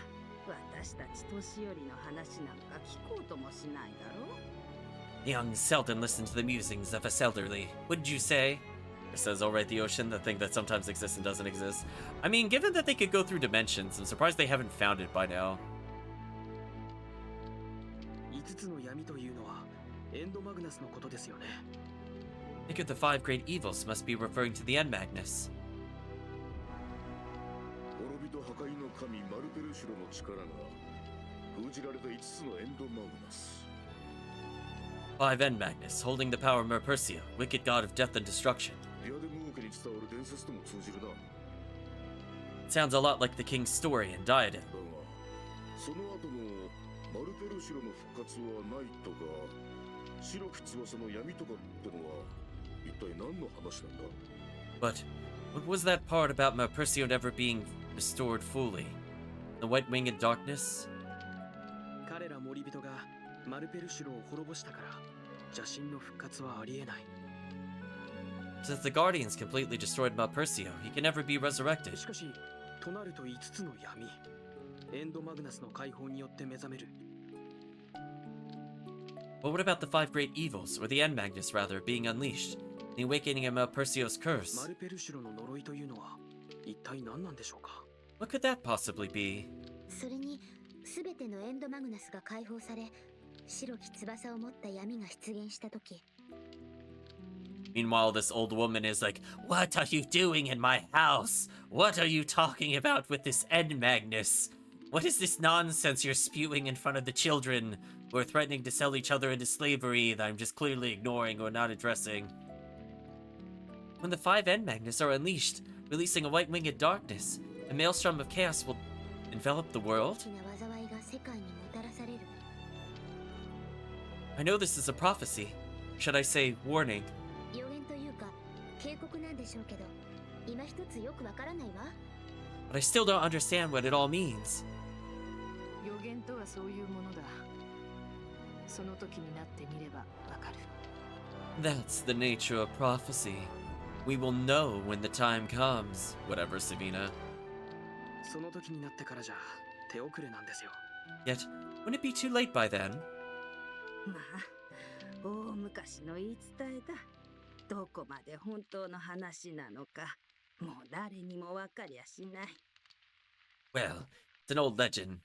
私たち年寄りの話なんか聞こうともしないだろう。 The young seldom listen to the musings of us elderly, wouldn't you say? It says, all right, the ocean, the thing that sometimes exists and doesn't exist. I mean, given that they could go through dimensions, I'm surprised they haven't found it by now. いつの闇というのはエンドマグナスのことですよね。 I think of the five great evils must be referring to the End Magnus. 滅びと破壊の神マルペルシュロの力が封じられた5つのエンドマグナス。 Five End Magnus, holding the power of Merpersia, wicked god of death and destruction. ディアデム王家に伝わる伝説とも通じるな。 It sounds a lot like the king's story in Diadem. だがその後のマルペルシュロの復活はないとか白き翼の闇とかってのは一体何の話なんだ？ But what was that part about Merpersia never being restored fully? The White Winged Darkness? 彼ら森人がマルペルシュロを滅ぼしたから邪神の復活はありえない。 Since the Guardians completely destroyed Merpersia, he can never be resurrected. しかしとなると5つの闇エンドマグナスの解放によって目覚める。 But what about the five great evils, or the End Magnus rather, being unleashed? The awakening of Merpersio's マ curse? ルペルシュロの呪いというのは一体何なんでしょうか。 What could that possibly be? それに全てのエンドマグナスが解放され、白き翼を持った闇が出現した時、 Meanwhile, this old woman is like, "What are you doing in my house? What are you talking about with this End Magnus? What is this nonsense you're spewing in front of the children who are threatening to sell each other into slavery that I'm just clearly ignoring or not addressing?" When the five End Magnus are unleashed, releasing a white winged darkness, a maelstrom of chaos will envelop the world? 大きな災いが世界にもたらされる。 I know this is a prophecy. Should I say warning? 予言というか警告なんでしょうけど、今一つよくわからないわ。 But I still don't understand what it all means. 予言とはそういうものだ。その時になってみればわかる。 That's the nature of prophecy. We will know when the time comes. Whatever, Savina. その時になってからじゃ手遅れなんですよ。 Yet, wouldn't it be too late by then? まあ大昔の言い伝えだ。どこまで本当の話なのかもう誰にもわかりゃしない。 Well, it's an old legend.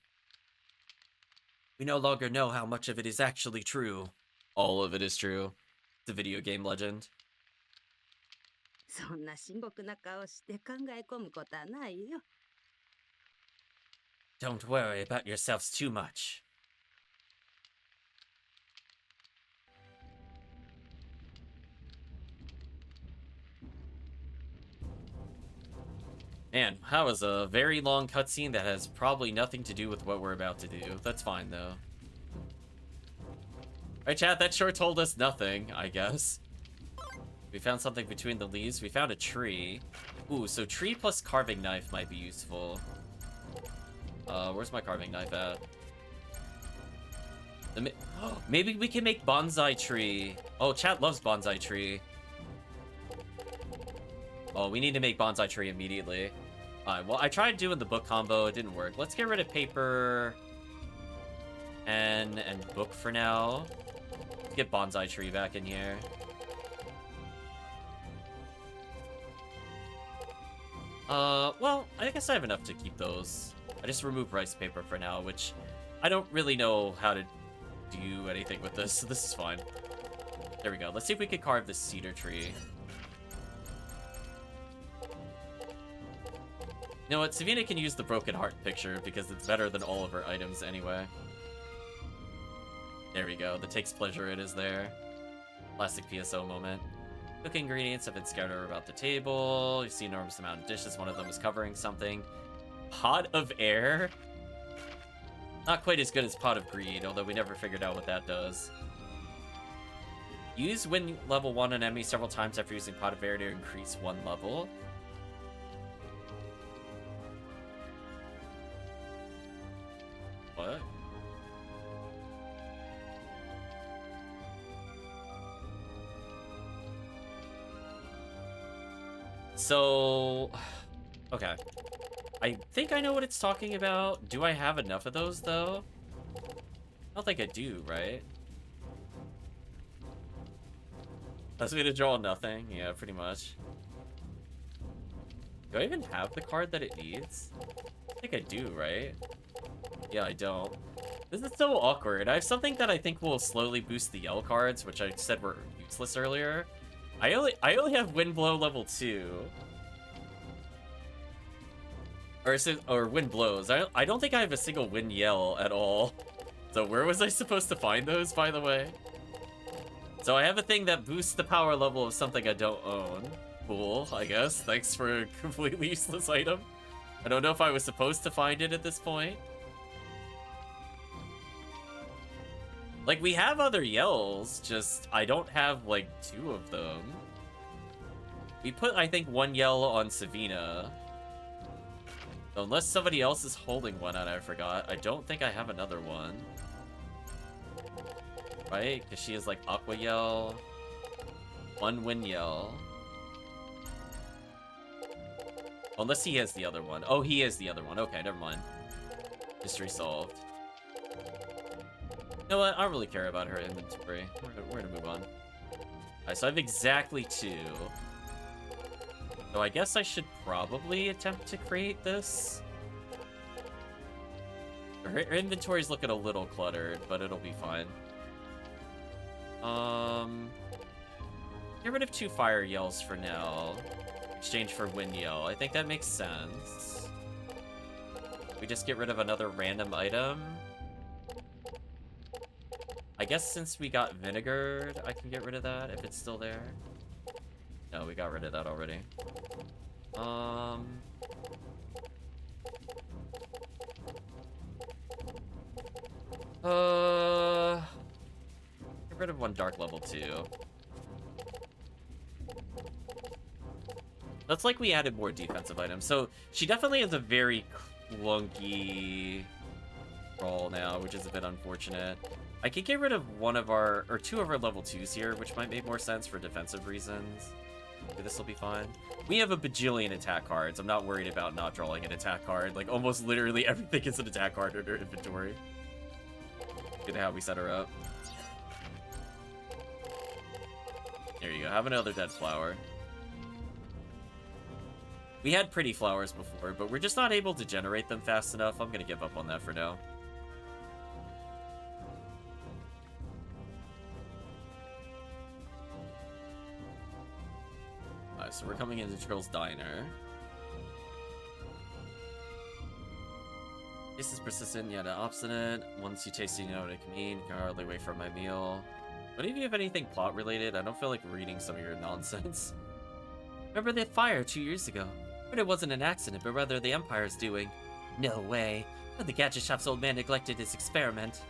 We no longer know how much of it is actually true. All of it is true. It's a video game legend. そんな深刻な顔して考え込むことはないよ。 Don't worry about yourselves too much. Man, that was a very long cutscene that has probably nothing to do with what we're about to do. That's fine, though. Alright, chat, that sure told us nothing, I guess. We found something between the leaves. We found a tree. Ooh, so tree plus carving knife might be useful. Where's my carving knife at? Maybe we can make bonsai tree. Oh, chat loves bonsai tree. Oh, we need to make bonsai tree immediately. Alright, well, I tried doing the book combo. It didn't work. Let's get rid of paper and book for now. Let's get bonsai tree back in here. Well, I guess I have enough to keep those. I just removed rice paper for now, which I don't really know how to do anything with this, so this is fine. There we go. Let's see if we can carve this cedar tree. You know what? Savina can use the broken heart picture because it's better than all of her items anyway. There we go. The takes pleasure it is there. Classic PSO moment. Cook ingredients have been scattered about the table. You see an enormous amount of dishes. One of them is covering something. Pot of air? Not quite as good as Pot of Greed, although we never figured out what that does. Use when level 1 an enemy several times after using Pot of Air to increase 1 level. What? So, okay. I think I know what it's talking about. Do I have enough of those, though? I don't think I do, right? That's me to draw nothing? Yeah, pretty much. Do I even have the card that it needs? I think I do, right? Yeah, I don't. This is so awkward. I have something that I think will slowly boost the yell cards, which I said were useless earlier. I only have Wind Blow level 2. Or Wind Blows. I don't think I have a single Wind Yell at all. So where was I supposed to find those, by the way? So I have a thing that boosts the power level of something I don't own. Cool, I guess. Thanks for a completely useless item. I don't know if I was supposed to find it at this point. Like, we have other yells, just I don't have, like, 2 of them. We put, I think, 1 yell on Savina. So unless somebody else is holding one and I forgot, I don't think I have another one. Right? Because she is, like, Aqua Yell. 1 Wind Yell. Unless he has the other one. Oh, he is the other one. Okay, never mind. Mystery solved. You know what? I don't really care about her inventory. We're gonna move on. Alright, so I have exactly 2. So I guess I should probably attempt to create this. Her inventory's looking a little cluttered, but it'll be fine. Get rid of 2 fire yells for now. Exchange for wind yell. I think that makes sense. We just get rid of another random item. I guess since we got vinegar, I can get rid of that if it's still there. No, we got rid of that already. Get rid of 1 dark level 2. That's like we added more defensive items. So she definitely has a very clunky roll now, which is a bit unfortunate. I could get rid of 1 of our, or 2 of our level 2s here, which might make more sense for defensive reasons. Okay, this will be fine. We have a bajillion attack cards. I'm not worried about not drawing an attack card. Like, almost literally everything is an attack card in her inventory. Good how we set her up. There you go. Have another dead flower. We had pretty flowers before, but we're just not able to generate them fast enough. I'm gonna give up on that for now. Alright, so we're coming into Trill's Diner. This is persistent yet obstinate. Once you taste it, you know what it can mean. You can hardly wait for my meal. What if you have anything plot related? I don't feel like reading some of your nonsense. Remember that fire 2 years ago? But it wasn't an accident, but rather the Empire's doing. No way. The gadget shop's old man neglected his experiment.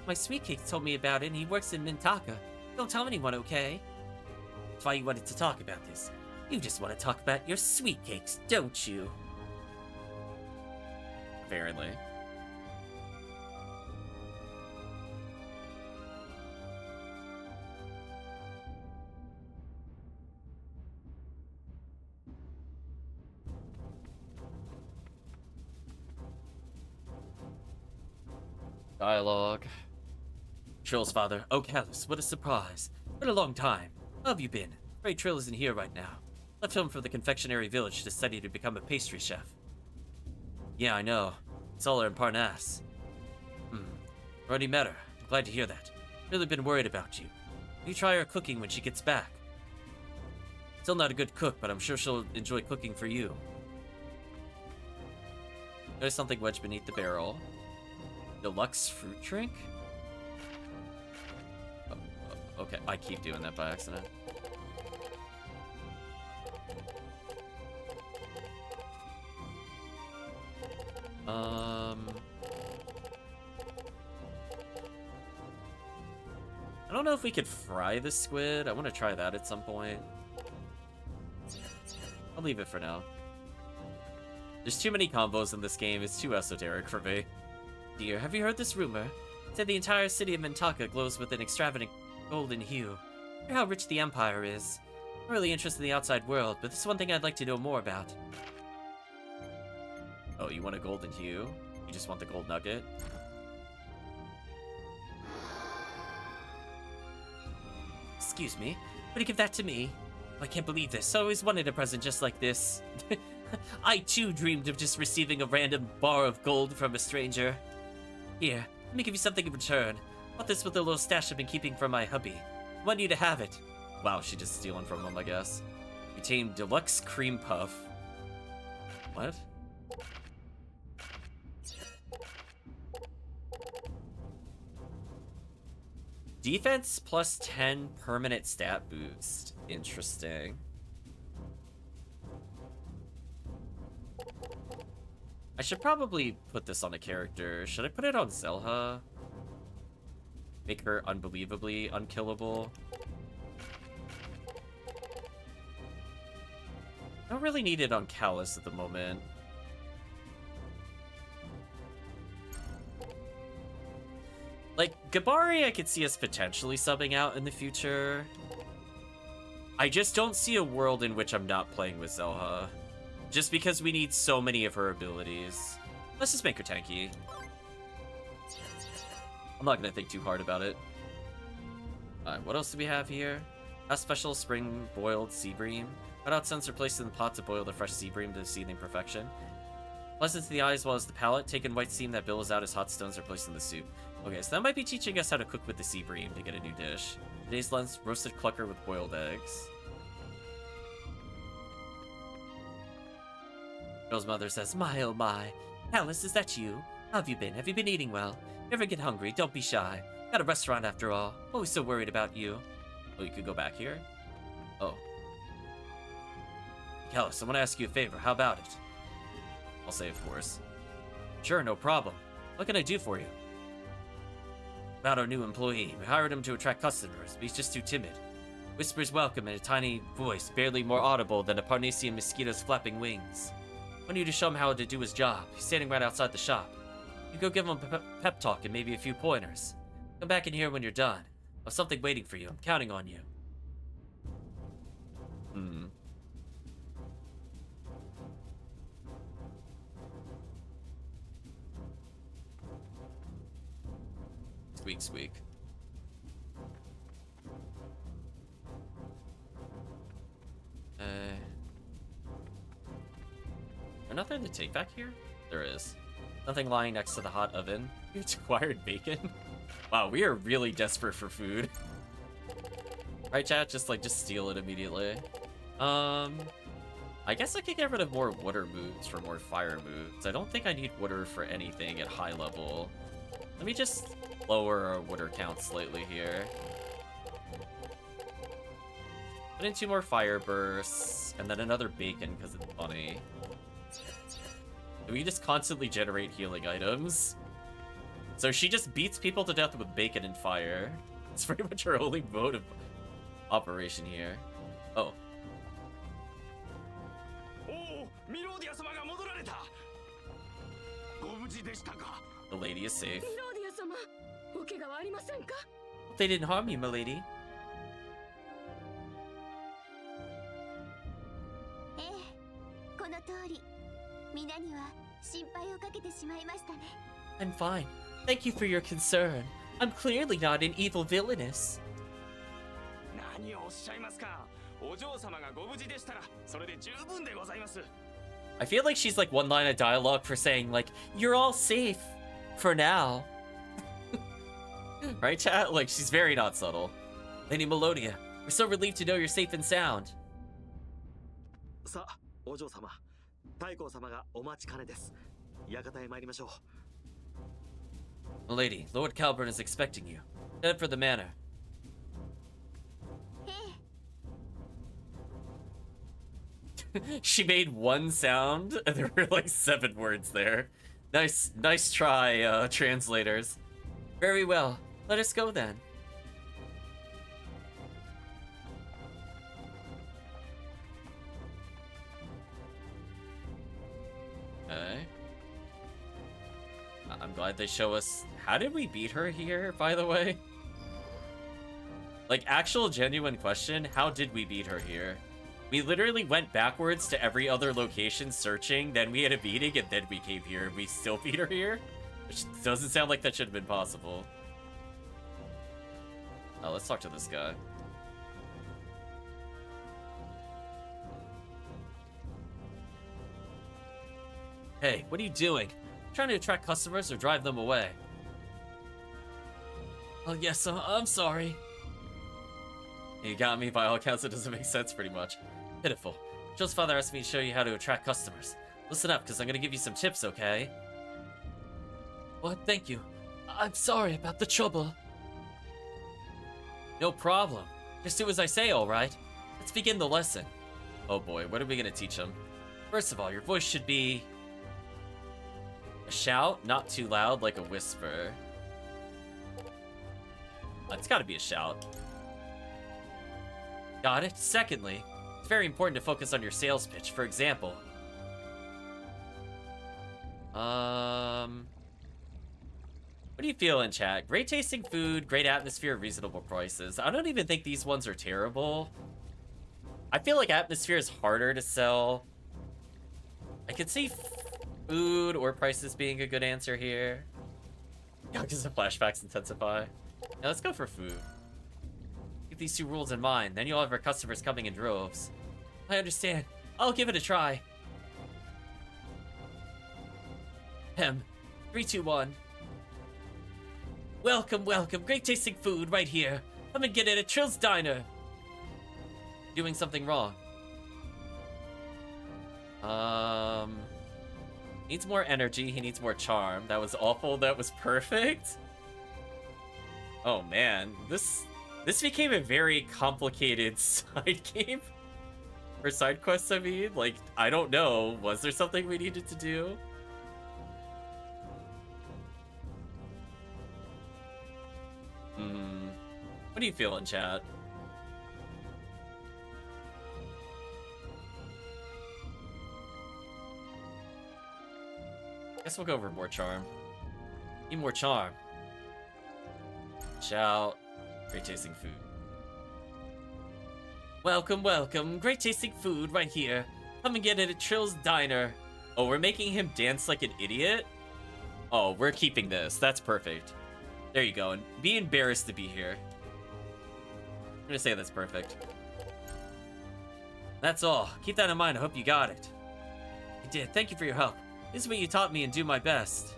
My sweet cake told me about it, and he works in Mintaka. Don't tell anyone, okay? That's why you wanted to talk about this. You just want to talk about your sweet cakes, don't you? Apparently. Dialogue. Trill's father. Oh, Callus, what a surprise. Been a long time. How have you been? Afraid Trill isn't here right now. Left home for the confectionery village to study to become a pastry chef. Yeah, I know. It's all in Parnasse. Already met her. I'm glad to hear that. Really been worried about you. You try her cooking when she gets back. Still not a good cook, but I'm sure she'll enjoy cooking for you. There's something wedged beneath the barrel. Deluxe fruit drink? Okay, I keep doing that by accident. I don't know if we could fry the squid. I want to try that at some point. I'll leave it for now. There's too many combos in this game. It's too esoteric for me. Dear, have you heard this rumor? It said the entire city of Mintaka glows with an extravagant golden hue. Hear how rich the Empire is. I'm really interested in the outside world, but this is one thing I'd like to know more about. Oh, you want a golden hue? You just want the gold nugget? Excuse me, would you give that to me? I can't believe this. I always wanted a present just like this. I too dreamed of just receiving a random bar of gold from a stranger. Here, let me give you something in return. Bought this with a little stash I've been keeping from my hubby. I want you to have it. Wow, she just stealing from him, I guess. Contain deluxe cream puff. What? Defense plus 10 permanent stat boost. Interesting. I should probably put this on a character. Should I put it on Zelha? Make her unbelievably unkillable. I don't really need it on Callus at the moment. Like, Gabari I could see us potentially subbing out in the future. I just don't see a world in which I'm not playing with Zelha. Just because we need so many of her abilities. Let's just make her tanky. I'm not gonna think too hard about it. Alright, what else do we have here? A special spring boiled sea bream. Hot out scents are placed in the pot to boil the fresh sea bream to seething perfection. Pleasant to the eye as well as the palate. Taken white steam that billows out as hot stones are placed in the soup. Okay, so that might be teaching us how to cook with the sea bream to get a new dish. Today's lunch, roasted clucker with boiled eggs. Girl's mother says, my oh my. Alice, is that you? How have you been? Have you been eating well? Never get hungry, don't be shy. Got a restaurant after all. Always so worried about you. Oh, you could go back here? Oh. Alice, I want to ask you a favor. How about it? I'll say, of course. Sure, no problem. What can I do for you? About our new employee. We hired him to attract customers, but he's just too timid. Whispers welcome in a tiny voice, barely more audible than a Parnassian mosquito's flapping wings. I need to show him how to do his job. He's standing right outside the shop. You go give him a pep talk and maybe a few pointers. Come back in here when you're done. I have something waiting for you. I'm counting on you. Squeak, squeak. There's nothing to take back here? There is. Nothing lying next to the hot oven. You acquired bacon? Wow, we are really desperate for food. Right, chat? Just steal it immediately. I guess I could get rid of more water moves for more fire moves. I don't think I need water for anything at high level. Let me just lower our water count slightly here. Put in 2 more fire bursts, and then another bacon because it's funny. And we just constantly generate healing items. So she just beats people to death with bacon and fire. It's pretty much her only mode of operation here. Oh. The lady is safe. Hope they didn't harm you, milady. この通り、皆には心配をかけてしまいましたね。I'm fine. Thank you for your concern. I'm clearly not an evil villainess. 何をおっしゃいますか。お嬢様がご無事でしたら、それで十分でございます。I feel like she's like one line of dialogue for saying like, you're all safe for now. Right, chat? Like, she's very not subtle. Lady Melodia, we're so relieved to know you're safe and sound. さあ、お嬢様、太閤様がお待ちかねです。館へ参りましょう。Milady, Lord Calburn is expecting you. Head for the manor. She made one sound, and there were like 7 words there. Nice try, translators. Very well. Let us go then. Okay. I'm glad they show us... How did we beat her here, by the way? Like, actual genuine question, how did we beat her here? We literally went backwards to every other location searching, then we had a meeting, and then we came here, and we still beat her here? Which doesn't sound like that should have been possible. Oh, let's talk to this guy. Hey, what are you doing? Trying to attract customers or drive them away? Oh, yes, I'm sorry. You got me. By all accounts, it doesn't make sense pretty much. Pitiful. Joe's father asked me to show you how to attract customers. Listen up, because I'm going to give you some tips, okay? What? Thank you. I'm sorry about the trouble. No problem. Just do as I say, alright? Let's begin the lesson. Oh boy, what are we going to teach him? First of all, your voice should be a shout, not too loud like a whisper. It's got to be a shout. Got it? Secondly, it's very important to focus on your sales pitch. For example, what do you feel in chat? Great tasting food, great atmosphere, reasonable prices. I don't even think these ones are terrible. I feel like atmosphere is harder to sell. I could see food or prices being a good answer here. Yeah, because the flashbacks intensify. Now let's go for food. Keep these two rules in mind, then you'll have our customers coming in droves. I understand. I'll give it a try. 3, 2, 1. Welcome, welcome. Great tasting food right here. Come and get it at Trill's Diner. Doing something wrong. Needs more energy. He needs more charm. That was awful. That was perfect. Oh man, this became a very complicated side game. Or side quest, I mean. Like, I don't know. Was there something we needed to do? What do you feel in chat? Guess we'll go over more charm. Need more charm. Shout. Great tasting food. Welcome, welcome. Great tasting food right here. Come and get it at Trill's Diner. Oh, we're making him dance like an idiot? Oh, we're keeping this. That's perfect. There you go. And be embarrassed to be here. I'm gonna say that's perfect. That's all. Keep that in mind. I hope you got it. I did. Thank you for your help. This is what you taught me and do my best.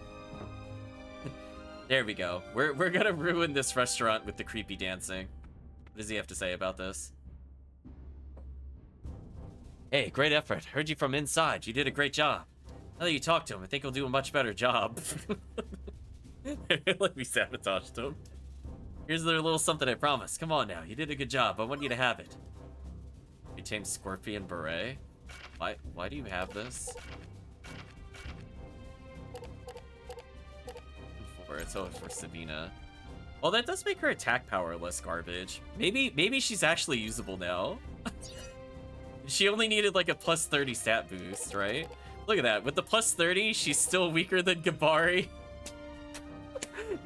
There we go. We're gonna ruin this restaurant with the creepy dancing. What does he have to say about this? Hey, great effort. Heard you from inside. You did a great job. Now that you talked to him, I think he'll do a much better job. Like we sabotaged him. Here's their little something I promise. Come on now. You did a good job. I want you to have it. You tamed Scorpion Beret? Why do you have this? It's always for Sabina. Well, that does make her attack power less garbage. Maybe she's actually usable now. She only needed like a plus 30 stat boost, right? Look at that. With the plus 30, she's still weaker than Gabari.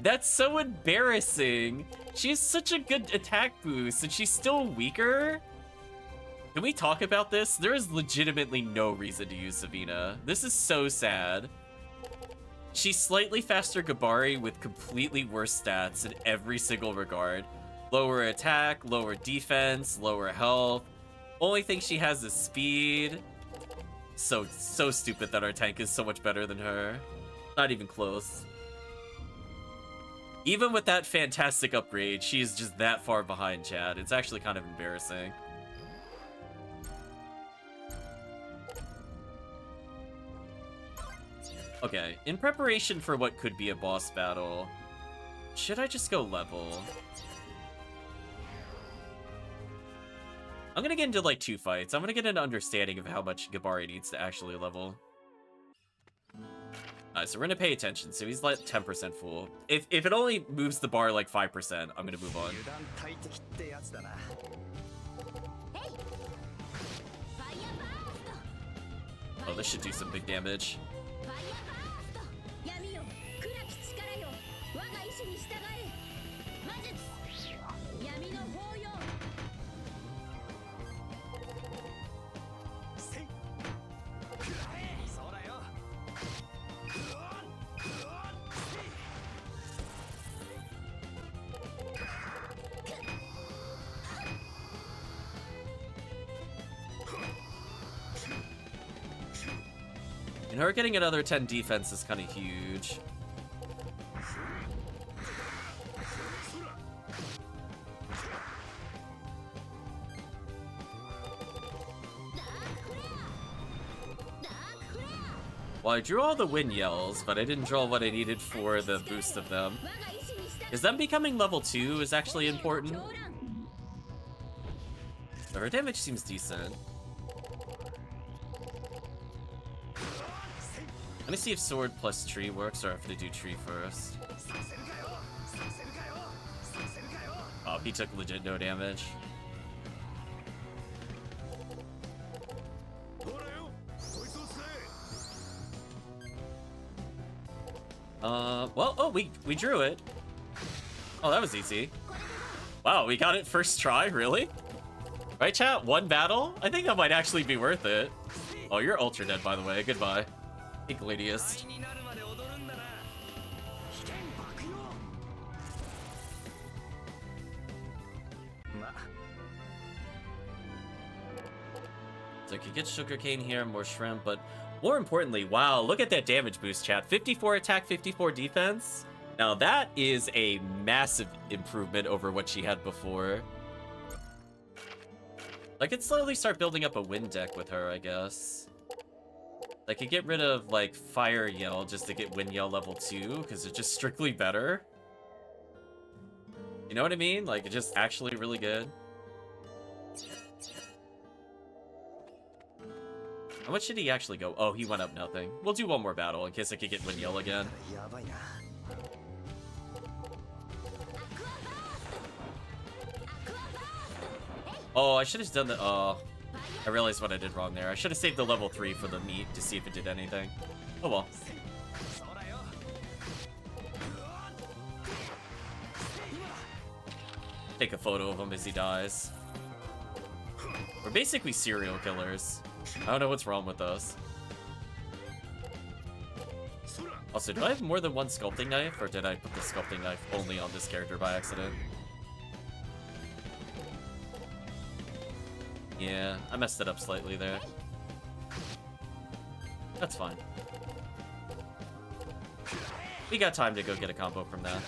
That's so embarrassing. She has such a good attack boost, and she's still weaker? Can we talk about this? There is legitimately no reason to use Sabina. This is so sad. She's slightly faster Gabari with completely worse stats in every single regard. Lower attack, lower defense, lower health. Only thing she has is speed. So stupid that our tank is so much better than her. Not even close. Even with that fantastic upgrade, she is just that far behind, Chad. It's actually kind of embarrassing. Okay, in preparation for what could be a boss battle, should I just go level? I'm gonna get into like 2 fights. I'm gonna get an understanding of how much Gabari needs to actually level. Alright, so we're gonna pay attention. So he's like 10% full. If it only moves the bar like 5%, I'm gonna move on. Oh, this should do some big damage. And her getting another 10 defense is kind of huge. Well, I drew all the wind yells, but I didn't draw what I needed for the boost of them. Is them becoming level 2 is actually important. But her damage seems decent. Let me see if sword plus tree works, or I have to do tree first. Oh, he took legit no damage. Well, oh, we drew it. Oh, that was easy. Wow, we got it first try, really? Right, chat? One battle? I think that might actually be worth it. Oh, you're ultra dead, by the way. Goodbye. Hey, Gladius. So I could get sugarcane here, more shrimp, but more importantly, wow, look at that damage boost, chat. 54 attack, 54 defense. Now that is a massive improvement over what she had before. I could slowly start building up a wind deck with her, I guess. I could get rid of, like, Fire Yell just to get Wind Yell level 2, because it's just strictly better. You know what I mean? Like, it's just actually really good. How much did he actually go? Oh, he went up nothing. We'll do one more battle in case I could get Wind Yell again. Oh, I should have done the... Oh, I realized what I did wrong there. I should have saved the level 3 for the meat to see if it did anything. Oh well. Take a photo of him as he dies. We're basically serial killers. I don't know what's wrong with us. Also, do I have more than one sculpting knife, or did I put the sculpting knife only on this character by accident? Yeah, I messed it up slightly there. That's fine. We got time to go get a combo from that.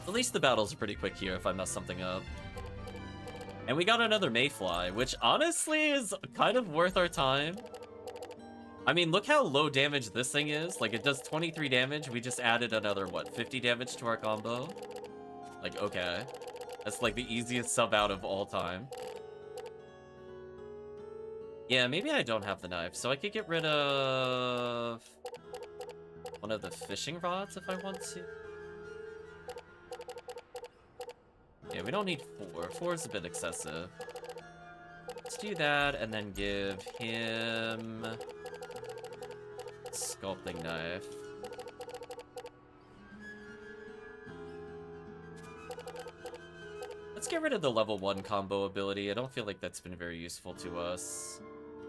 At least the battles are pretty quick here if I mess something up. And we got another Mayfly, which honestly is kind of worth our time. I mean, look how low damage this thing is. Like, it does 23 damage. We just added another, what, 50 damage to our combo? Like, okay. That's like the easiest sub out of all time. Yeah, maybe I don't have the knife, so I could get rid of one of the fishing rods if I want to. Yeah, we don't need 4. 4 is a bit excessive. Let's do that and then give him sculpting knife. Let's get rid of the level 1 combo ability. I don't feel like that's been very useful to us.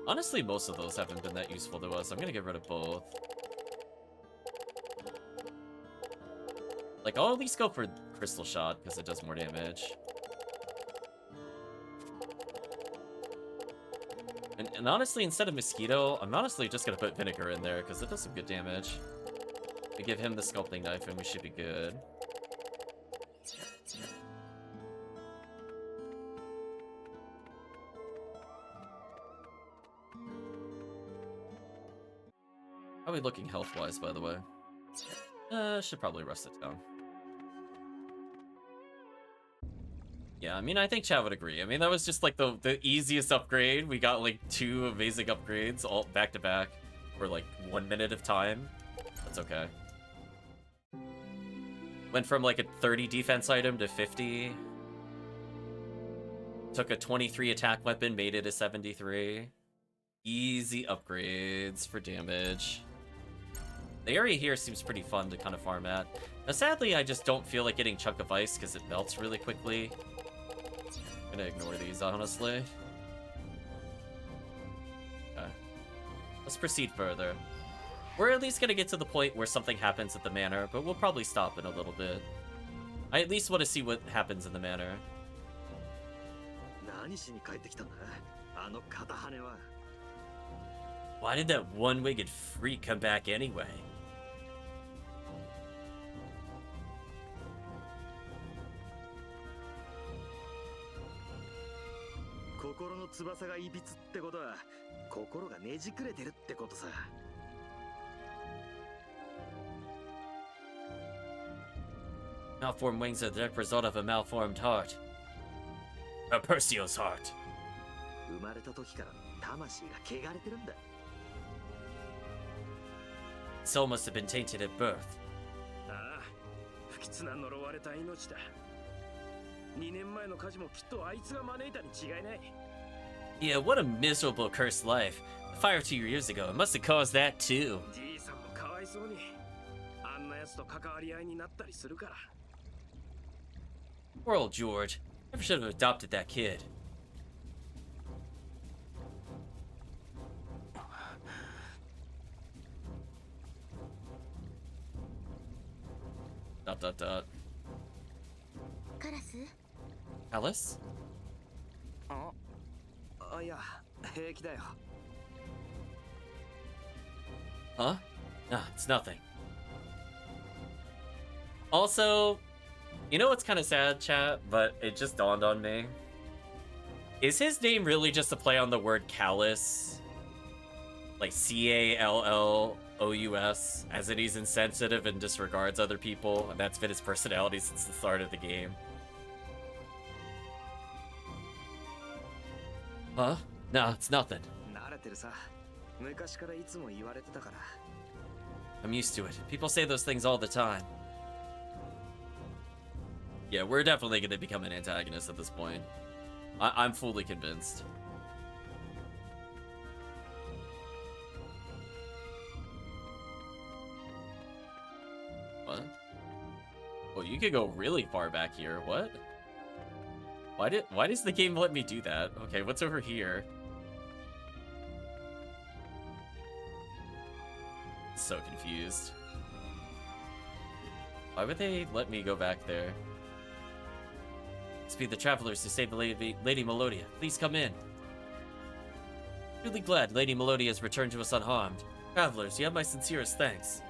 Honestly, most of those haven't been that useful to us. I'm gonna get rid of both. Like, I'll at least go for Crystal Shot, because it does more damage. And honestly, instead of Mosquito, I'm honestly just gonna put Vinegar in there, because it does some good damage. We give him the Sculpting Knife, and we should be good. How are we looking health-wise, by the way? Should probably rest it down. Yeah, I mean, I think Chad would agree. I mean, that was just like the easiest upgrade. We got like 2 amazing upgrades all back to back for like 1 minute of time. That's okay. Went from like a 30 defense item to 50. Took a 23 attack weapon, made it a 73. Easy upgrades for damage. The area here seems pretty fun to kind of farm at. Now, sadly, I just don't feel like getting Chunk of Ice because it melts really quickly. I'm gonna ignore these, honestly. Okay. Let's proceed further. We're at least gonna get to the point where something happens at the manor, but we'll probably stop in a little bit. I at least want to see what happens in the manor. Why did that one-winged freak come back anyway? 心の翼がいびつってことは、心がねじくれてるってことさ。Malformed wings are the direct result of a malformed heart. A Perseus heart. 生まれた時から魂が汚れてるんだ。Soul must have been tainted at birth. ああ、不吉な呪われた命だ。2年前の火事もきっとあいつが招いたに違いない。Yeah, what a miserable cursed life. The fire 2 years ago, it must have caused that too. じいさんもかわいそうに。あんな奴と関わり合いになったりするから。Poor old George. Never should have adopted that kid. Dot dot dot. カラス Alice? いや、平気だよ。Huh? Nah, it's nothing. Also, you know what's kind of sad, chat? But it just dawned on me. Is his name really just a play on the word callous? Like C-A-L-L-O-U-S, as in he's insensitive and disregards other people, and that's been his personality since the start of the game. Huh? No, it's nothing. 慣れてるさ。昔からいつも言われてたから。I'm used to it. People say those things all the time. Yeah, we're definitely going to become an antagonist at this point. I'm fully convinced. What? Oh, you could go really far back here. What? Why does the game let me do that? Okay, what's over here? So confused. Why would they let me go back there? Speed the travelers to save the Lady Melodia. Please come in. Really glad Lady Melodia has returned to us unharmed. Travelers, you have my sincerest thanks.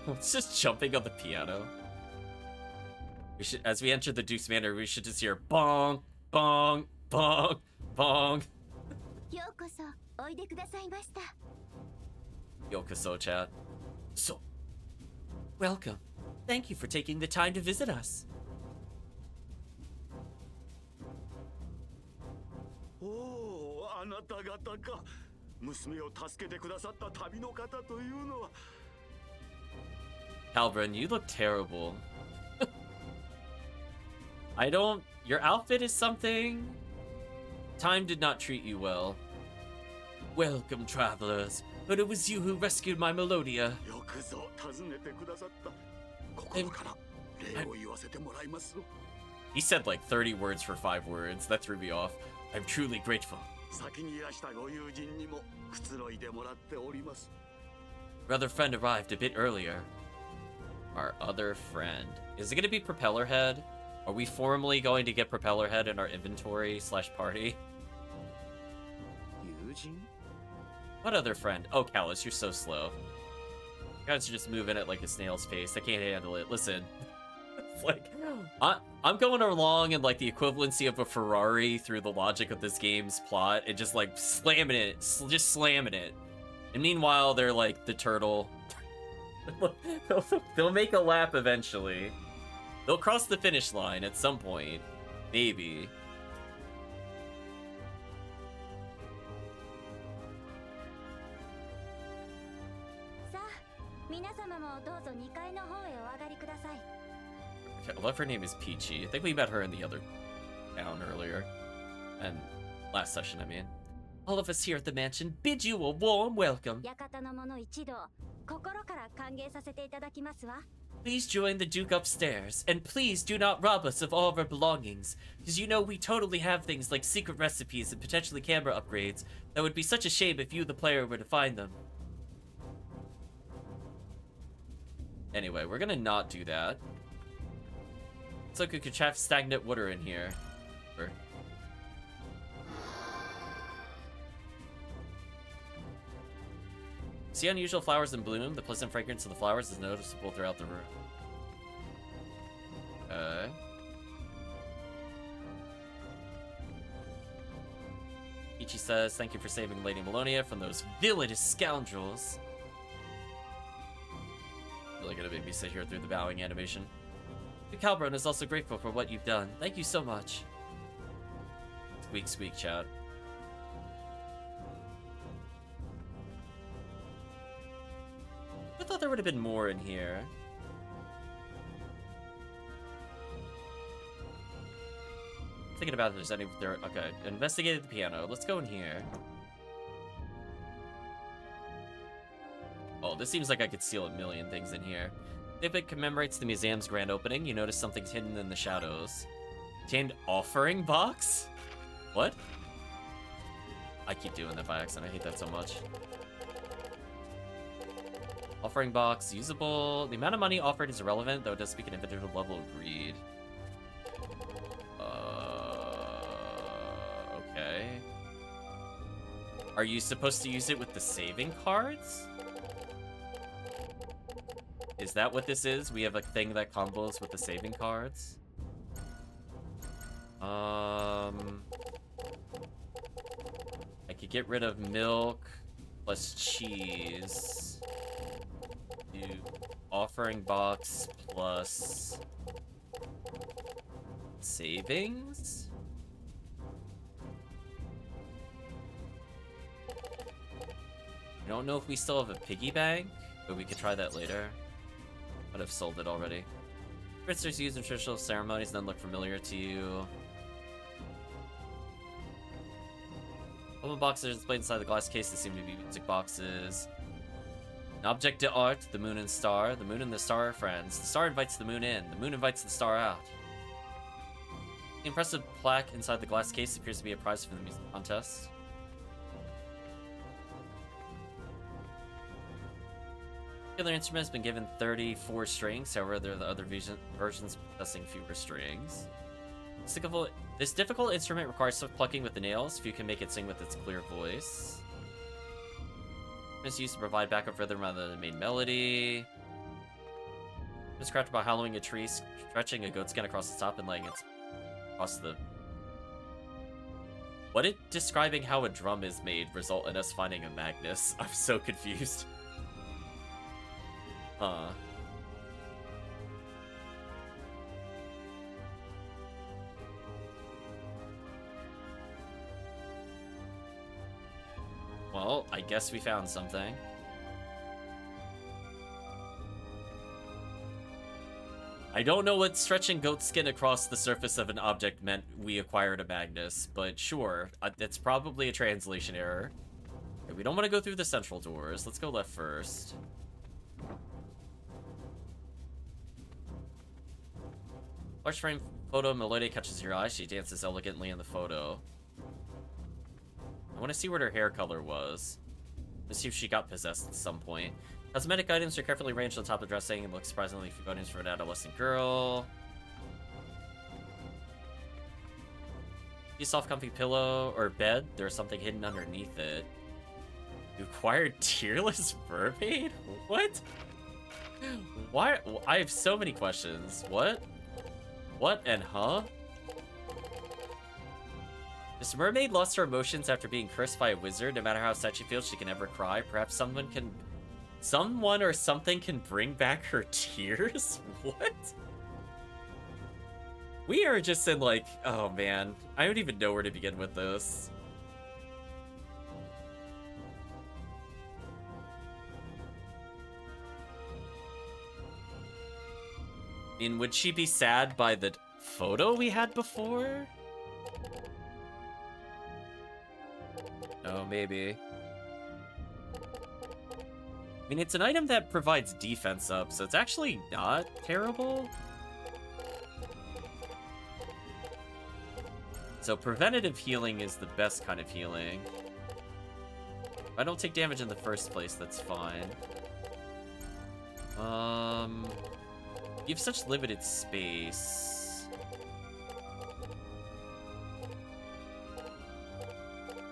It's just jumping on the piano. We should, as we enter the Duke's Manor, we should just hear bong, bong, bong, bong. ようこそおいでくださいました。 Yokoso chat. So, welcome. Thank you for taking the time to visit us. おお、あなた方か。娘を助けてくださった旅の方というのは。Halbrand, you look terrible. Your outfit is something. Time did not treat you well. Welcome, travelers. But it was you who rescued my Melodia. よくぞ訪ねてくださった。心から礼を言わせてもらいます。 He said like 30 words for 5 words. That threw me off. I'm truly grateful. 先にいらしたご友人にもくつろいでもらっております。 Our other friend arrived a bit earlier. Our other friend. Is it going to be Propeller Head? Are we formally going to get Propeller Head in our inventory / party? 友人? What other friend? Oh, Callus, you're so slow. You guys are just moving at like a snail's pace. I can't handle it. Listen. It's like, I'm going along in like the equivalency of a Ferrari through the logic of this game's plot and just like slamming it. Just slamming it. And meanwhile, they're like the turtle. They'll make a lap eventually. They'll cross the finish line at some point. Maybe. Okay, I love her name is Peachy. I think we met her in the other town earlier. And last session, I mean. All of us here at the mansion bid you a warm welcome. Please join the Duke upstairs, and please do not rob us of all of our belongings, because you know we totally have things like secret recipes and potentially camera upgrades that would be such a shame if you, the player, were to find them. Anyway, we're gonna not do that. It's like we could have stagnant water in here. Or... See unusual flowers in bloom? The pleasant fragrance of the flowers is noticeable throughout the room. Okay. says, thank you for saving Lady Melonia from those villainous scoundrels. Really gonna make me sit here through the bowing animation. Calbron is also grateful for what you've done. Thank you so much. Squeak, squeak, chat. I thought there would have been more in here. Thinking about if there's any there. Okay, investigated the piano. Let's go in here. Oh, this seems like I could steal a million things in here. If it commemorates the museum's grand opening, you notice something's hidden in the shadows. Contained offering box? What? I keep doing that by accident. I hate that so much. Offering box, usable. The amount of money offered is irrelevant, though it does speak an individual level of greed. Okay. Are you supposed to use it with the saving cards? Is that what this is? We have a thing that combos with the saving cards? I could get rid of milk plus cheese. Do offering box plus savings? I don't know if we still have a piggy bank, but we could try that later. I'd have sold it already. Fritzers used in traditional ceremonies then look familiar to you. Open boxes displayed inside the glass case that seem to be music boxes. An object d'art, the moon and star. The moon and the star are friends. The star invites the moon in. The moon invites the star out. The impressive plaque inside the glass case appears to be a prize for the music contest. The other instrument has been given 34 strings, however, there are the other versions possessing fewer strings. This difficult instrument requires swift plucking with the nails. Few can make it sing with its clear voice. It's used to provide backup rhythm rather than main melody. It's crafted by hollowing a tree, stretching a goat skin across the top, and laying it across the... What it describing how a drum is made result in us finding a Magnus? I'm so confused. Huh. Well, I guess we found something. I don't know what stretching goat skin across the surface of an object meant we acquired a Magnus, but sure, it's probably a translation error. Okay, we don't want to go through the central doors. Let's go left first. Large frame photo, Melodia catches your eye. She dances elegantly in the photo. I want to see what her hair color was. Let's see if she got possessed at some point. Cosmetic items are carefully arranged on top of dressing and look surprisingly few items for an adolescent girl. A soft, comfy pillow or bed. There's something hidden underneath it. You acquired Tearless Mermaid? What? Why? I have so many questions. What? What and huh? This mermaid lost her emotions after being cursed by a wizard. No matter how sad she feels, she can never cry. Perhaps someone or something can bring back her tears? What? We are just in like, oh man. I don't even know where to begin with this. I mean, would she be sad by the photo we had before? Oh, maybe. I mean, it's an item that provides defense up, so it's actually not terrible. So preventative healing is the best kind of healing. If I don't take damage in the first place, that's fine. You have such limited space.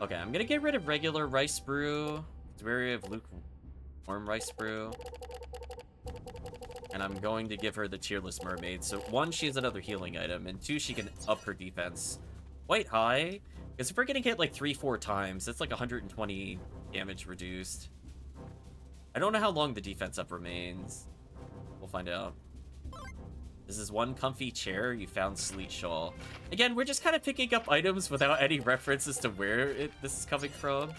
Okay, I'm gonna get rid of regular rice brew. It's wary of lukewarm rice brew. And I'm going to give her the Tearless Mermaid. So 1, she has another healing item, and 2, she can up her defense quite high. Because if we're getting hit like 3-4 times, it's like 120 damage reduced. I don't know how long the defense up remains. We'll find out. This is one comfy chair. You found Sleet Shawl. Again, we're just kind of picking up items without any references to where this is coming from.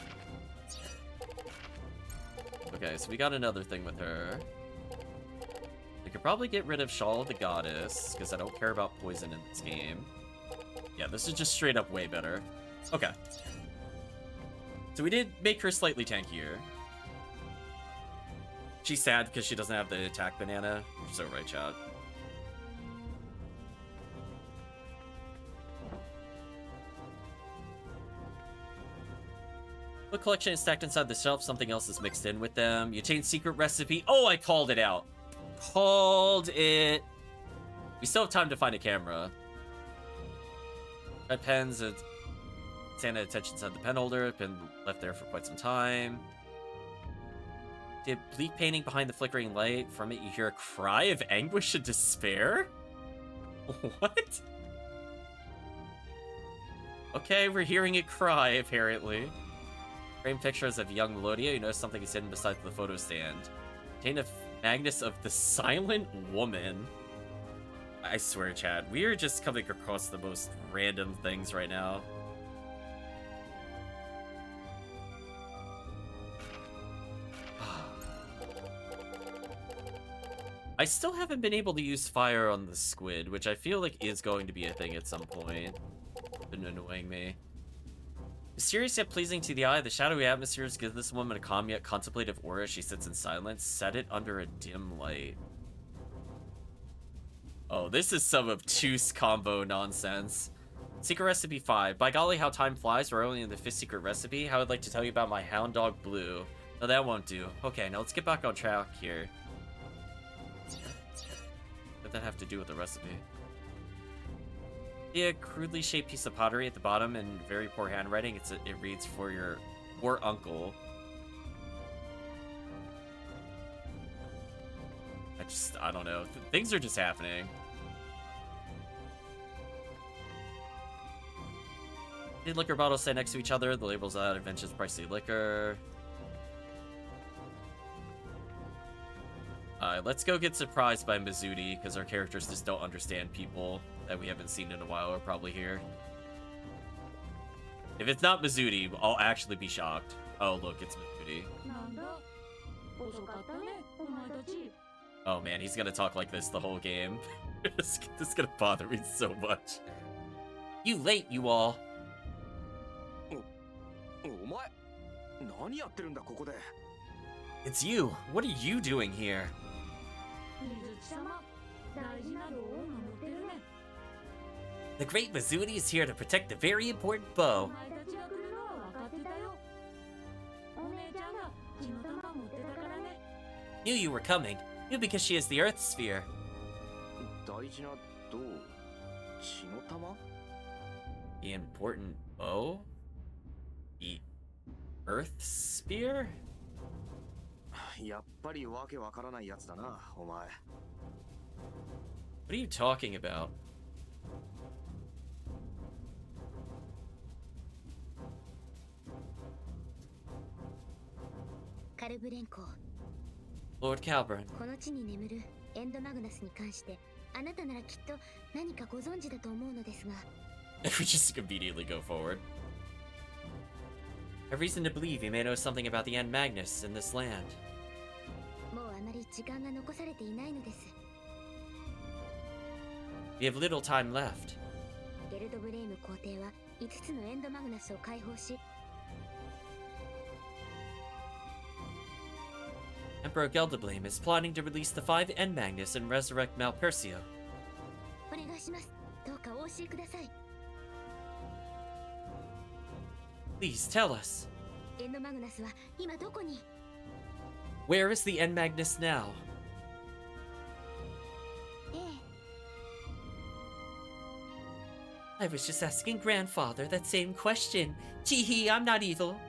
Okay, so we got another thing with her. We could probably get rid of Shawl of the Goddess, because I don't care about poison in this game. Yeah, this is just straight up way better. Okay. So we did make her slightly tankier. She's sad because she doesn't have the attack banana. You're so right, chat. The collection is stacked inside the shelf. Something else is mixed in with them. You change secret recipe. Oh, I called it out. Called it. We still have time to find a camera. Red pens. Santa attention inside the pen holder. Been left there for quite some time. Did bleak painting behind the flickering light. From it, you hear a cry of anguish and despair. What? Okay, we're hearing it cry, apparently. Framed pictures of young Melodia. You notice something is hidden beside the photo stand. Contain a Magnus of the Silent Woman. I swear, Chad, we are just coming across the most random things right now. I still haven't been able to use fire on the squid, which I feel like is going to be a thing at some point. Been annoying me. Mysterious yet pleasing to the eye, the shadowy atmospheres give this woman a calm yet contemplative aura as she sits in silence. Set it under a dim light. Oh, this is some obtuse combo nonsense. Secret Recipe 5. By golly, how time flies. We're only in the 5th secret recipe. How I'd like to tell you about my hound dog, Blue. No, that won't do. Okay, now let's get back on track here. What does that have to do with the recipe? A crudely shaped piece of pottery at the bottom in very poor handwriting. It reads for your uncle. I don't know. Things are just happening. The liquor bottles stand next to each other. The labels out Adventures Pricey Liquor. Let's go get surprised by Mizuti, because our characters just don't understand people that we haven't seen in a while are probably here. If it's not Mizuti, I'll actually be shocked. Oh, look, it's Mizuti. Oh man, he's gonna talk like this the whole game. This is gonna bother me so much. You late, you all. It's you. What are you doing here? The great Mizuti is here to protect the very important bow. Knew you were coming. Knew because she is the Earth Sphere. The important bow? The Earth Sphere? What are you talking about? Lord Calburn. We just immediately go forward. I have reason to believe you may know something about the End Magnus in this land. We have little time left. Emperor Gelderblame is plotting to release the 5 End Magnus and resurrect Malpercio. Please tell us. Where is the End Magnus now? I was just asking Grandfather that same question. Teehee, I'm not evil.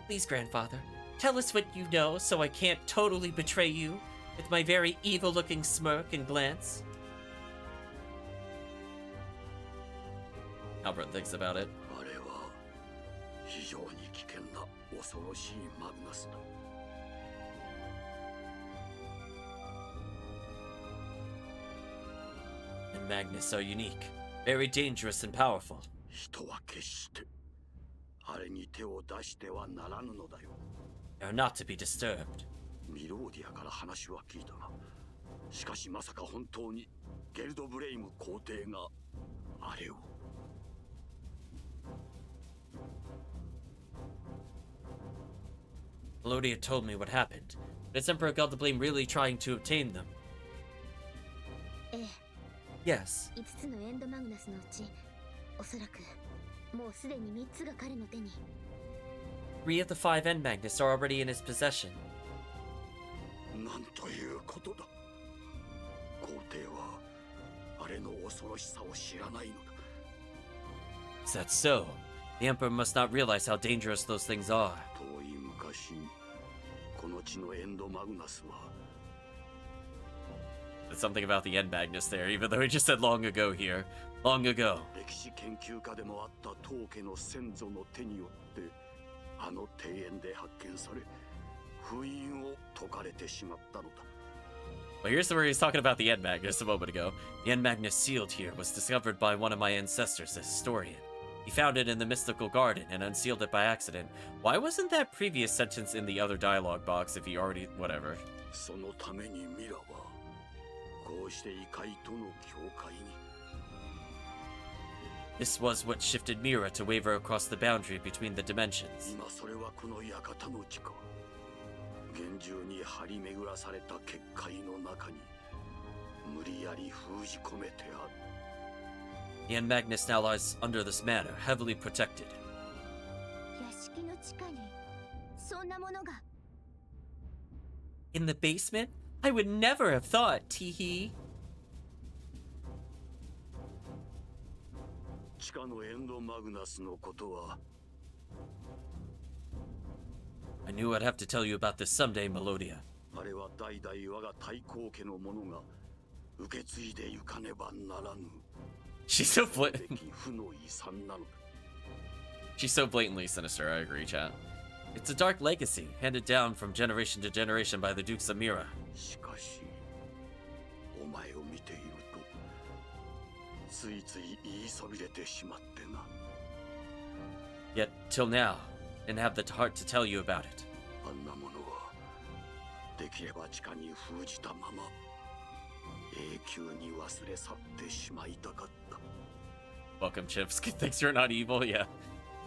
Please, Grandfather, tell us what you know so I can't totally betray you. with my very evil-looking smirk and glance. Albert thinks about it. あれは非常に危険な恐ろしいマグナスだ。 And Magnus are unique, very dangerous and powerful. 人は決してあれに手を出してはならぬのだよ。 They are not to be disturbed. ミローディアから話は聞いたが、しかしまさか本当にゲルドブレイム皇帝があれを。 Melodia told me what happened. But is Emperor Gelderblame really trying to obtain them? ええ、 Yes. 5つのエンドマグナスのうち、おそらくもうすでに3つが彼の手に。 3 of the 5 End Magnus are already in his possession. なんということだ。皇帝はあれの恐ろしさを知らないのだ。 Is that so? The Emperor must not realize how dangerous those things are. 遠い昔、この地のエンドマグナスは There's something about the End Magnus there, even though he just said long ago here. Long ago. 歴史研究家でもあった当家の先祖の手によってあの庭園で発見され封印を解かれてしまったのだ。 Well, here's where he's talking about the End Magnus a moment ago. The End Magnus sealed here was discovered by one of my ancestors, a historian. He found it in the mystical garden and unsealed it by accident. Why wasn't that previous sentence in the other dialogue box if he already... whatever. そのためにミラはこうして異界との境界に。 This was what shifted Mira to waver across the boundary between the dimensions. 今それはこの館の地下。厳重に張り巡らされた結界の中に無理やり封じ込めてある。 The End Magnus now lies under this manor, heavily protected. 屋敷の地下にそんなものが。 In the basement? I would never have thought, teehee. 地下のエンドマグナスのことは I knew I'd have to tell you about this someday, Melodia. あれは代々我が太閤家の者が受け継いでゆかねばならぬ She's so べき負の遺産なのだ。 She's so blatantly sinister, I agree, chat. It's a dark legacy, handed down from generation to generation by the Dukes of Mira. しかしお前を見ているとついつい言いそびれてしまってな。 Yet, till now, didn't have the heart to tell you about it. あんなものはできれば地下に封じたまま永久に忘れ去ってしまいたかった。 Welcome, Chips. Good things you're not evil, yeah.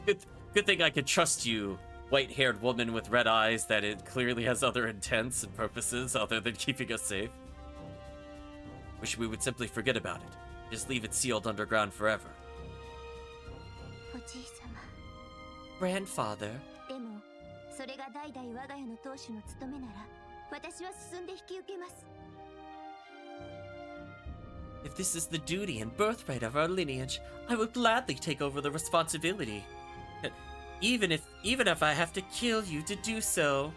Good thing I could trust you, white-haired woman with red eyes that it clearly has other intents and purposes other than keeping us safe. Wish we would simply forget about it. Just leave it sealed underground forever. おじい様。 Grandfather, でもそれが代々我が家の当主の務めなら私は進んで引き受けます。 if this is the duty and birthright of our lineage, I would gladly take over the responsibility. Even if I have to kill you to do so.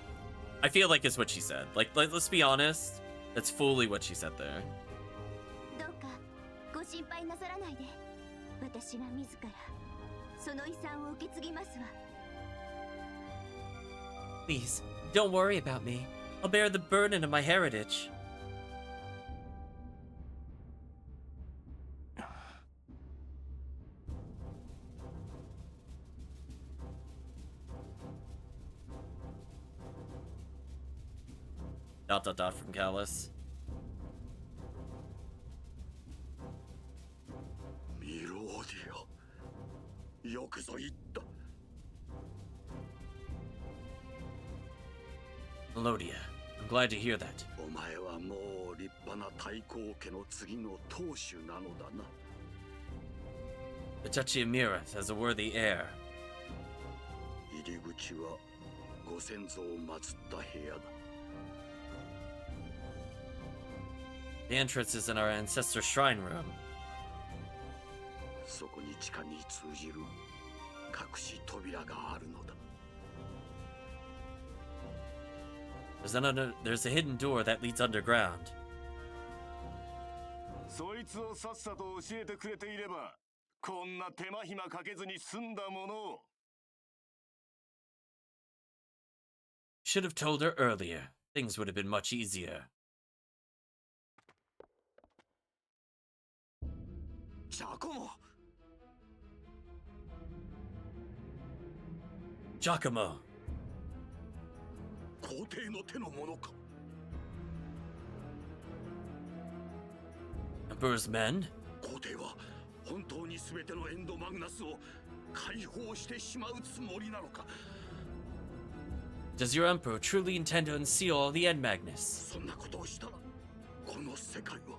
I feel like it's what she said. Like, let's be honest. That's fully what she said there. どうかご心配なさらないで。私が自らその遺産を受け継ぎますわ。 Please, don't worry about me. I'll bear the burden of my heritage. ... from Callus. ミローディア、よくぞ言った。 Melodia, I'm glad to hear that. お前はもう立派な太閤家の次の当主なのだな。 The Duchy of Mira has a worthy heir. 入り口はご先祖を祀った部屋だ。 The entrance is in our ancestor shrine room. そこに地下に通じる隠し扉があるのだ。There's a hidden door that leads underground. そいつをさっさと教えてくれていれば、こんな手間暇かけずに済んだものを。Should have told her earlier. Things would have been much easier. ジャコモ。Giacomo. 皇帝の手のものか。 Emperor's men? 皇帝は本当に全てのエンドマグナスを解放してしまうつもりなのか。 Does your emperor truly intend to unseal the End Magnus? そんなことをしたらこの世界は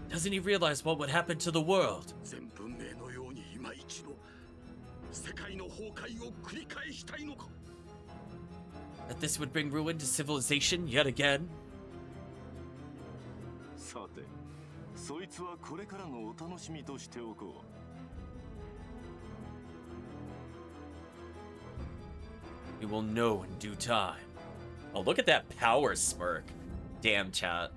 Doesn't he realize what would happen to the world? 全文明のように今一度世界の崩壊を繰り返したいのか。 That this would bring ruin to civilization yet again? さて、そいつはこれからのお楽しみとしておこう。 We will know in due time. Oh, look at that power smirk. Damn, chat.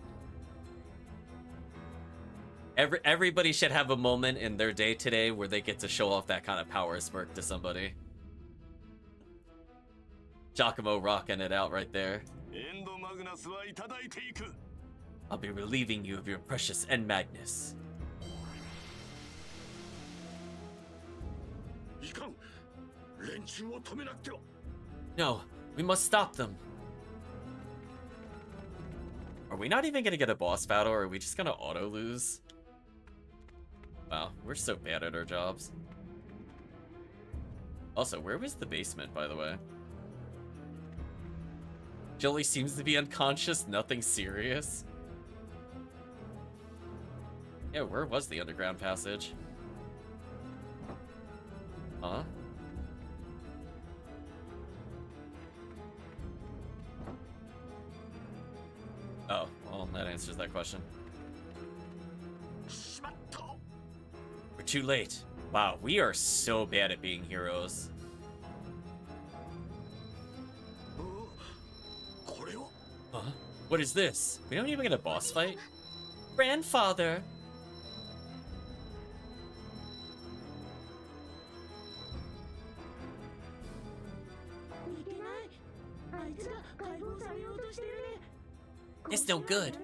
Everybody should have a moment in their day today where they get to show off that kind of power smirk to somebody. Giacomo rocking it out right there. I'll be relieving you of your precious End Magnus. いかん。連中を止めなくては。 No, we must stop them. Are we not even gonna get a boss battle, or are we just gonna auto lose? Wow, we're so bad at our jobs. Also, where was the basement, by the way? Jolie seems to be unconscious, nothing serious. Yeah, where was the underground passage? Huh? Oh, well, that answers that question. We're too late. Wow, we are so bad at being heroes. Huh? What is this? We don't even get a boss fight? Grandfather! It's no good.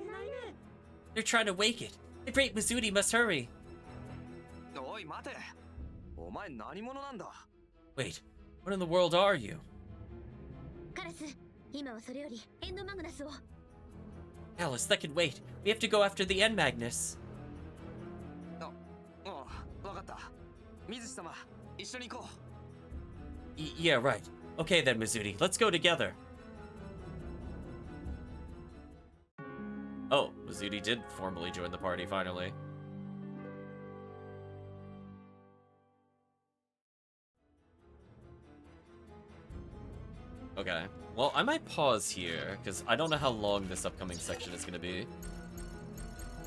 They're trying to wake it. The great Mizudi must hurry. おい待て。お前何者なんだ。 Wait, what in the world are you? カラス、今はそれよりエンドマグナスを。 Alice, that can wait. We have to go after the End Magnus. わかった。水地様、一緒に行こう。 Yeah, right. Okay then, Mizudi. Let's go together. Oh, Mizudi did formally join the party, finally. Okay, well, I might pause here, because I don't know how long this upcoming section is going to be.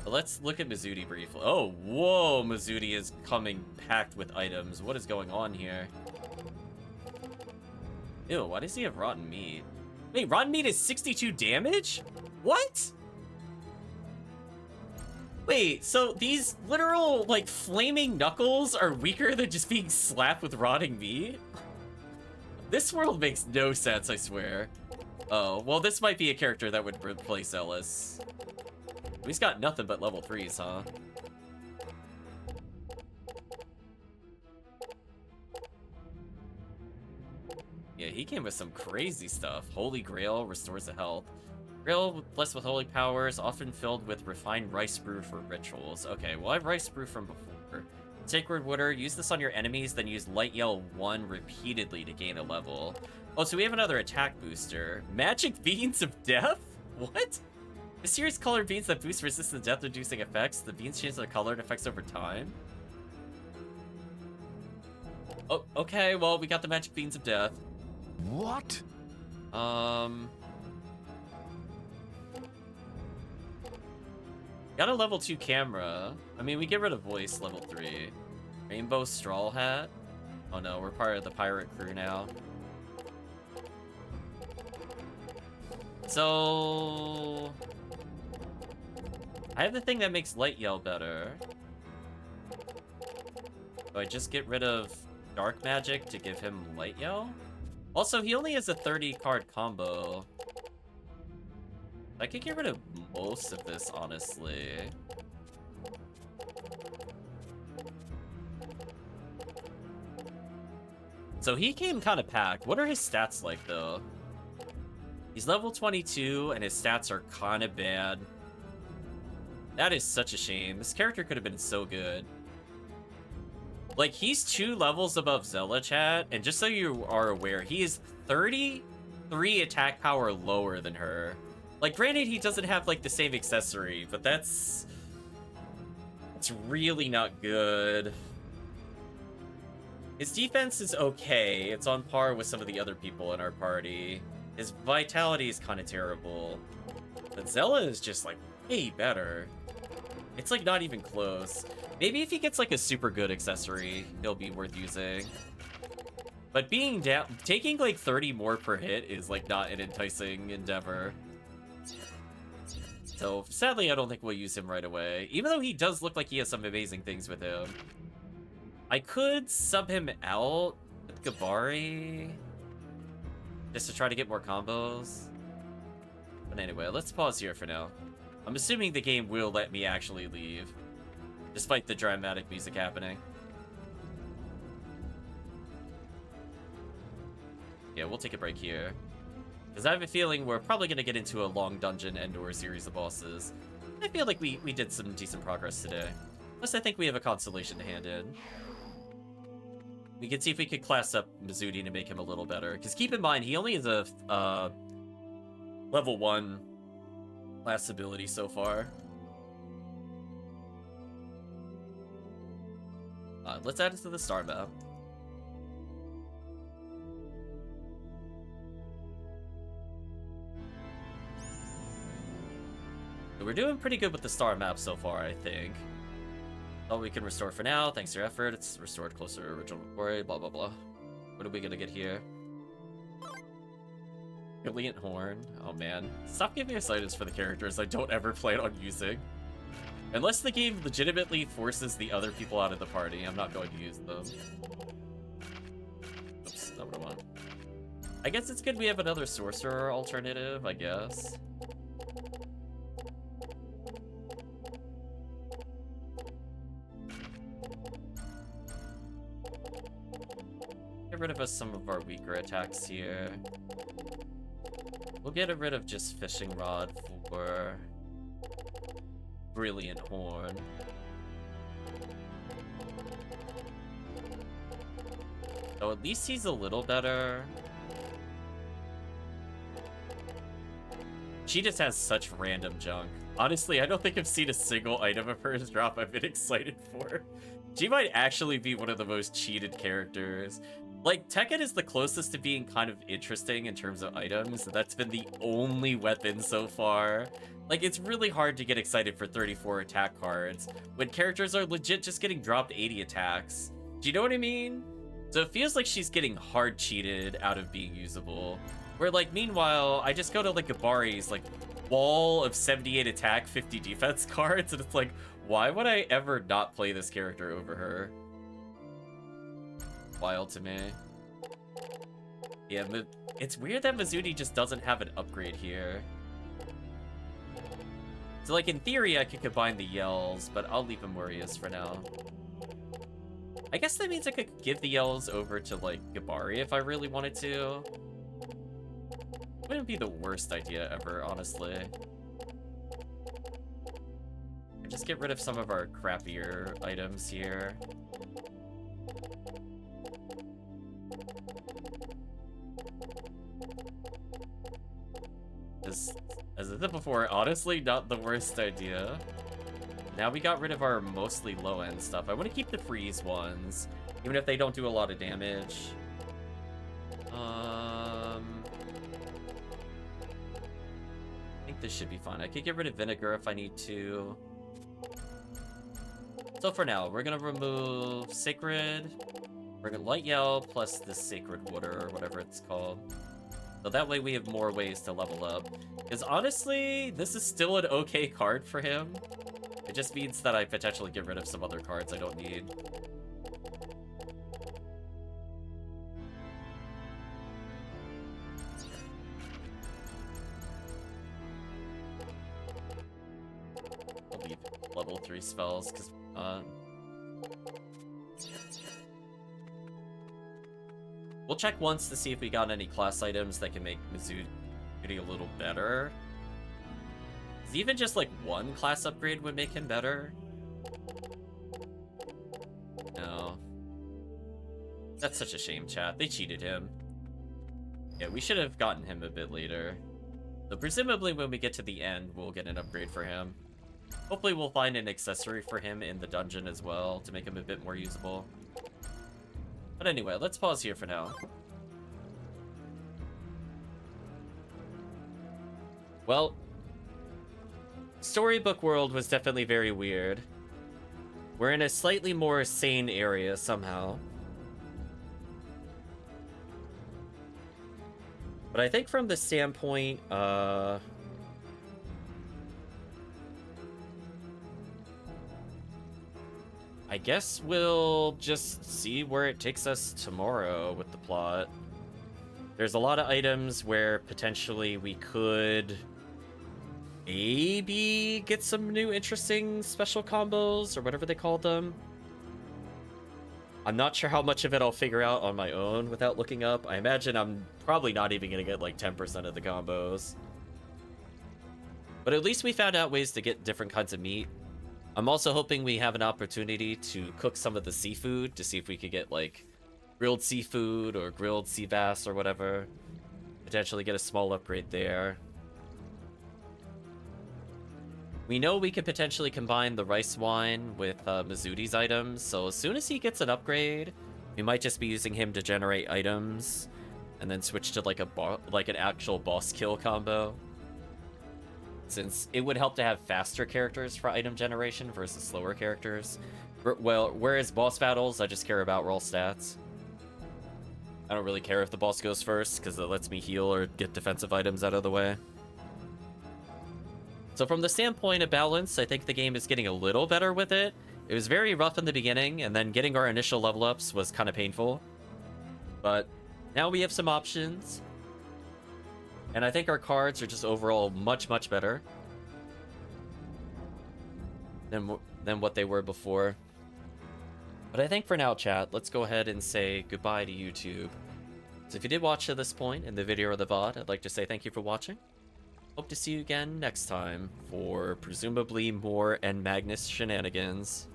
But let's look at Mizudi briefly. Oh, whoa, Mizudi is coming packed with items. What is going on here? Ew, why does he have rotten meat? Wait, rotten meat is 62 damage? What? Wait, so these literal, like, flaming knuckles are weaker than just being slapped with rotting meat? This world makes no sense, I swear. Oh, well, this might be a character that would replace Ellis. He's got nothing but level 3s, huh? Yeah, he came with some crazy stuff. Holy Grail restores the health. Grail blessed with holy powers, often filled with refined rice brew for rituals. Okay, well, I have rice brew from before. Sacred Water, use this on your enemies, then use Light Yell 1 repeatedly to gain a level. Oh, so we have another attack booster. Magic Beans of Death? What? Mysterious colored beans that boost resistance to death-reducing effects. The beans change their color and effects over time. Oh, okay, well, we got the Magic Beans of Death. What? Got a level 2 camera. I mean, we get rid of voice, level 3. Rainbow Straw Hat. Oh no, we're part of the pirate crew now. So... I have the thing that makes Light Yell better. Do I just get rid of Dark Magic to give him Light Yell? Also, he only has a 30-card combo. I could get rid of most of this, honestly. So he came kind of packed. What are his stats like, though? He's level 22, and his stats are kind of bad. That is such a shame. This character could have been so good. Like, he's 2 levels above Zella, chat, and just so you are aware, he is 33 attack power lower than her. Like, granted, he doesn't have, like, the same accessory, but that's really not good. His defense is okay. It's on par with some of the other people in our party. His vitality is kind of terrible. But Zella is just, like, way better. It's, like, not even close. Maybe if he gets, like, a super good accessory, it'll be worth using. But being down, taking, like, 30 more per hit is, like, not an enticing endeavor. So, sadly, I don't think we'll use him right away. Even though he does look like he has some amazing things with him. I could sub him out with Gabari. Just to try to get more combos. But anyway, let's pause here for now. I'm assuming the game will let me actually leave. Despite the dramatic music happening. Yeah, we'll take a break here. Because I have a feeling we're probably going to get into a long dungeon and/or series of bosses. I feel like we did some decent progress today. Plus, I think we have a constellation to hand in. We can see if we could class up Mizuti to make him a little better. Because keep in mind, he only has a level 1 class ability so far. Let's add it to the star map. So we're doing pretty good with the star map so far, I think. Oh, we can restore for now. Thanks to your effort. It's restored closer to original glory, blah, blah, blah. What are we gonna get here? Brilliant Horn. Oh, man. Stop giving me excited for the characters I don't ever plan on using. Unless the game legitimately forces the other people out of the party, I'm not going to use them. Oops, not what I want. I guess it's good we have another sorcerer alternative, I guess. Get rid of us some of our weaker attacks here. We'll get rid of just Fishing Rod for Brilliant Horn. So at least he's a little better. She just has such random junk. Honestly, I don't think I've seen a single item of hers drop I've been excited for. She might actually be one of the most cheated characters. Like, Tekken is the closest to being kind of interesting in terms of items. That's been the only weapon so far. Like, it's really hard to get excited for 34 attack cards when characters are legit just getting dropped 80 attacks. Do you know what I mean? So it feels like she's getting hard cheated out of being usable. Where, like, meanwhile, I just go to, like, Gabari's, like, wall of 78 attack, 50 defense cards, and it's like, why would I ever not play this character over her? Wild to me. Yeah, but it's weird that Mizuti just doesn't have an upgrade here. So, like, in theory, I could combine the yells, but I'll leave him where he is for now. I guess that means I could give the yells over to, like, Gabari if I really wanted to. Wouldn't be the worst idea ever, honestly. Just get rid of some of our crappier items here. As I said before, honestly, not the worst idea. Now we got rid of our mostly low-end stuff. I want to keep the freeze ones, even if they don't do a lot of damage. I think this should be fine. I could get rid of vinegar if I need to. So for now, we're gonna remove Sacred. We're gonna Light Yell plus the Sacred Water, or whatever it's called. So that way we have more ways to level up. Because honestly, this is still an okay card for him. It just means that I potentially get rid of some other cards I don't need. I'll leave level 3 spells, because we'll check once to see if we got any class items that can make Mizudi a little better. Is even just like one class upgrade would make him better? No. That's such a shame, chat. They cheated him. Yeah, we should have gotten him a bit later. So presumably when we get to the end, we'll get an upgrade for him. Hopefully we'll find an accessory for him in the dungeon as well to make him a bit more usable. But anyway, let's pause here for now. Well, Storybook World was definitely very weird. We're in a slightly more sane area somehow. But I think from the standpoint, I guess we'll just see where it takes us tomorrow with the plot. There's a lot of items where potentially we could maybe get some new interesting special combos or whatever they call them. I'm not sure how much of it I'll figure out on my own without looking up. I imagine I'm probably not even going to get like 10% of the combos. But at least we found out ways to get different kinds of meat. I'm also hoping we have an opportunity to cook some of the seafood to see if we could get like grilled seafood or grilled sea bass or whatever. Potentially get a small upgrade there. We know we could potentially combine the rice wine with Mizudi's items, so as soon as he gets an upgrade, we might just be using him to generate items, and then switch to like an actual boss kill combo. Since it would help to have faster characters for item generation versus slower characters. Well, whereas boss battles, I just care about raw stats. I don't really care if the boss goes first, because it lets me heal or get defensive items out of the way. So from the standpoint of balance, I think the game is getting a little better with it. It was very rough in the beginning, and then getting our initial level ups was kind of painful. But now we have some options. And I think our cards are just overall much, much better than what they were before. But I think for now, chat, let's go ahead and say goodbye to YouTube. So if you did watch to this point in the video or the VOD, I'd like to say thank you for watching. Hope to see you again next time for presumably more N Magnus shenanigans.